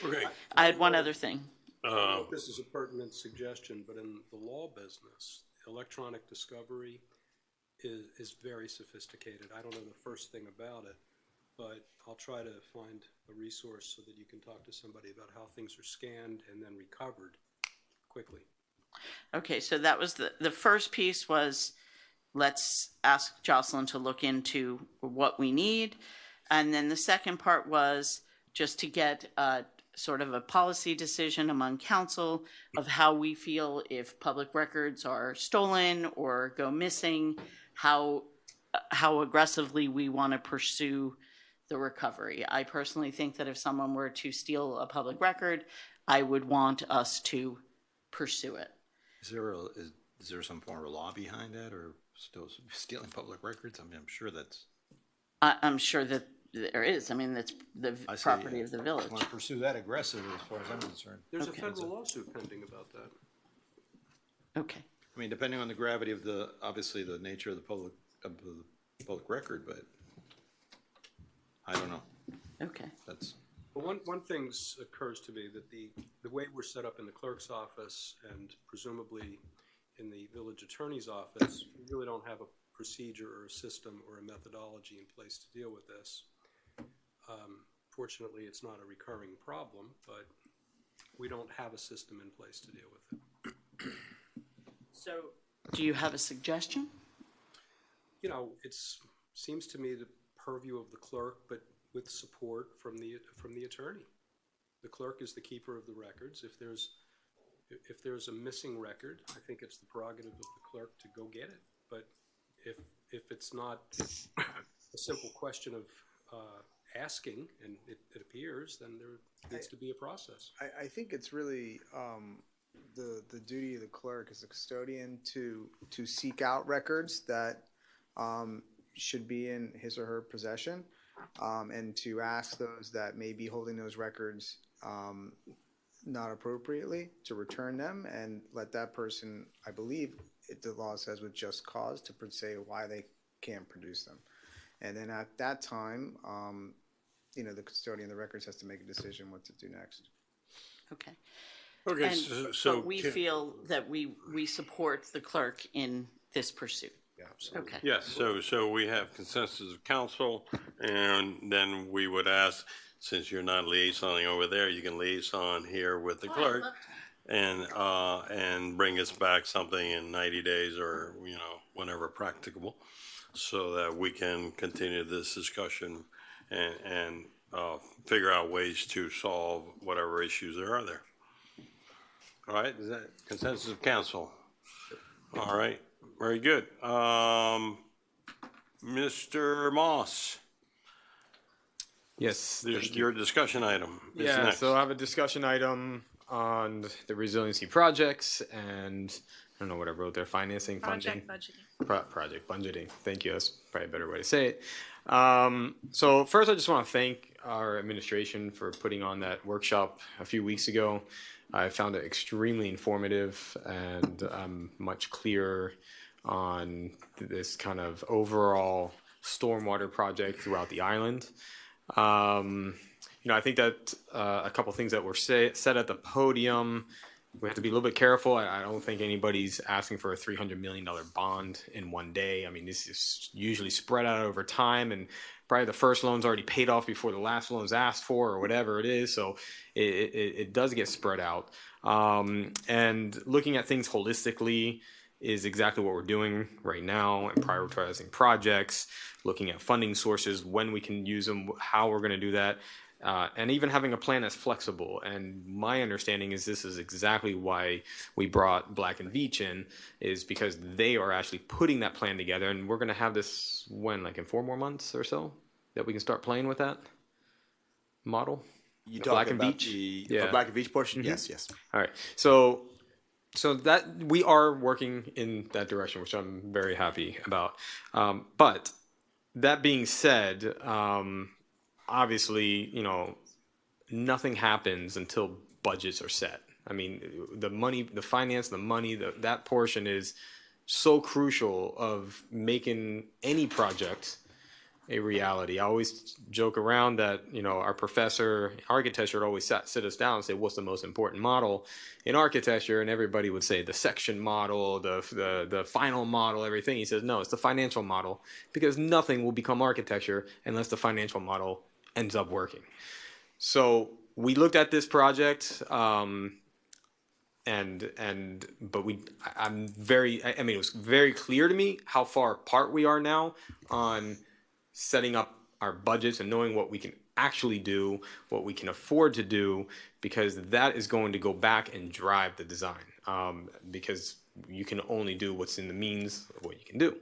Okay. I had one other thing. I don't know if this is a pertinent suggestion, but in the law business, electronic discovery is very sophisticated. I don't know the first thing about it, but I'll try to find a resource so that you can talk to somebody about how things are scanned and then recovered quickly. Okay, so that was the first piece was, let's ask Jocelyn to look into what we need. And then the second part was just to get sort of a policy decision among council of how we feel if public records are stolen or go missing, how aggressively we want to pursue the recovery. I personally think that if someone were to steal a public record, I would want us to pursue it. Is there some form of law behind that, or still stealing public records? I mean, I'm sure that's. I'm sure that there is. I mean, that's the property of the village. I want to pursue that aggressively as far as I'm concerned. There's a federal lawsuit pending about that. Okay. I mean, depending on the gravity of obviously the nature of the public record, but I don't know. Okay. That's. Well, one thing occurs to me, that the way we're set up in the clerk's office and presumably in the village attorney's office, we really don't have a procedure or a system or a methodology in place to deal with this. Fortunately, it's not a recurring problem, but we don't have a system in place to deal with it. So, do you have a suggestion? You know, it seems to me the purview of the clerk, but with support from the attorney. The clerk is the keeper of the records. If there's a missing record, I think it's the prerogative of the clerk to go get it. But if it's not a simple question of asking, and it appears, then there needs to be a process. I think it's really the duty of the clerk as a custodian to seek out records that should be in his or her possession, and to ask those that may be holding those records not appropriately to return them, and let that person, I believe the law says with just cause, to say why they can't produce them. And then at that time, the custodian of the records has to make a decision what to do next. Okay. Okay, And, so but we feel that we support the clerk in this pursuit. Yeah, absolutely. Okay. Yes, so we have consensus of council, and then we would ask, since you're not liaisoning over there, you can liaison here with the clerk and bring us back something in 90 days or, whenever practicable, so that we can continue this discussion and figure out ways to solve whatever issues there are there. All right, is that consensus of council? All right, very good. Mr. Moss. Yes. Your discussion item is next. So I have a discussion item on the resiliency projects and I don't know what I wrote there, financing, funding. Project budgeting. Thank you. That's probably a better way to say it. So first, I just want to thank our administration for putting on that workshop a few weeks ago. I found it extremely informative, and I'm much clearer on this kind of overall stormwater project throughout the island. I think that a couple things that were said at the podium, we have to be a little bit careful. I don't think anybody's asking for a $300 million bond in one day. I mean, this is usually spread out over time, and probably the first loan's already paid off before the last loan's asked for, or whatever it is. So it does get spread out. And looking at things holistically is exactly what we're doing right now, and prioritizing projects, looking at funding sources, when we can use them, how we're going to do that. And even having a plan that's flexible. And my understanding is this is exactly why we brought Black & Veatch in, is because they are actually putting that plan together. And we're going to have this, like in 4 more months or so, that we can start playing with that model? You Black talking & about Veatch? the Black & Veatch portion? Mm-hmm. Yes. All right. So that we are working in that direction, which I'm very happy about. But that being said, obviously, nothing happens until budgets are set. I mean, the money, the finance, the money, that portion is so crucial of making any project a reality. I always joke around that, our professor in architecture would always sit us down and say, what's the most important model in architecture? And everybody would say the section model, the final model, everything. He says, no, it's the financial model, because nothing will become architecture unless the financial model ends up working. So we looked at this project, it was very clear to me how far apart we are now on setting up our budgets and knowing what we can actually do, what we can afford to do, because that is going to go back and drive the design. Because you can only do what's in the means of what you can do.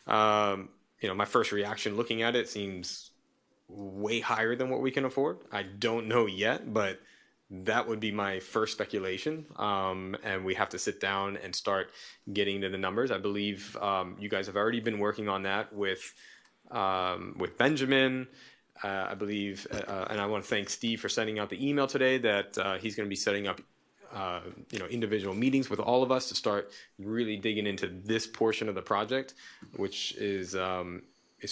My first reaction looking at it seems way higher than what we can afford. I don't know yet, but that would be my first speculation. And we have to sit down and start getting to the numbers. I believe you guys have already been working on that with Benjamin. I believe, and I want to thank Steve for sending out the email today that he's going to be setting up individual meetings with all of us to start really digging into this portion of the project, which is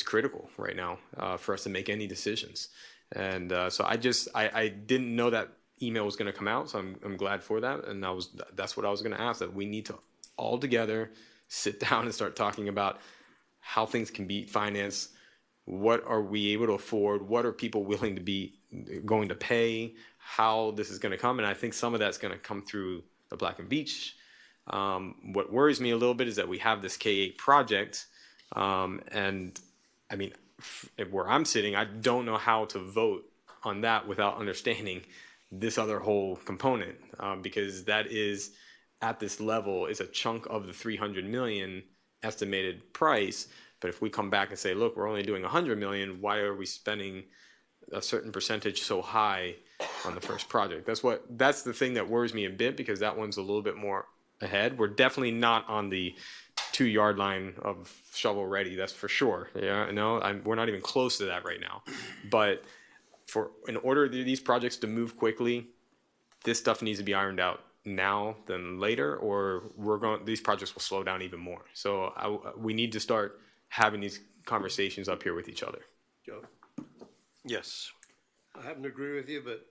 critical right now for us to make any decisions. And so I didn't know that email was going to come out, so I'm glad for that. And that's what I was going to ask, that we need to all together sit down and start talking about how things can be financed. What are we able to afford? What are people willing to be going to pay? How this is going to come? And I think some of that's going to come through the Black and Beach. What worries me a little bit is that we have this K8 project, and I mean, where I'm sitting, I don't know how to vote on that without understanding this other whole component, because that is at this level is a chunk of the 300 million estimated price. But if we come back and say, look, we're only doing 100 million, why are we spending a certain percentage so high on the first project? That's the thing that worries me a bit, because that one's a little bit more ahead. We're definitely not on the 2-yard line of shovel ready, that's for sure. Yeah, no, we're not even close to that right now. But in order for these projects to move quickly, this stuff needs to be ironed out now than later, or these projects will slow down even more. So we need to start having these conversations up here with each other. Joe? Yes. I happen to agree with you, but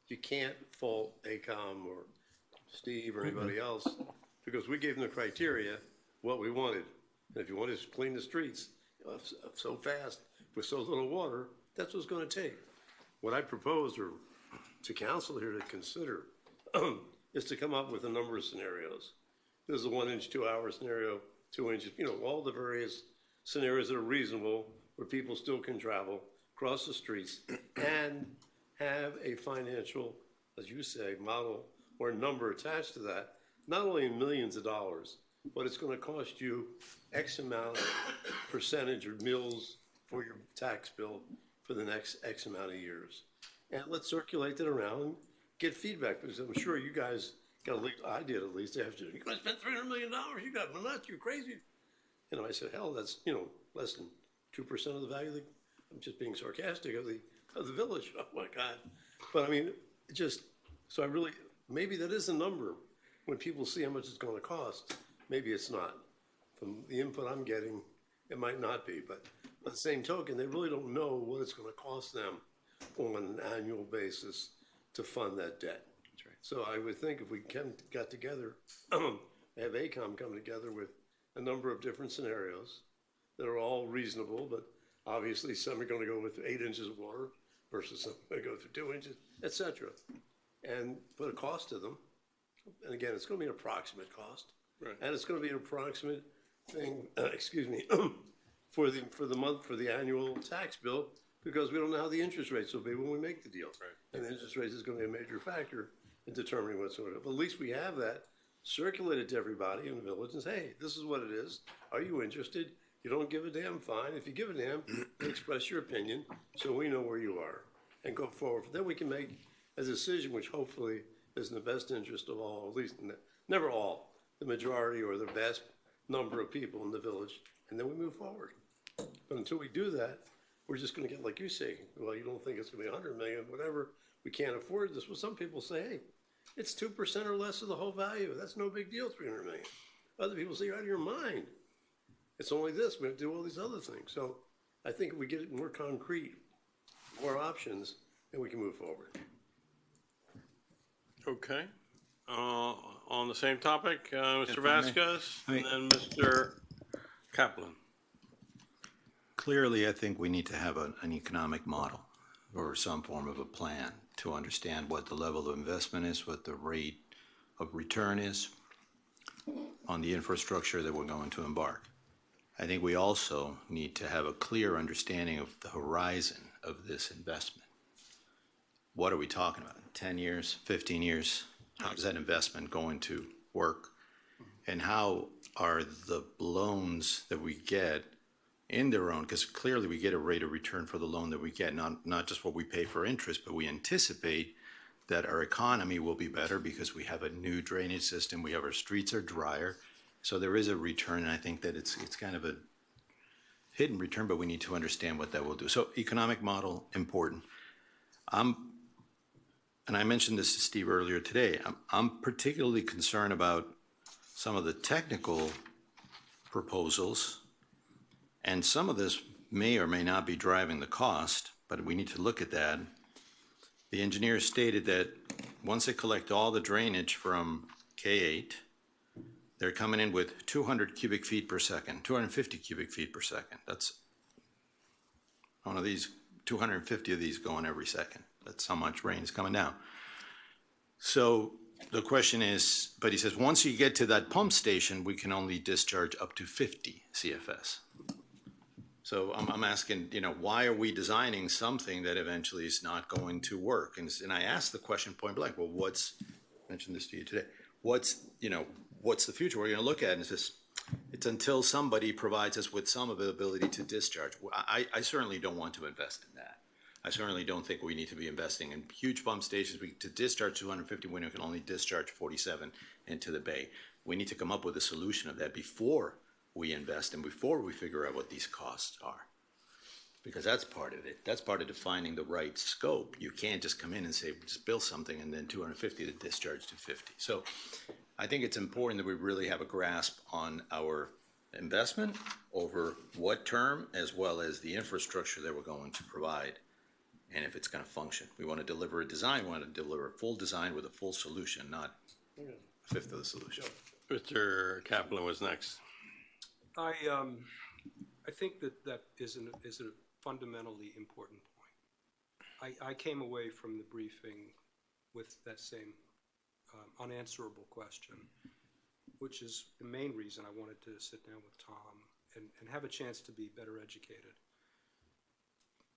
you can't fault ACOM or Steve or anybody else, because we gave them the criteria, what we wanted. And if you want to clean the streets so fast with so little water, that's what it's going to take. What I propose to council here to consider is to come up with a number of scenarios. There's a 1 inch, 2 hour scenario, 2 inches, all the various scenarios that are reasonable where people still can travel, cross the streets, and have a financial, as you say, model or number attached to that, not only in millions of dollars, but it's going to cost you X amount percentage or mills for your tax bill for the next X amount of years. And let's circulate that around and get feedback, because I'm sure you guys got a legal, I did at least, after, you're going to spend $300 million, you got nuts, you're crazy. I said, hell, that's, less than 2% of the value of I'm just being sarcastic, of the village. Oh my God. But I mean, so I really, maybe that is a number. When people see how much it's going to cost, maybe it's not. From the input I'm getting, it might not be. But by the same token, they really don't know what it's going to cost them on an annual basis to fund that debt. That's right. So I would think if we got together, have ACOM come together with a number of different scenarios that are all reasonable, but obviously some are going to go with 8 inches of water versus some are going to go through 2 inches, et cetera, and put a cost to them. And again, it's going to be an approximate cost, right? And it's going to be an approximate thing, for the month, for the annual tax bill, because we don't know how the interest rates will be when we make the deal. Right. And the interest rates is going to be a major factor in determining what's going to. But at least we have that, circulate it to everybody in the village and say, hey, this is what it is. Are you interested? You don't give a damn, fine. If you give a damn, express your opinion so we know where you are and go forward. Then we can make a decision which hopefully is in the best interest of all, at least never all, the majority or the vast number of people in the village, and then we move forward. But until we do that, we're just going to get, like you say, well, you don't think it's going to be 100 million, whatever, we can't afford this. Well, some people say, hey, it's 2% or less of the whole value. That's no big deal, 300 million. Other people say, you're out of your mind. It's only this, we have to do all these other things. So I think if we get it more concrete, more options, then we can move forward. Okay. On the same topic, Mr. Vasquez, and then Mr. Kaplan. Clearly, I think we need to have an economic model or some form of a plan to understand what the level of investment is, what the rate of return is on the infrastructure that we're going to embark. I think we also need to have a clear understanding of the horizon of this investment? What are we talking about? 10 years, 15 years? How is that investment going to work? And how are the loans that we get in their own, because clearly we get a rate of return for the loan that we get, not just what we pay for interest, but we anticipate that our economy will be better because we have a new drainage system, we have our streets are drier. So there is a return, and I think that it's kind of a hidden return, but we need to understand what that will do. So economic model, important. And I mentioned this to Steve earlier today, I'm particularly concerned about some of the technical proposals, and some of this may or may not be driving the cost, but we need to look at that. The engineers stated that once they collect all the drainage from K8, they're coming in with 200 cubic feet per second, 250 cubic feet per second. That's one of these, 250 of these going every second. That's how much rain is coming down. So the question is, but he says, once you get to that pump station, we can only discharge up to 50 CFS. So I'm asking, you know, why are we designing something that eventually is not going to work? And I asked the question point blank, well, I mentioned this to you today, what's the future? We're going to look at it, and it's until somebody provides us with some ability to discharge. I certainly don't want to invest in that. I certainly don't think we need to be investing in huge pump stations. To discharge 250, we can only discharge 47 into the bay. We need to come up with a solution of that before we invest and before we figure out what these costs are. Because that's part of it. That's part of defining the right scope. You can't just come in and say, just build something and then 250 to discharge to 50. So I think it's important that we really have a grasp on our investment over what term, as well as the infrastructure that we're going to provide, and if it's going to function. We want to deliver a design, we want to deliver a full design with a full solution, not a fifth of the solution. Mr. Kaplan was next. I think that is a fundamentally important point. I came away from the briefing with that same unanswerable question, which is the main reason I wanted to sit down with Tom and have a chance to be better educated,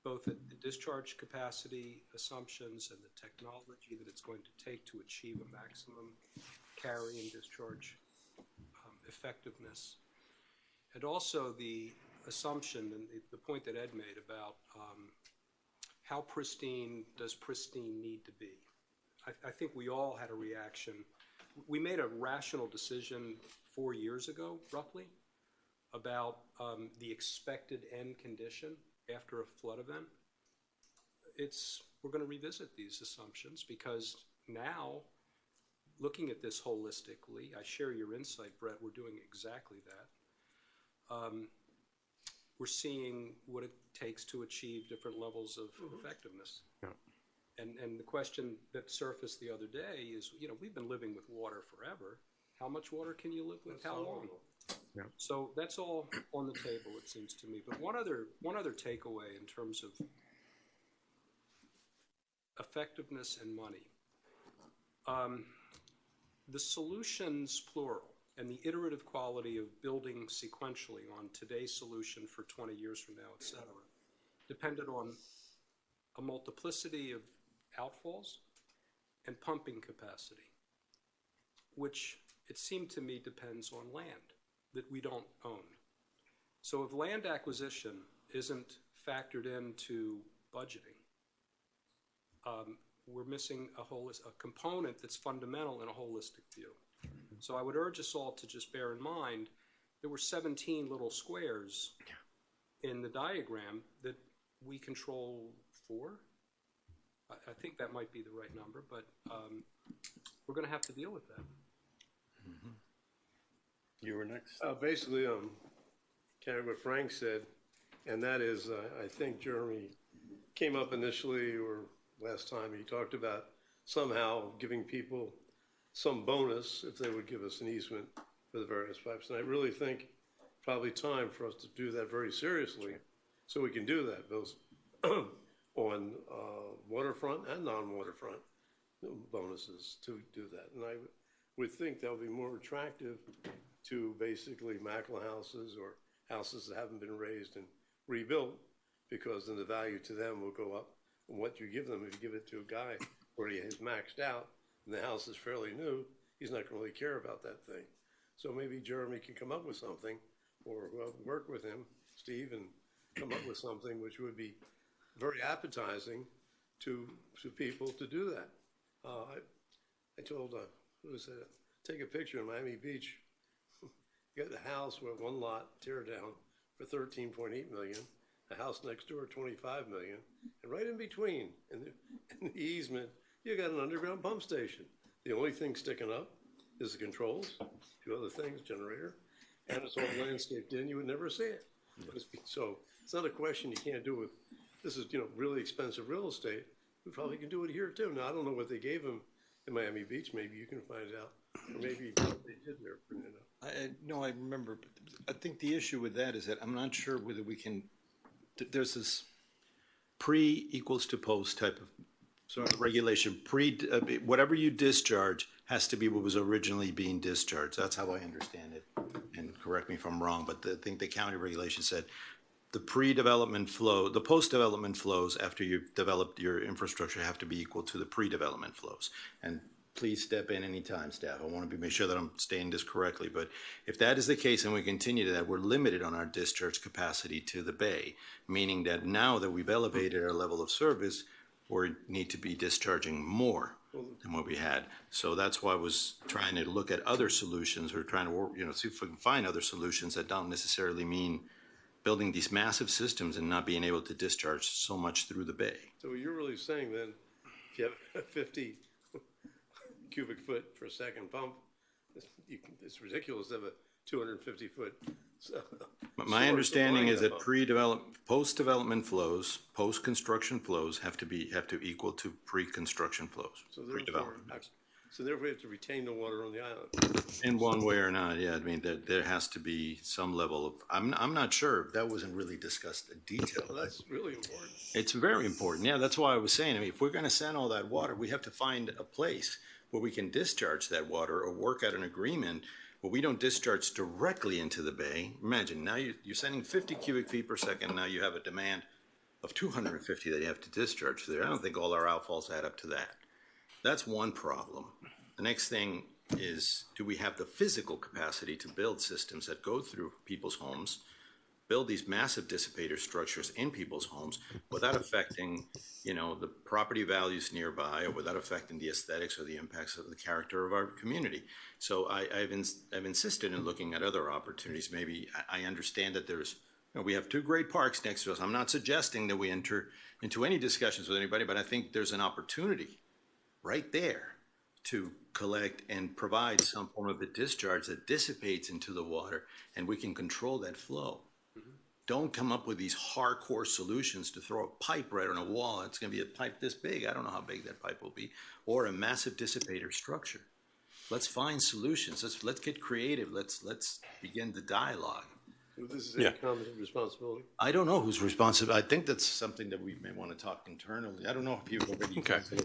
both at the discharge capacity assumptions and the technology that it's going to take to achieve a maximum carry and discharge effectiveness, and also the assumption and the point that Ed made about how pristine does pristine need to be. I think we all had a reaction. We made a rational decision 4 years ago, roughly, about the expected end condition after a flood event. We're going to revisit these assumptions because now, looking at this holistically, I share your insight, Brett, we're doing exactly that. We're seeing what it takes to achieve different levels of effectiveness. Yeah. And the question that surfaced the other day is, we've been living with water forever. How much water can you live with? How long? Yeah. So that's all on the table, it seems to me. But one other takeaway in terms of effectiveness and money. The solutions, plural, and the iterative quality of building sequentially on today's solution for 20 years from now, et cetera, depended on a multiplicity of outfalls and pumping capacity, which it seemed to me depends on land that we don't own. So if land acquisition isn't factored into budgeting, we're missing a component that's fundamental in a holistic view. So I would urge us all to just bear in mind there were 17 little squares in the diagram that we control 4. I think that might be the right number, but we're going to have to deal with that. Mm-hmm. You were next. Basically, kind of what Frank said, and that is, I think Jeremy came up initially, or last time he talked about somehow giving people some bonus if they would give us an easement for the various pipes. And I really think probably time for us to do that very seriously, so we can do that, both on waterfront and non-waterfront bonuses to do that. And I would think that would be more attractive to basically Mackler houses or houses that haven't been raised and rebuilt, because then the value to them will go up. And what you give them, if you give it to a guy where he is maxed out and the house is fairly new, he's not gonna really care about that thing. So maybe Jeremy can come up with something, or work with him, Steve, and come up with something which would be very appetizing to people to do that. I told, who was it? Take a picture in Miami Beach. You got the house with one lot, tear down for 13.8 million, a house next door, 25 million, and right in between, in the easement, you got an underground pump station. The only thing sticking up is the controls, two other things, generator, and it's all landscaped in. You would never see it. So it's not a question you can't do with, this is, really expensive real estate. We probably can do it here too. Now, I don't know what they gave him in Miami Beach. Maybe you can find out. Or maybe what they did there for, No, I remember. But I think the issue with that is that I'm not sure whether we can, there's this pre equals to post type of regulation. Whatever you discharge has to be what was originally being discharged. That's how I understand it. And correct me if I'm wrong, but I think the county regulation said the pre-development flow, the post-development flows after you've developed your infrastructure have to be equal to the pre-development flows. And please step in anytime, staff. I want to make sure that I'm stating this correctly. But if that is the case and we continue to that, we're limited on our discharge capacity to the bay, meaning that now that we've elevated our level of service, we need to be discharging more than what we had. So that's why I was trying to look at other solutions, or trying to work, see if we can find other solutions that don't necessarily mean building these massive systems and not being able to discharge so much through the bay. So you're really saying then, if you have 50 cubic foot per second pump, it's ridiculous to have a 250 foot. My understanding is that post-development flows, post-construction flows have to equal to pre-construction flows. So therefore, we have to retain the water on the island. In one way or not, yeah. I mean, there has to be some level of. I'm not sure. That wasn't really discussed in detail. Well, that's really important. It's very important. Yeah, that's why I was saying. I mean, if we're going to send all that water, we have to find a place where we can discharge that water, or work out an agreement where we don't discharge directly into the bay. Imagine now you're sending 50 cubic feet per second. Now you have a demand of 250 that you have to discharge there. I don't think all our outfalls add up to that. That's one problem. The next thing is, do we have the physical capacity to build systems that go through people's homes, build these massive dissipator structures in people's homes without affecting, the property values nearby, or without affecting the aesthetics or the impacts of the character of our community? So I've insisted in looking at other opportunities. Maybe I understand that there's, we have two great parks next to us. I'm not suggesting that we enter into any discussions with anybody, but I think there's an opportunity right there to collect and provide some form of a discharge that dissipates into the water, and we can control that flow. Don't come up with these hardcore solutions to throw a pipe right on a wall. It's going to be a pipe this big. I don't know how big that pipe will be, or a massive dissipator structure. Let's find solutions. Let's get creative. Let's begin the dialogue. So this is a common responsibility. I don't know who's responsible. I think that's something that we may want to talk internally. I don't know if you've already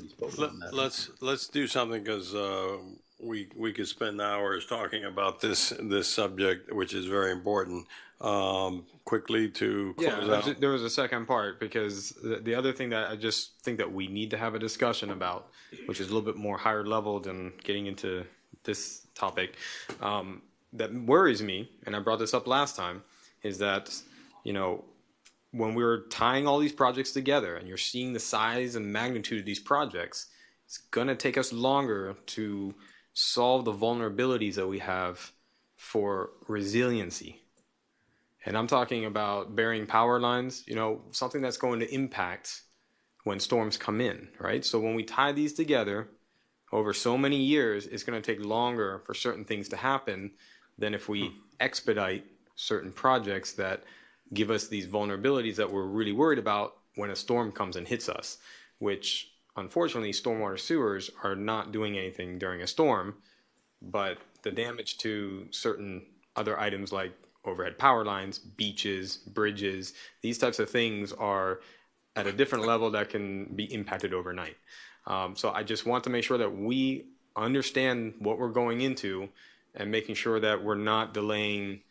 spoken on that. Let's do something, because we could spend hours talking about this subject, which is very important. Quickly to close out. There was a second part, because the other thing that I just think that we need to have a discussion about, which is a little bit more higher level than getting into this topic, that worries me, and I brought this up last time, is that, when we were tying all these projects together and you're seeing the size and magnitude of these projects, it's going to take us longer to solve the vulnerabilities that we have for resiliency. And I'm talking about burying power lines, something that's going to impact when storms come in, right? So when we tie these together over so many years, it's going to take longer for certain things to happen than if we expedite certain projects that give us these vulnerabilities that we're really worried about when a storm comes and hits us, which unfortunately stormwater sewers are not doing anything during a storm, but the damage to certain other items like overhead power lines, beaches, bridges, these types of things are at a different level that can be impacted overnight. So I just want to make sure that we understand what we're going into, and making sure that we're not delaying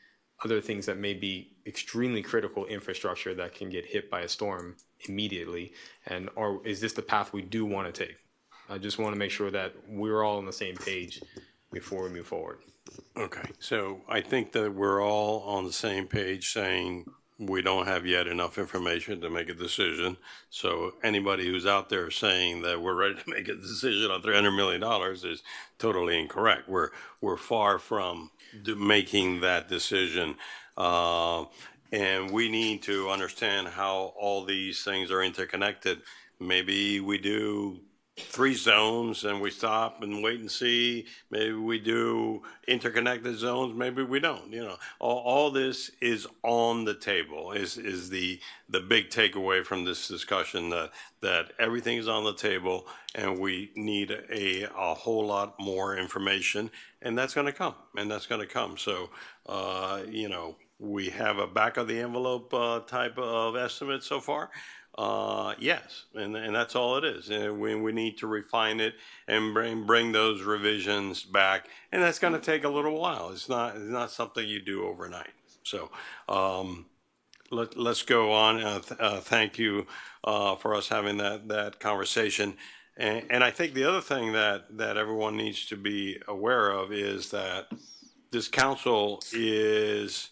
other things that may be extremely critical infrastructure that can get hit by a storm immediately? And or is this the path we do want to take? I just want to make sure that we're all on the same page before we move forward. Okay, so I think that we're all on the same page saying we don't have yet enough information to make a decision. So anybody who's out there saying that we're ready to make a decision on $300 million is totally incorrect. We're far from making that decision. And we need to understand how all these things are interconnected. Maybe we do 3 zones and we stop and wait and see. Maybe we do interconnected zones. Maybe we don't. You know, all this is on the table. Is the big takeaway from this discussion, that everything is on the table and we need a whole lot more information, and that's going to come. So you know, we have a back of the envelope type of estimate so far. Yes, and that's all it is. And we need to refine it and bring those revisions back, and that's going to take a little while. It's not something you do overnight. So let's go on. Thank you for us having that conversation. And I think the other thing that everyone needs to be aware of is that this council is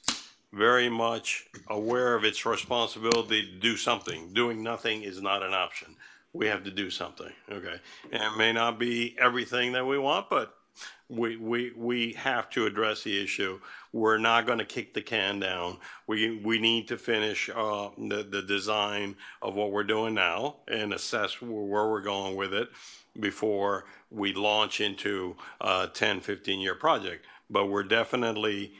very much aware of its responsibility to do something. Doing nothing is not an option. We have to do something, okay? And it may not be everything that we want, but we have to address the issue. We're not going to kick the can down. We need to finish the design of what we're doing now and assess where we're going with it before we launch into a 10, 15-year project. But we're definitely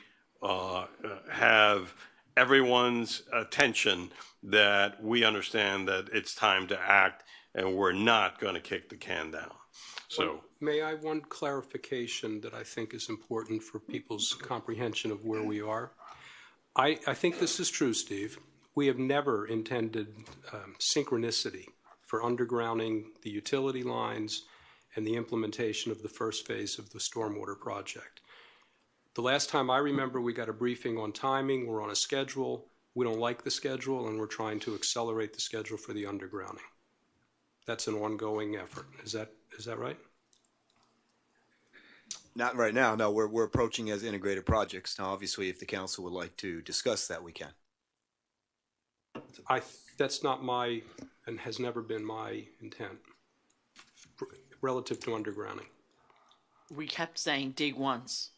have everyone's attention that we understand that it's time to act and we're not going to kick the can down. So may I one clarification that I think is important for people's comprehension of where we are? I think this is true, Steve. We have never intended synchronicity for undergrounding the utility lines and the implementation of the first phase of the stormwater project. The last time I remember, we got a briefing on timing. We're on a schedule. We don't like the schedule, and we're trying to accelerate the schedule for the undergrounding. That's an ongoing effort. Is that right? Not right now. No, we're approaching as integrated projects. Now, obviously, if the council would like to discuss that, we can. That's not my, and has never been my intent relative to undergrounding. We kept saying dig once.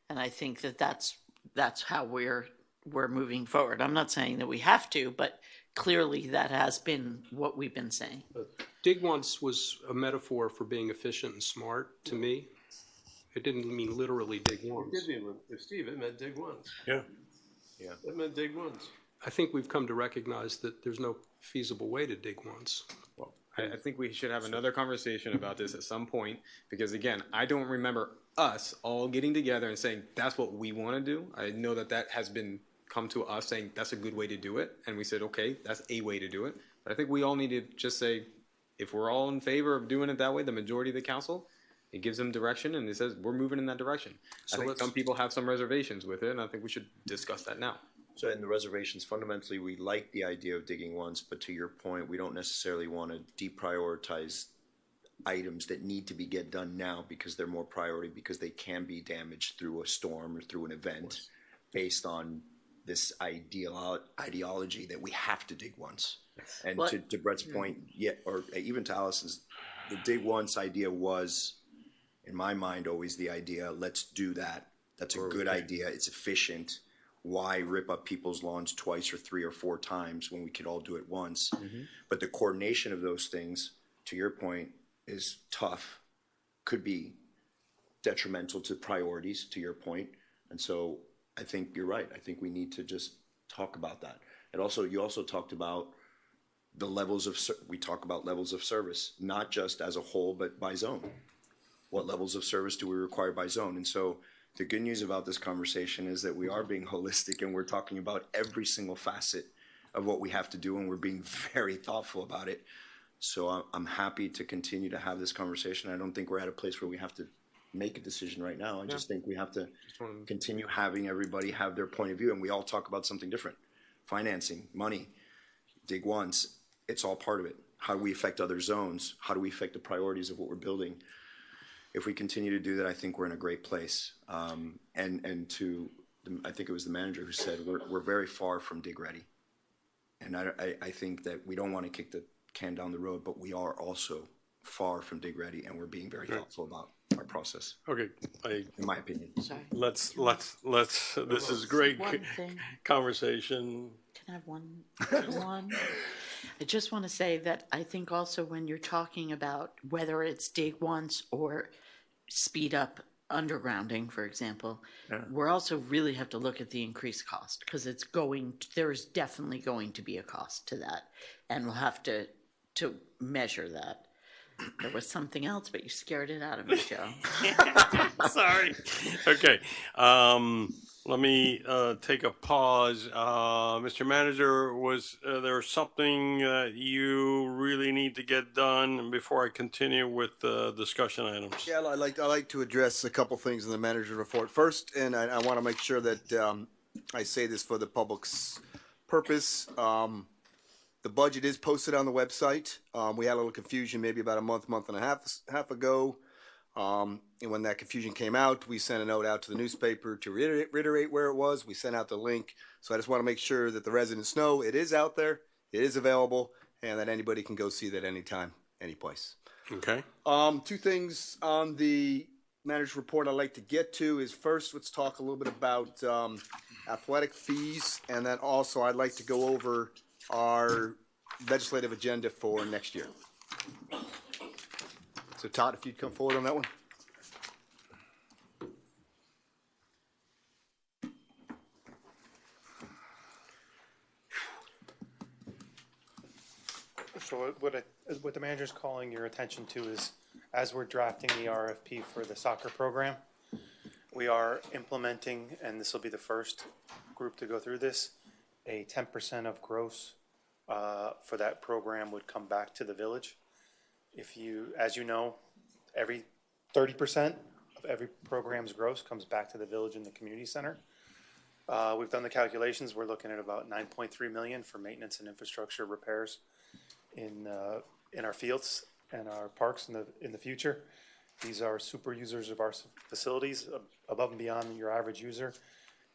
And I think that's how we're moving forward. I'm not saying that we have to, but clearly that has been what we've been saying. Dig once was a metaphor for being efficient and smart to me. It didn't mean literally dig once. It did mean, Steve, it meant dig once. Yeah. It meant dig once. I think we've come to recognize that there's no feasible way to dig once. Well, I think we should have another conversation about this at some point, because again, I don't remember us all getting together and saying that's what we want to do. I know that has been come to us saying that's a good way to do it, and we said okay, that's a way to do it. But I think we all need to just say, if we're all in favor of doing it that way, the majority of the council, it gives them direction and it says we're moving in that direction. So I think some people have some reservations with it, and I think we should discuss that now. So in the reservations, fundamentally, we like the idea of digging once, but to your point, we don't necessarily want to deprioritize items that need to be get done now because they're more priority, because they can be damaged through a storm or through an event based on this ideology that we have to dig once. Yes. And to Brett's point, or even to Allison's, the dig once idea was, in my mind, always the idea, let's do that. That's a good idea. It's efficient. Why rip up people's lawns twice or 3 or 4 times when we could all do it once? Mm-hmm. But the coordination of those things, to your point, is tough, could be detrimental to priorities, to your point. And so I think you're right. I think we need to just talk about that. And also, you also talked about the levels of, we talk about levels of service, not just as a whole, but by zone. What levels of service do we require by zone? And so the good news about this conversation is that we are being holistic and we're talking about every single facet of what we have to do, and we're being very thoughtful about it. So I'm happy to continue to have this conversation. I don't think we're at a place where we have to make a decision right now. I just think we have to continue having everybody have their point of view, and we all talk about something different. Financing, money, dig once, it's all part of it. How do we affect other zones? How do we affect the priorities of what we're building? If we continue to do that, I think we're in a great place. And to, I think it was the manager who said, we're very far from dig ready. And I think that we don't want to kick the can down the road, but we are also far from dig ready, and we're being very thoughtful about our process. Okay, in my opinion. Sorry. Let's, this is great One thing. conversation. Can I have one? I just want to say that I think also when you're talking about whether it's dig once or speed up undergrounding, for example, we're also really have to look at the increased cost, because there is definitely going to be a cost to that, and we'll have to measure that. There was something else, but you scared it out of me, Joe. Sorry. Okay. Let me take a pause. Mr. Manager, was there something that you really need to get done before I continue with the discussion items? Yeah, I like to address a couple things in the manager's report first, and I want to make sure that I say this for the public's purpose. The budget is posted on the website. We had a little confusion maybe about a month and a half ago. And when that confusion came out, we sent a note out to the newspaper to reiterate where it was. We sent out the link. So I just want to make sure that the residents know it is out there, it is available, and that anybody can go see that anytime, any place. Okay. Two things on the manager's report I'd like to get to is first, let's talk a little bit about athletic fees. And then also I'd like to go over our legislative agenda for next year. So Todd, if you'd come forward on that one. So what the manager's calling your attention to is, as we're drafting the RFP for the soccer program, we are implementing, and this will be the first group to go through this, a 10% of gross for that program would come back to the village. As you know, every 30% of every program's gross comes back to the village and the community center. We've done the calculations. We're looking at about 9.3 million for maintenance and infrastructure repairs in our fields and our parks in the future. These are super users of our facilities, above and beyond your average user,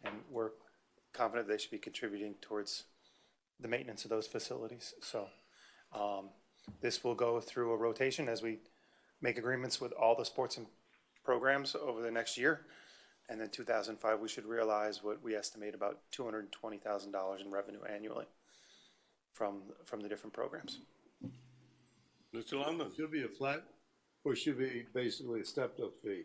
and we're confident they should be contributing towards the maintenance of those facilities. So this will go through a rotation as we make agreements with all the sports and programs over the next year. And then 2005, we should realize what we estimate about $220,000 in revenue annually from the different programs. Mr. London? Should be a flat, or should be basically a stepped up fee.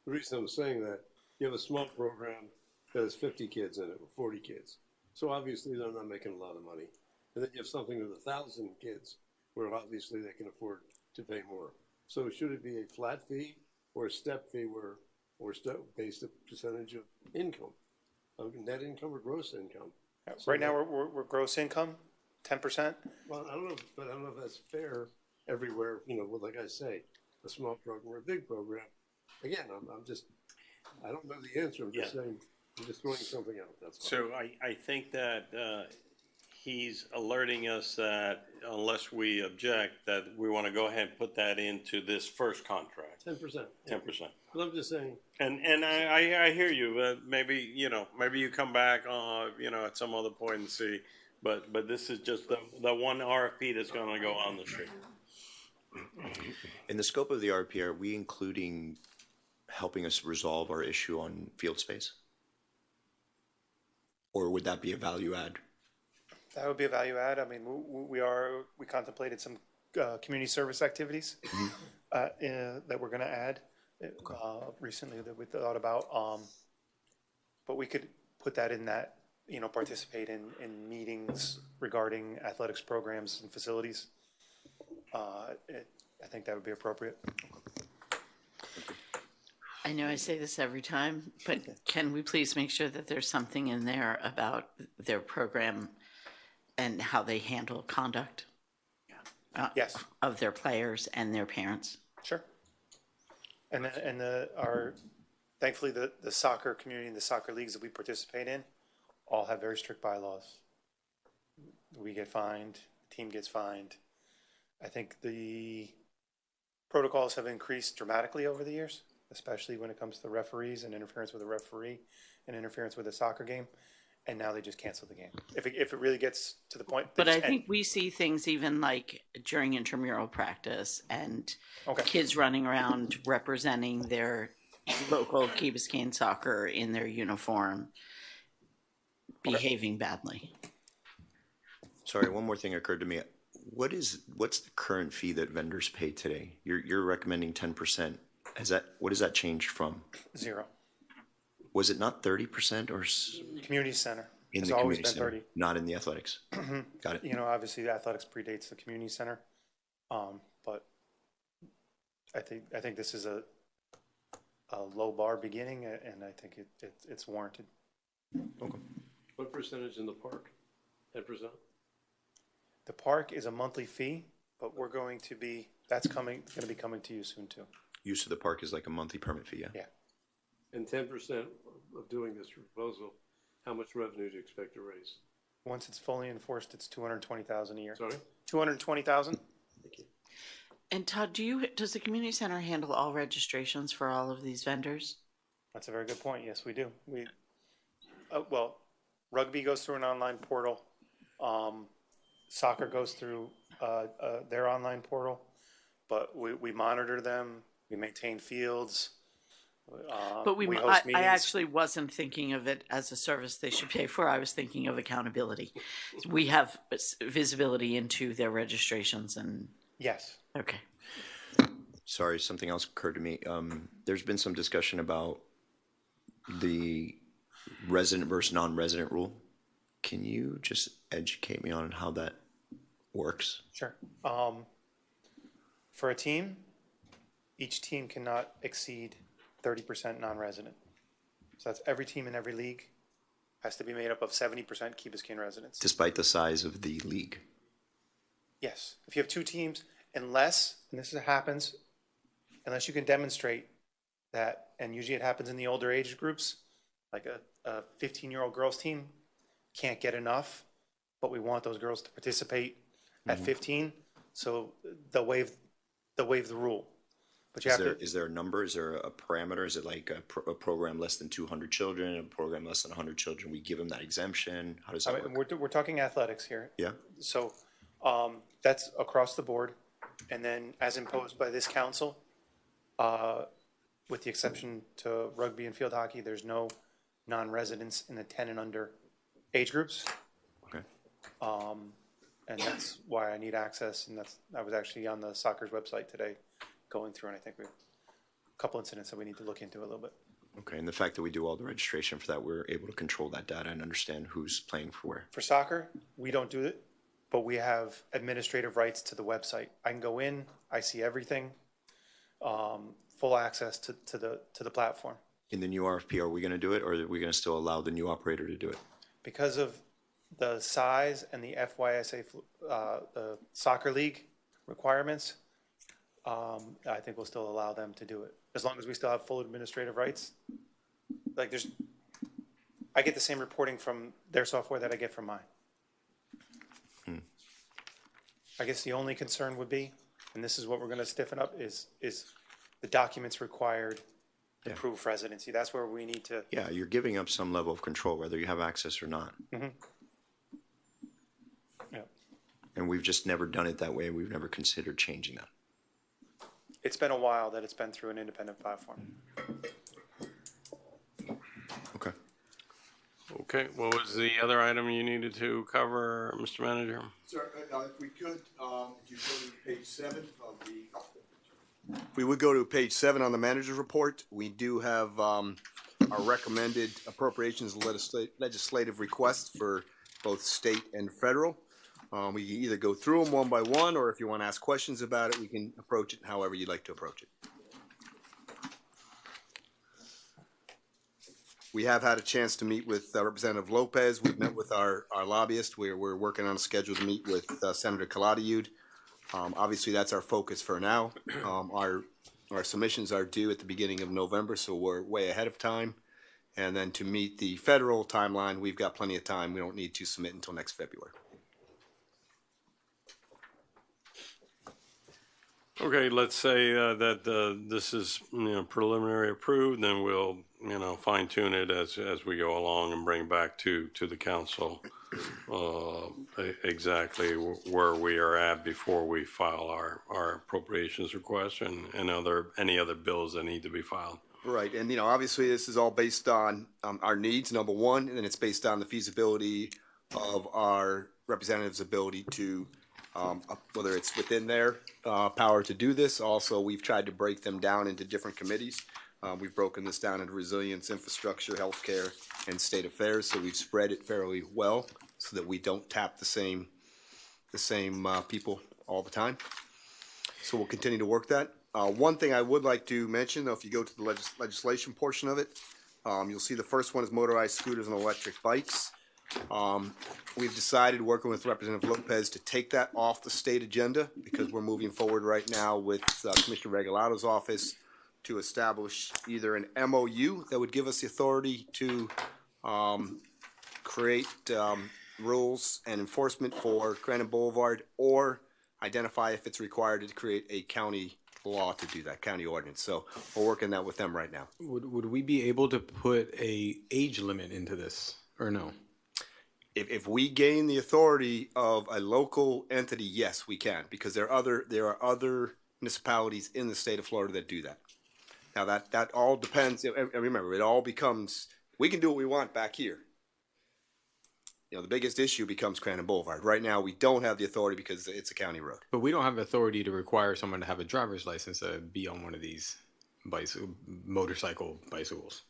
The reason I'm saying that, you have a small program that has 50 kids in it, or 40 kids. So obviously they're not making a lot of money. And then you have something with 1,000 kids, where obviously they can afford to pay more. So should it be a flat fee or a step fee or step based a percentage of income, of net income or gross income? So right now we're gross income, 10%. Well, I don't know if that's fair everywhere. Well, like I say, a small program or a big program. Again, I don't know the answer. I'm just saying, I'm just throwing something out. That's all. So I think that he's alerting us that unless we object, that we want to go ahead and put that into this first contract. 10%. 10%. But I'm just saying. And I hear you. Maybe you come back at some other point and see. But this is just the one RFP that's going to go on the street. In the scope of the RFP, are we including helping us resolve our issue on field space? Or would that be a value add? That would be a value add. I mean, we contemplated some community service activities that we're going to add recently that we thought about. But we could put that in that, participate in meetings regarding athletics programs and facilities. I think that would be appropriate. I know I say this every time, but can we please make sure that there's something in there about their program and how they handle conduct yes. of their players and their parents? Sure. Thankfully, the soccer community and the soccer leagues that we participate in all have very strict bylaws. We get fined, the team gets fined. I think the protocols have increased dramatically over the years, especially when it comes to referees and interference with a referee and interference with a soccer game. And now they just cancel the game. If it really gets to the point. But I think we see things even like during intramural practice and kids running around representing their local Key Biscayne soccer in their uniform, behaving badly. Sorry, one more thing occurred to me. What's the current fee that vendors pay today? You're recommending 10%. What has that changed from? 0. Was it not 30% or? Community center. It's always been 30. Not in the athletics. Got it. Obviously the athletics predates the community center. But I think this is a low bar beginning, and I think it's warranted. Okay. What percentage in the park? 10%? The park is a monthly fee, but we're going to be coming to you soon too. Use of the park is like a monthly permit fee, yeah? Yeah. And 10% of doing this proposal, how much revenue do you expect to raise? Once it's fully enforced, it's $220,000 a year. Sorry? $220,000. Thank you. And Todd, does the community center handle all registrations for all of these vendors? That's a very good point. Yes, we do. Well, rugby goes through an online portal. Soccer goes through their online portal, but we monitor them. We maintain fields. But we host meetings. I actually wasn't thinking of it as a service they should pay for. I was thinking of accountability. We have visibility into their registrations and. Yes. Okay. Sorry, something else occurred to me. There's been some discussion about the resident versus non-resident rule. Can you just educate me on how that works? Sure. For a team, each team cannot exceed 30% non-resident. So that's every team in every league has to be made up of 70% Key Biscayne residents. Despite the size of the league? Yes. If you have two teams, unless you can demonstrate that, and usually it happens in the older age groups, like a 15-year-old girls team can't get enough, but we want those girls to participate at 15, so they'll waive the rule. But Is there a number? Is there a parameter? Is it like a program less than 200 children, a program less than 100 children? We give them that exemption? How does that work? We're talking athletics here. Yeah. So that's across the board. And then as imposed by this council, with the exception to rugby and field hockey, there's no non-residents in the 10 and under age groups. Okay. And that's why I need access. And I was actually on the soccer's website today going through, and I think we have a couple incidents that we need to look into a little bit. Okay, and the fact that we do all the registration for that, we're able to control that data and understand who's playing for where. For soccer, we don't do it, but we have administrative rights to the website. I can go in, I see everything, full access to the platform. In the new RFP, are we going to do it, or are we going to still allow the new operator to do it? Because of the size and the FYSA, the soccer league requirements, I think we'll still allow them to do it, as long as we still have full administrative rights. Like I get the same reporting from their software that I get from mine. I guess the only concern would be, and this is what we're going to stiffen up, is the documents required to prove residency. That's where we need to. Yeah, you're giving up some level of control, whether you have access or not. Mm-hmm. Yeah. And we've just never done it that way. We've never considered changing that. It's been a while that it's been through an independent platform. Okay. Okay, what was the other item you needed to cover, Mr. Manager? Sir, if we could, if you go to page 7 of the... We would go to page 7 on the manager's report. We do have our recommended appropriations legislative requests for both state and federal. We can either go through them one by one, or if you want to ask questions about it, we can approach it however you'd like to approach it. We have had a chance to meet with Representative Lopez. We've met with our lobbyist. We're working on a schedule to meet with Senator Kaladiud. Obviously, that's our focus for now. Our Our submissions are due at the beginning of November, so we're way ahead of time. And then to meet the federal timeline, we've got plenty of time. We don't need to submit until next February. Okay, let's say that this is preliminary approved, then we'll fine tune it as we go along and bring back to the council exactly where we are at before we file our appropriations request and any other bills that need to be filed. Right, and obviously this is all based on our needs, number one, and then it's based on the feasibility of our representatives' ability to, whether it's within their power to do this. Also, we've tried to break them down into different committees. We've broken this down into resilience, infrastructure, healthcare, and state affairs, so we've spread it fairly well so that we don't tap the same people all the time. So we'll continue to work that. One thing I would like to mention, though, if you go to the legislation portion of it, you'll see the first one is motorized scooters and electric bikes. We've decided, working with Representative Lopez, to take that off the state agenda because we're moving forward right now with Commissioner Regalato's office to establish either an MOU that would give us the authority to create rules and enforcement for Crandon Boulevard, or identify if it's required to create a county law to do that, county ordinance. So we're working that with them right now. Would we be able to put a age limit into this or no? If we gain the authority of a local entity, yes, we can, because there are other municipalities in the state of Florida that do that. Now that all depends. And remember, it all becomes, we can do what we want back here. The biggest issue becomes Crandon Boulevard. Right now, we don't have the authority because it's a county road. But we don't have authority to require someone to have a driver's license to be on one of these motorcycle bicycles.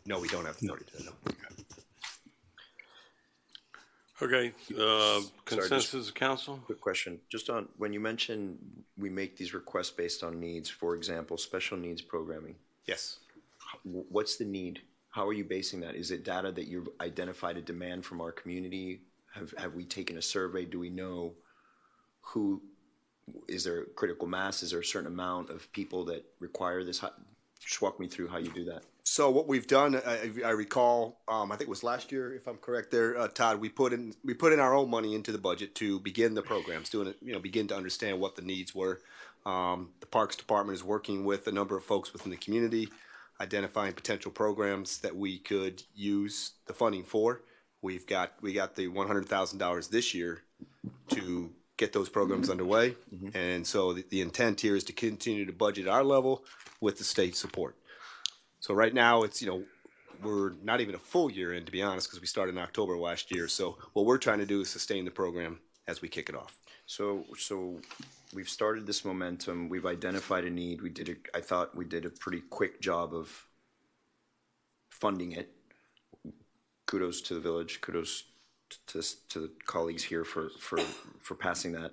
No, we don't have authority to. No. Okay, consensus of council? Quick question, just on, when you mention we make these requests based on needs, for example, special needs programming. Yes. What's the need? How are you basing that? Is it data that you've identified a demand from our community? Have we taken a survey? Do we know who, is there a critical mass? Is there a certain amount of people that require this? Just walk me through how you do that. So what we've done, I recall, I think it was last year, if I'm correct there, Todd, we put in our own money into the budget to begin the programs, begin to understand what the needs were. The Parks Department is working with a number of folks within the community, identifying potential programs that we could use the funding for. We got the $100,000 this year to get those programs underway. Mm-hmm. And so the intent here is to continue to budget our level with the state support. So right now it's, we're not even a full year in, to be honest, because we started in October last year. So what we're trying to do is sustain the program as we kick it off. So we've started this momentum. We've identified a need. I thought we did a pretty quick job of funding it. Kudos to the village. Kudos to the colleagues here for passing that.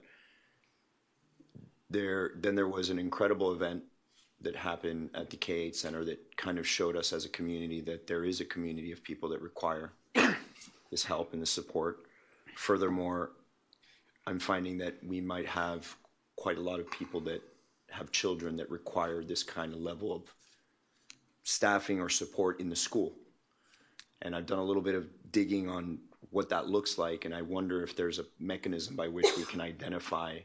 Then there was an incredible event that happened at the K8 Center that kind of showed us as a community that there is a community of people that require this help and this support. Furthermore, I'm finding that we might have quite a lot of people that have children that require this kind of level of staffing or support in the school. And I've done a little bit of digging on what that looks like, and I wonder if there's a mechanism by which we can identify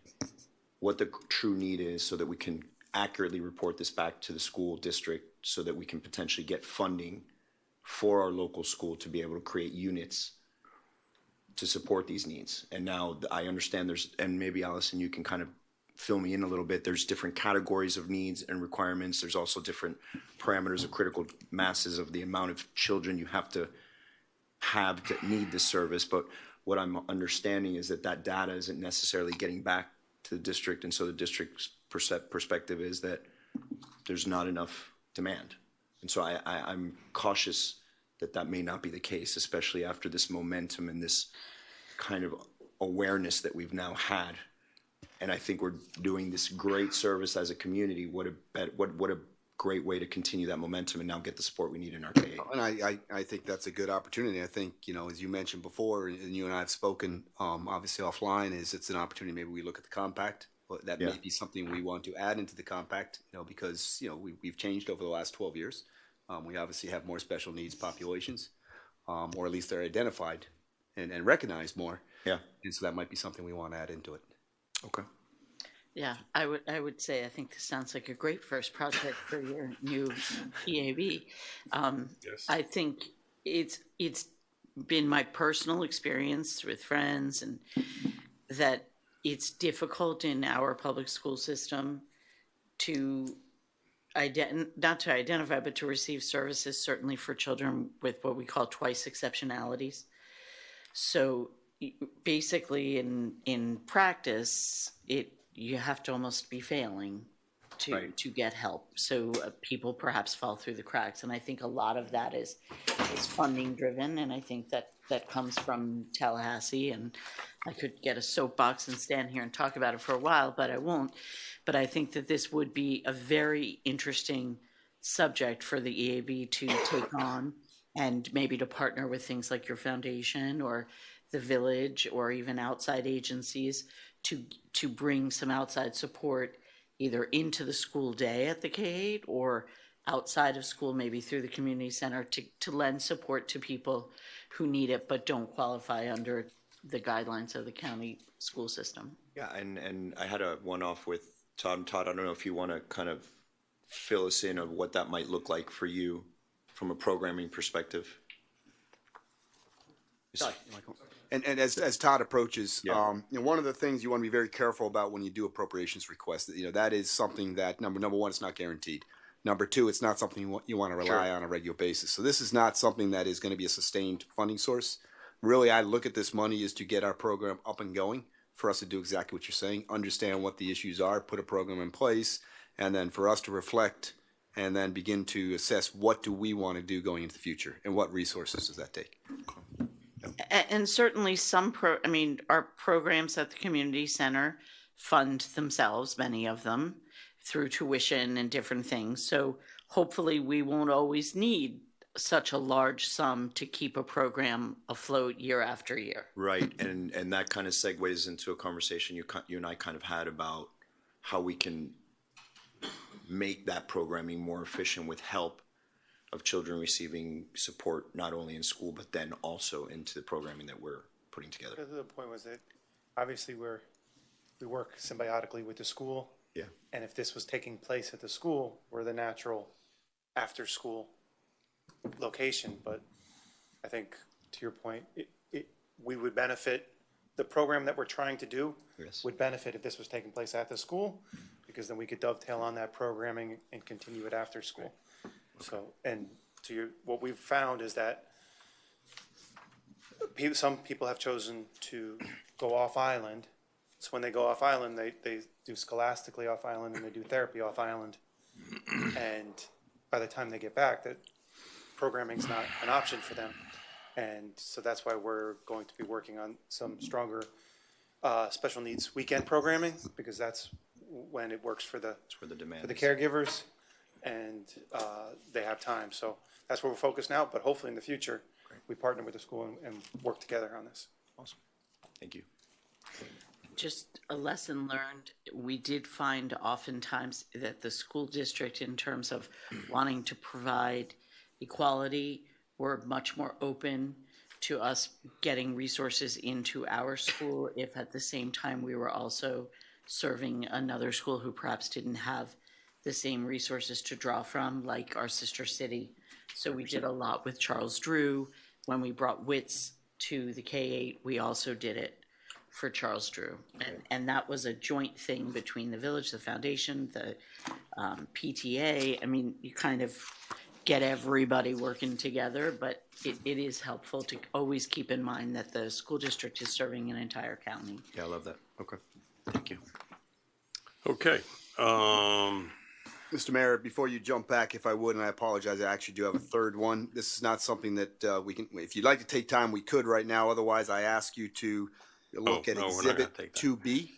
what the true need is so that we can accurately report this back to the school district so that we can potentially get funding for our local school to be able to create units to support these needs. And now I understand and maybe Allison, you can kind of fill me in a little bit, there's different categories of needs and requirements. There's also different parameters of critical masses of the amount of children you have to have that need this service. But what I'm understanding is that data isn't necessarily getting back to the district, and so the district's perspective is that there's not enough demand. And so I'm cautious that may not be the case, especially after this momentum and this kind of awareness that we've now had. And I think we're doing this great service as a community. What a great way to continue that momentum and now get the support we need in our K8. And I think that's a good opportunity. I think, as you mentioned before, and you and I have spoken, obviously offline, it's an opportunity. Maybe we look at the compact But that Yeah. may be something we want to add into the compact, because, we've changed over the last 12 years. We obviously have more special needs populations, or at least they're identified and recognized more. Yeah. And so that might be something we want to add into it. Okay. Yeah, I would say I think this sounds like a great first project for your new EAB. Yes. I think it's been my personal experience with friends and that it's difficult in our public school system to not to identify, but to receive services, certainly for children with what we call twice exceptionalities. So basically, in practice, you have to almost be failing to get help. So people perhaps fall through the cracks, and I think a lot of that is funding driven, and I think that comes from Tallahassee. And I could get a soapbox and stand here and talk about it for a while, but I won't. But I think that this would be a very interesting subject for the EAB to take on, and maybe to partner with things like your foundation or the village or even outside agencies to bring some outside support either into the school day at the K-8 or outside of school, maybe through the community center, to lend support to people who need it but don't qualify under the guidelines of the county school system. Yeah, and I had a one-off with Todd. Todd, I don't know if you want to kind of fill us in of what that might look like for you from a programming perspective. And as Todd approaches, one of the things you want to be very careful about when you do appropriations requests, that is something that number one, it's not guaranteed. Number two, it's not something you want to rely on a regular basis. So this is not something that is going to be a sustained funding source. Really, I look at this money is to get our program up and going, for us to do exactly what you're saying, understand what the issues are, put a program in place, and then for us to reflect and then begin to assess what do we want to do going into the future and what resources does that take. And certainly our programs at the community center fund themselves, many of them, through tuition and different things. So hopefully we won't always need such a large sum to keep a program afloat year after year. Right, and that kind of segues into a conversation you and I kind of had about how we can make that programming more efficient with help of children receiving support not only in school but then also into the programming that we're putting together. The point was that obviously we work symbiotically with the school. Yeah. And if this was taking place at the school, we're the natural after-school location. But I think, to your point, we would benefit, the program that we're trying to do would benefit if this was taking place at the school, because then we could dovetail on that programming and continue it after school. So, and what we've found is that some people have chosen to go off island. So when they go off island, they do scholastically off island and they do therapy off island. And by the time they get back, that programming's not an option for them. And so that's why we're going to be working on some stronger special needs weekend programming, because that's when it works for the caregivers and they have time. So that's where we're focused now, but hopefully in the future, we partner with the school and work together on this. Awesome. Thank you. Just a lesson learned, we did find oftentimes that the school district, in terms of wanting to provide equality, were much more open to us getting resources into our school if at the same time we were also serving another school who perhaps didn't have the same resources to draw from, like our sister city. So we did a lot with Charles Drew. When we brought WITS to the K-8, we also did it for Charles Drew. And that was a joint thing between the village, the foundation, the PTA. I mean, you kind of get everybody working together, but it is helpful to always keep in mind that the school district is serving an entire county. Yeah, I love that. Okay. Thank you. Okay. Mr. Mayor, before you jump back, if I would, and I apologize, I actually do have a third one. This is not something that we can, if you'd like to take time, we could right now. Otherwise, I ask you to look at Exhibit 2B,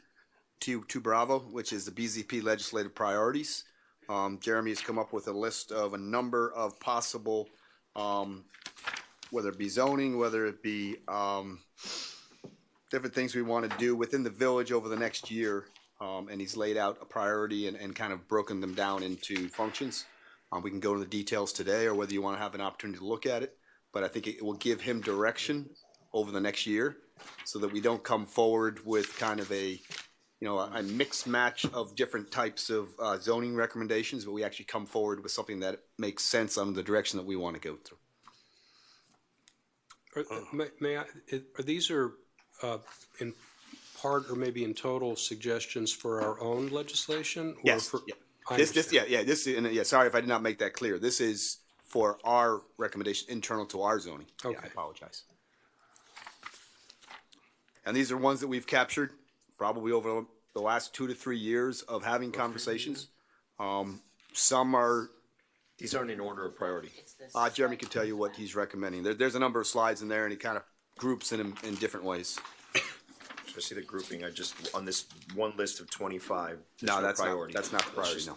2 Bravo, which is the BZP legislative priorities. Jeremy has come up with a list of a number of possible, whether it be zoning, whether it be different things we want to do within the village over the next year and he's laid out a priority and kind of broken them down into functions. We can go into the details today, or whether you want to have an opportunity to look at it, but I think it will give him direction over the next year, so that we don't come forward with kind of a mixed match of different types of zoning recommendations, but we actually come forward with something that makes sense on the direction that we want to go through. These are in part or maybe in total suggestions for our own legislation? Or Yes. for- Yeah. I This, understand. sorry if I did not make that clear. This is for our recommendation internal to our zoning. Yeah, I apologize. And these are ones that we've captured probably over the last 2 to 3 years of having conversations. Some are. These aren't in order of priority. Jeremy can tell you what he's recommending. There's a number of slides in there, and he kind of groups in them in different ways. So I see the grouping. I just, on this one list of 25. No, there's that's not the priority, no.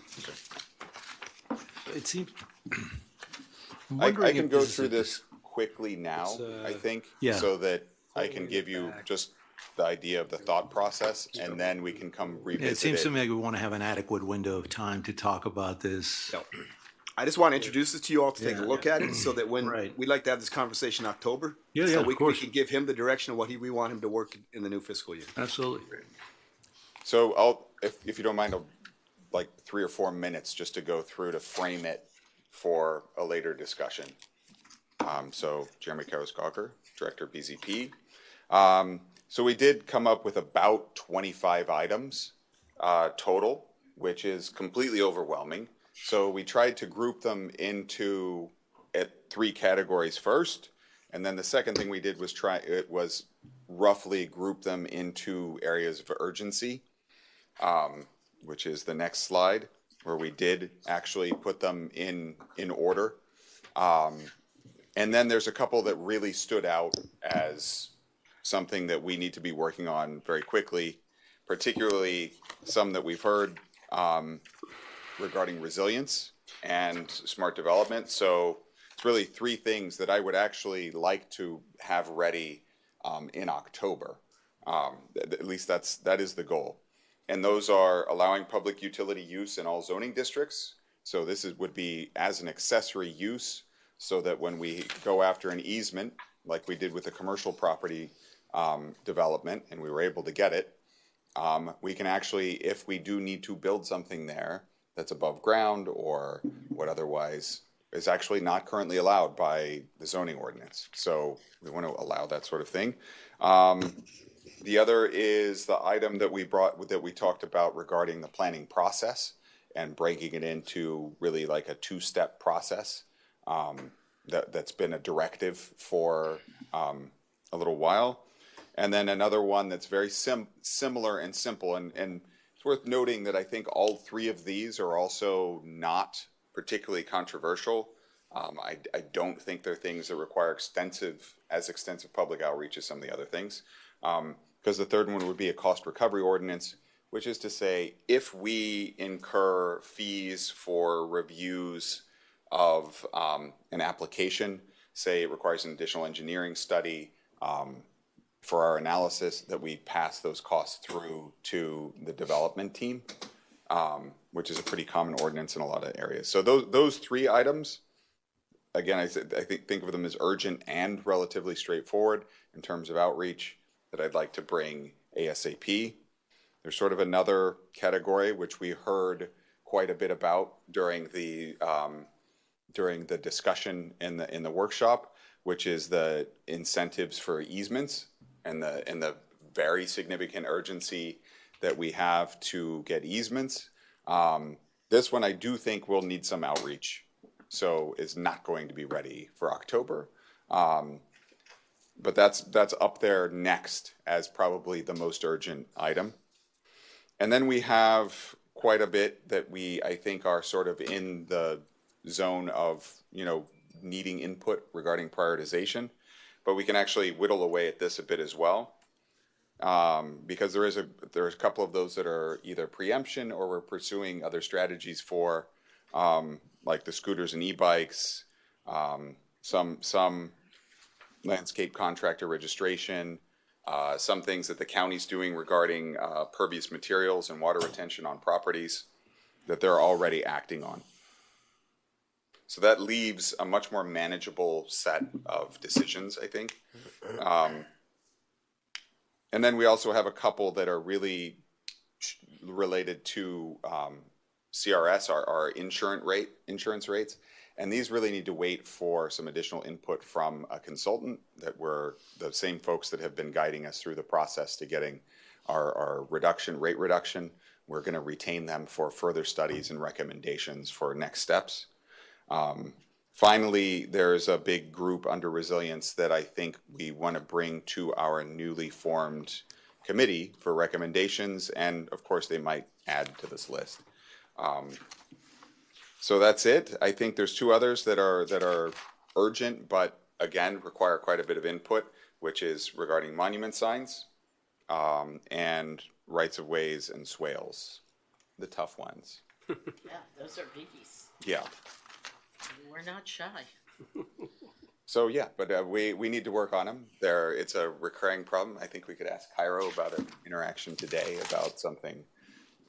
It seems. I can go through this quickly now, I think, Yeah. so that I can give you just the idea of the thought process, and then we can come revisit It seems to me like we want to have an adequate window of time to talk about this. I just want to introduce this to you all to take a Yeah. look at it, so that when we'd like to have this conversation in October, Yeah, so yeah, of we course. can give him the direction of what we want him to work in the new fiscal year. Absolutely. So I'll, if you don't mind, like 3 or 4 minutes just to go through to frame it for a later discussion. So Jeremy Karras-Gawker, Director BZP. So we did come up with about 25 items total, which is completely overwhelming. So we tried to group them into 3 categories first, and then the second thing we did was roughly group them into areas of urgency, which is the next slide, where we did actually put them in order. And then there's a couple that really stood out as something that we need to be working on very quickly, particularly some that we've heard regarding resilience and smart development. So it's really 3 things that I would actually like to have ready in October. At least that is the goal. And those are allowing public utility use in all zoning districts. So this would be as an accessory use, so that when we go after an easement, like we did with the commercial property development, and we were able to get it, we can actually, if we do need to build something there that's above ground or what otherwise is actually not currently allowed by the zoning ordinance. So we want to allow that sort of thing. The other is the item that we talked about regarding the planning process and breaking it into really like a 2-step process. That's been a directive for a little while. And then another one that's very similar and simple, and it's worth noting that I think all 3 of these are also not particularly controversial. I don't think they're things that require extensive public outreach as some of the other things. Because the third one would be a cost recovery ordinance, which is to say, if we incur fees for reviews of an application, say it requires an additional engineering study for our analysis, that we pass those costs through to the development team, which is a pretty common ordinance in a lot of areas. So those 3 items, again, I think of them as urgent and relatively straightforward in terms of outreach that I'd like to bring ASAP. There's sort of another category which we heard quite a bit about during the discussion in the workshop, which is the incentives for easements and the very significant urgency that we have to get easements. This one I do think will need some outreach, so is not going to be ready for October. But that's up there next as probably the most urgent item. And then we have quite a bit that I think are sort of in the zone of, needing input regarding prioritization, but we can actually whittle away at this a bit as well. Because there's a couple of those that are either preemption or we're pursuing other strategies for, like the scooters and e-bikes, some landscape contractor registration, some things that the county's doing regarding pervious materials and water retention on properties that they're already acting on. So that leaves a much more manageable set of decisions, I think. And then we also have a couple that are really related to CRS, our insurance rates. And these really need to wait for some additional input from a consultant that were the same folks that have been guiding us through the process to getting our rate reduction. We're going to retain them for further studies and recommendations for next steps. Finally, there's a big group under resilience that I think we want to bring to our newly formed committee for recommendations, and of course they might add to this list. So that's it. I think there's two others that are urgent, but again require quite a bit of input, which is regarding monument signs and rights of ways and swales, the tough ones. Yeah, those are biggies. Yeah. We're not shy. So yeah, but we need to work on them. It's a recurring problem. I think we could ask Cairo about an interaction today about something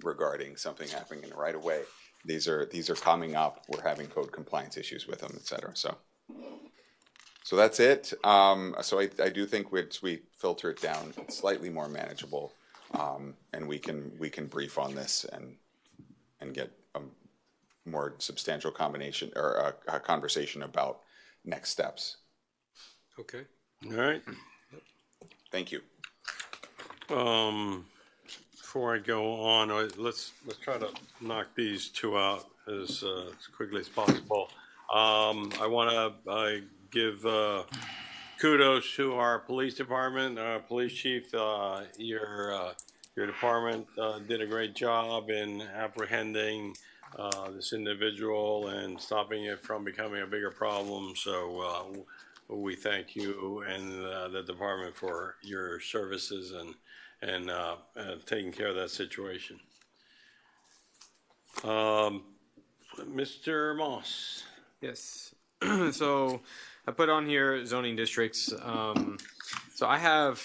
regarding something happening in the right of way. These are coming up. We're having code compliance issues with them, et cetera. So that's it. So I do think we filter it down, it's slightly more manageable, and we can brief on this and get a more substantial combination or a conversation about next steps. Okay. All right. Thank you. Before I go on, let's try to knock these two out as quickly as possible. I want to give kudos to our police department, police chief. Your department did a great job in apprehending this individual and stopping it from becoming a bigger problem. So we thank you and the department for your services and taking care of that situation. Mr. Moss. Yes. So I put on here zoning districts. So I have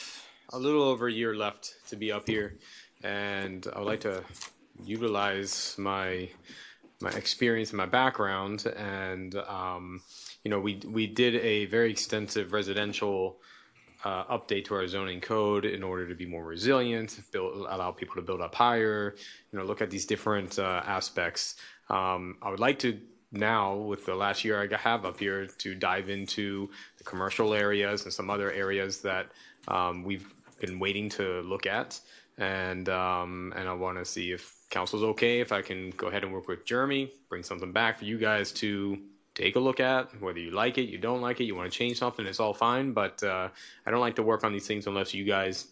a little over a year left to be up here, and I would like to utilize my experience and my background. And we did a very extensive residential update to our zoning code in order to be more resilient, allow people to build up higher, look at these different aspects. I would like to now, with the last year I have up here, to dive into the commercial areas and some other areas that we've been waiting to look at. And I want to see if council's okay, if I can go ahead and work with Jeremy, bring something back for you guys to take a look at. Whether you like it, you don't like it, you want to change something, it's all fine. But I don't like to work on these things unless you guys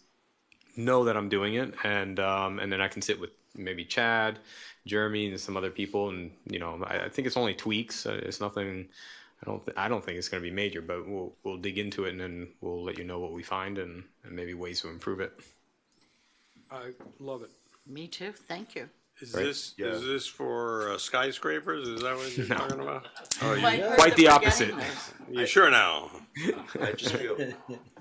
know that I'm doing it. And then I can sit with maybe Chad, Jeremy, and some other people. And I think it's only tweaks. It's nothing. I don't think it's going to be major, but we'll dig into it and then we'll let you know what we find and maybe ways to improve it. I love it. Me too. Thank you. Is this for skyscrapers? Is that what you're talking about? Oh, quite the opposite. You sure now? I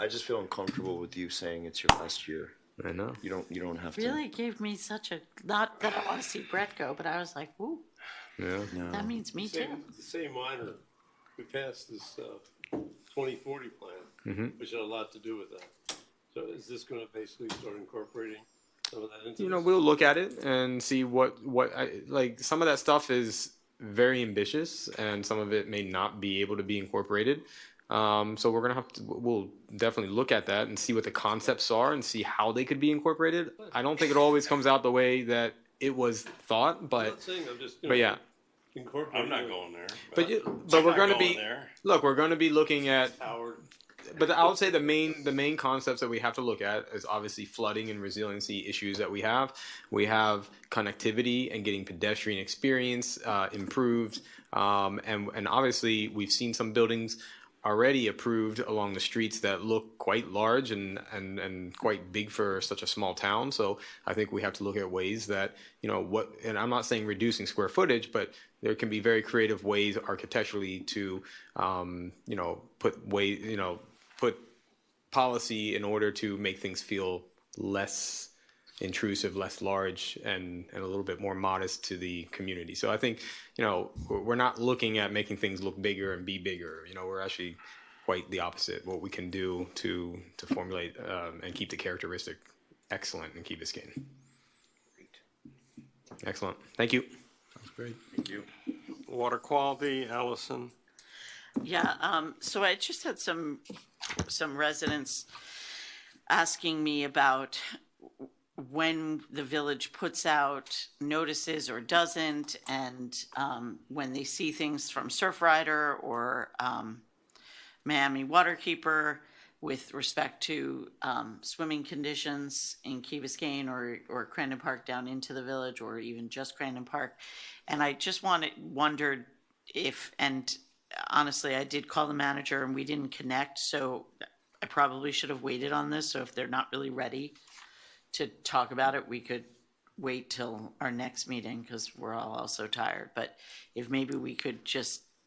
just feel uncomfortable with you saying it's your last year. I know. You don't have to. Really gave me such a, not that I want to see Brett go, but I was like, woo. Yeah. No. That means me too. Same minor. We passed this 2040 plan, which had a lot to do with that. So is this going to basically start incorporating some of that into we'll look at it and see what some of that stuff is very ambitious and some of it may not be able to be incorporated. So we'll definitely look at that and see what the concepts are and see how they could be incorporated. I don't think it always comes out the way that it was thought, but I'm not saying, I'm just, but yeah. I'm not going there. But we're going to be we're going to be looking at. Howard. But I would say the main concepts that we have to look at is obviously flooding and resiliency issues that we have. We have connectivity and getting pedestrian experience improved, and obviously we've seen some buildings already approved along the streets that look quite large and quite big for such a small town. So I think we have to look at ways that, and I'm not saying reducing square footage, but there can be very creative ways architecturally to, put policy in order to make things feel less intrusive, less large, and a little bit more modest to the community. So I think, we're not looking at making things look bigger and be bigger. We're actually quite the opposite. What we can do to formulate and keep the characteristic excellent in Key Biscayne. Excellent. Thank you. That's great. Thank you. Water quality, Allison. Yeah, so I just had some residents asking me about when the village puts out notices or doesn't, and when they see things from Surfrider or Miami Waterkeeper with respect to swimming conditions in Key Biscayne or Crandon Park down into the village, or even just Crandon Park. And I just wondered if, and honestly, I did call the manager and we didn't connect, so I probably should have waited on this. So if they're not really ready to talk about it, we could wait till our next meeting, because we're all also tired. But if maybe we could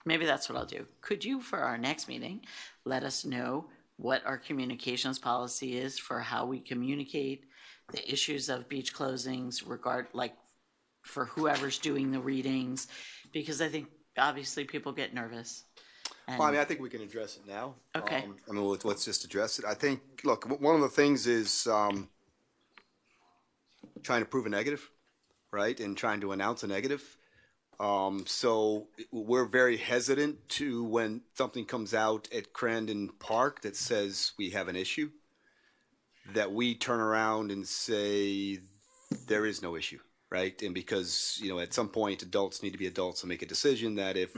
maybe that's what I'll do. Could you, for our next meeting, let us know what our communications policy is for how we communicate the issues of beach closings, for whoever's doing the readings, because I think obviously people get nervous. Well, I think we can address it now. Okay. Let's just address it. I think, look, one of the things is trying to prove a negative, right, and trying to announce a negative. So we're very hesitant to, when something comes out at Crandon Park that says we have an issue, that we turn around and say there is no issue, right? And because, at some point adults need to be adults and make a decision that if,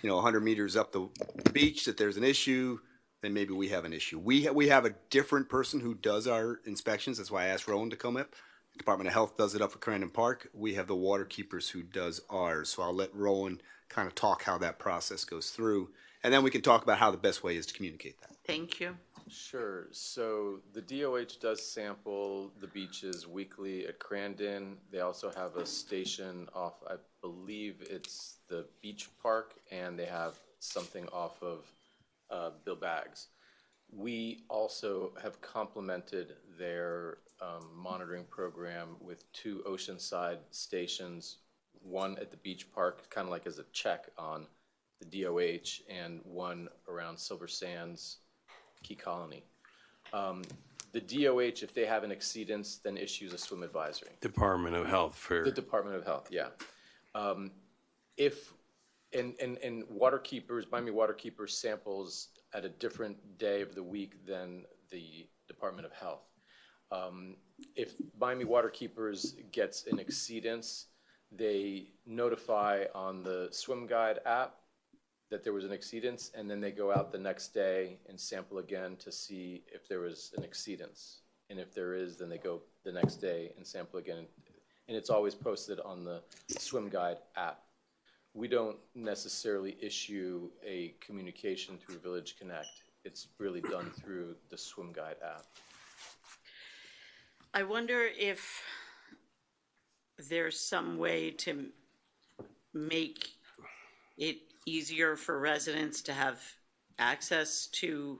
100 meters up the beach that there's an issue, then maybe we have an issue. We have a different person who does our inspections. That's why I asked Rowan to come up. Department of Health does it up at Crandon Park. We have the water keepers who does ours. So I'll let Rowan kind of talk how that process goes through. And then we can talk about how the best way is to communicate that. Thank you. Sure. So the DOH does sample the beaches weekly at Crandon. They also have a station off, I believe it's the beach park, and they have something off of Bill Baggs. We also have complemented their monitoring program with 2 Oceanside stations, one at the beach park, kind of like as a check on the DOH, and one around Silver Sands, Key Colony. The DOH, if they have an exceedance, then issues a swim advisory. Department of Health for The Department of Health, yeah. If and waterkeepers, Miami Waterkeepers samples at a different day of the week than the Department of Health. If Miami Waterkeepers gets an exceedance, they notify on the Swim Guide app that there was an exceedance, and then they go out the next day and sample again to see if there was an exceedance. And if there is, then they go the next day and sample again. And it's always posted on the Swim Guide app. We don't necessarily issue a communication through Village Connect. It's really done through the Swim Guide app. I wonder if there's some way to make it easier for residents to have access to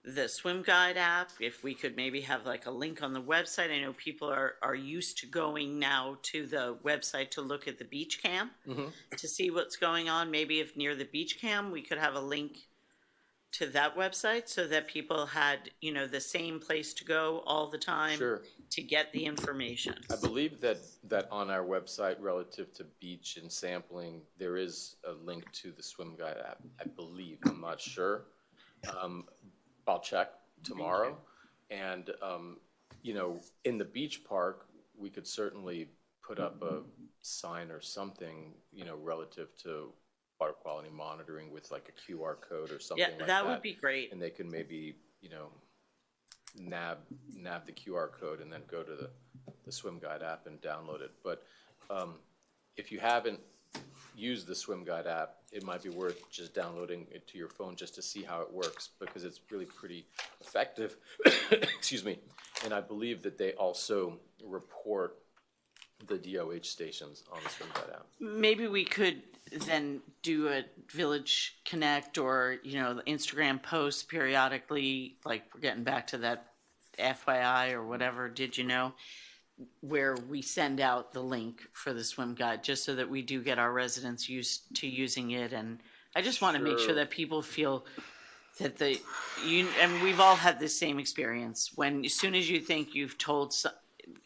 the Swim Guide app, if we could maybe have like a link on the website. I know people are used to going now to the website to look at the beach cam to see what's going on. Maybe if near the beach cam, we could have a link to that website so that people had, the same place to go all the time to get the information. I believe that on our website relative to beach and sampling, there is a link to the Swim Guide app. I believe, I'm not sure. I'll check tomorrow. And, in the beach park, we could certainly put up a sign or something, relative to water quality monitoring with like a QR code or something like that. Yeah, that would be great. And they can maybe, nab the QR code and then go to the Swim Guide app and download it. But if you haven't used the Swim Guide app, it might be worth just downloading it to your phone just to see how it works, because it's really pretty effective. Excuse me. And I believe that they also report the DOH stations on the Swim Guide app. Maybe we could then do a Village Connect or, you know, the Instagram posts periodically, like we're getting back to that FYI or whatever, did you know? Where we send out the link for the swim guide, just so that we do get our residents used to using it. And I just want to make sure that people feel that and we've all had the same experience, when as soon as you think you've told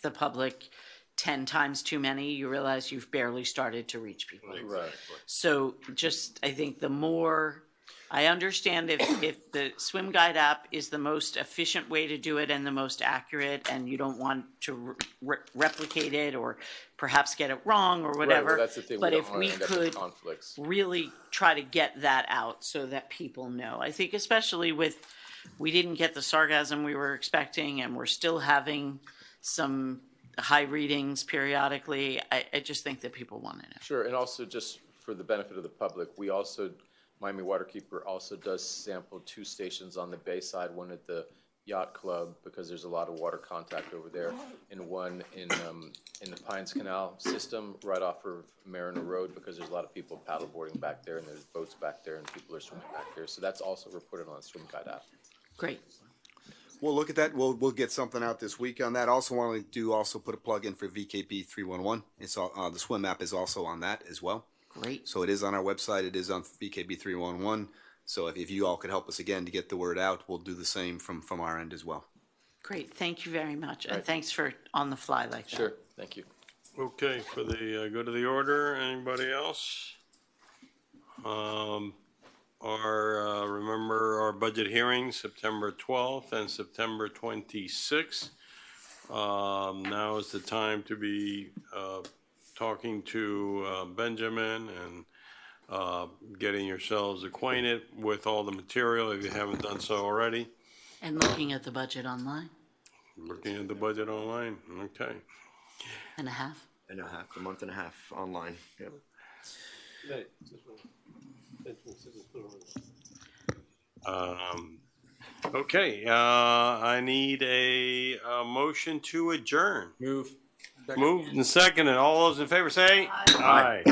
the public 10 times too many, you realize you've barely started to reach people. Right. So just, I think the more, I understand if the swim guide app is the most efficient way to do it and the most accurate, and you don't want to replicate it or perhaps get it wrong or whatever. Right, well, that's the thing. But We if don't wanna we end up could with conflicts. really try to get that out so that people know. I think especially with, we didn't get the sarcasm we were expecting, and we're still having some high readings periodically. I just think that people want to know. Sure, and also just for the benefit of the public, we also, Miami Waterkeeper also does sample 2 stations on the bay side, one at the Yacht Club, because there's a lot of water contact over there, and one in the Pines Canal system right off of Mariner Road, because there's a lot of people paddleboarding back there, and there's boats back there, and people are swimming back there. So that's also reported on the Swim Guide app. Great. We'll look at that. We'll get something out this week on that. Also want to put a plug in for VKB 311. It's all, the swim app is also on that as well. Great. So it is on our website. It is on VKB 311. So if you all could help us again to get the word out, we'll do the same from our end as well. Great. Thank you very much. And thanks for on the fly like that. Sure. Thank you. Okay, for the go to the order, anybody else? Remember our budget hearings, September 12th and September 26th. Now is the time to be talking to Benjamin and getting yourselves acquainted with all the material if you haven't done so already. And looking at the budget online. Looking at the budget online, okay. And a half. A month and a half online. Yep. Okay, I need a motion to adjourn. Move. Moved and seconded. All those in favor say aye.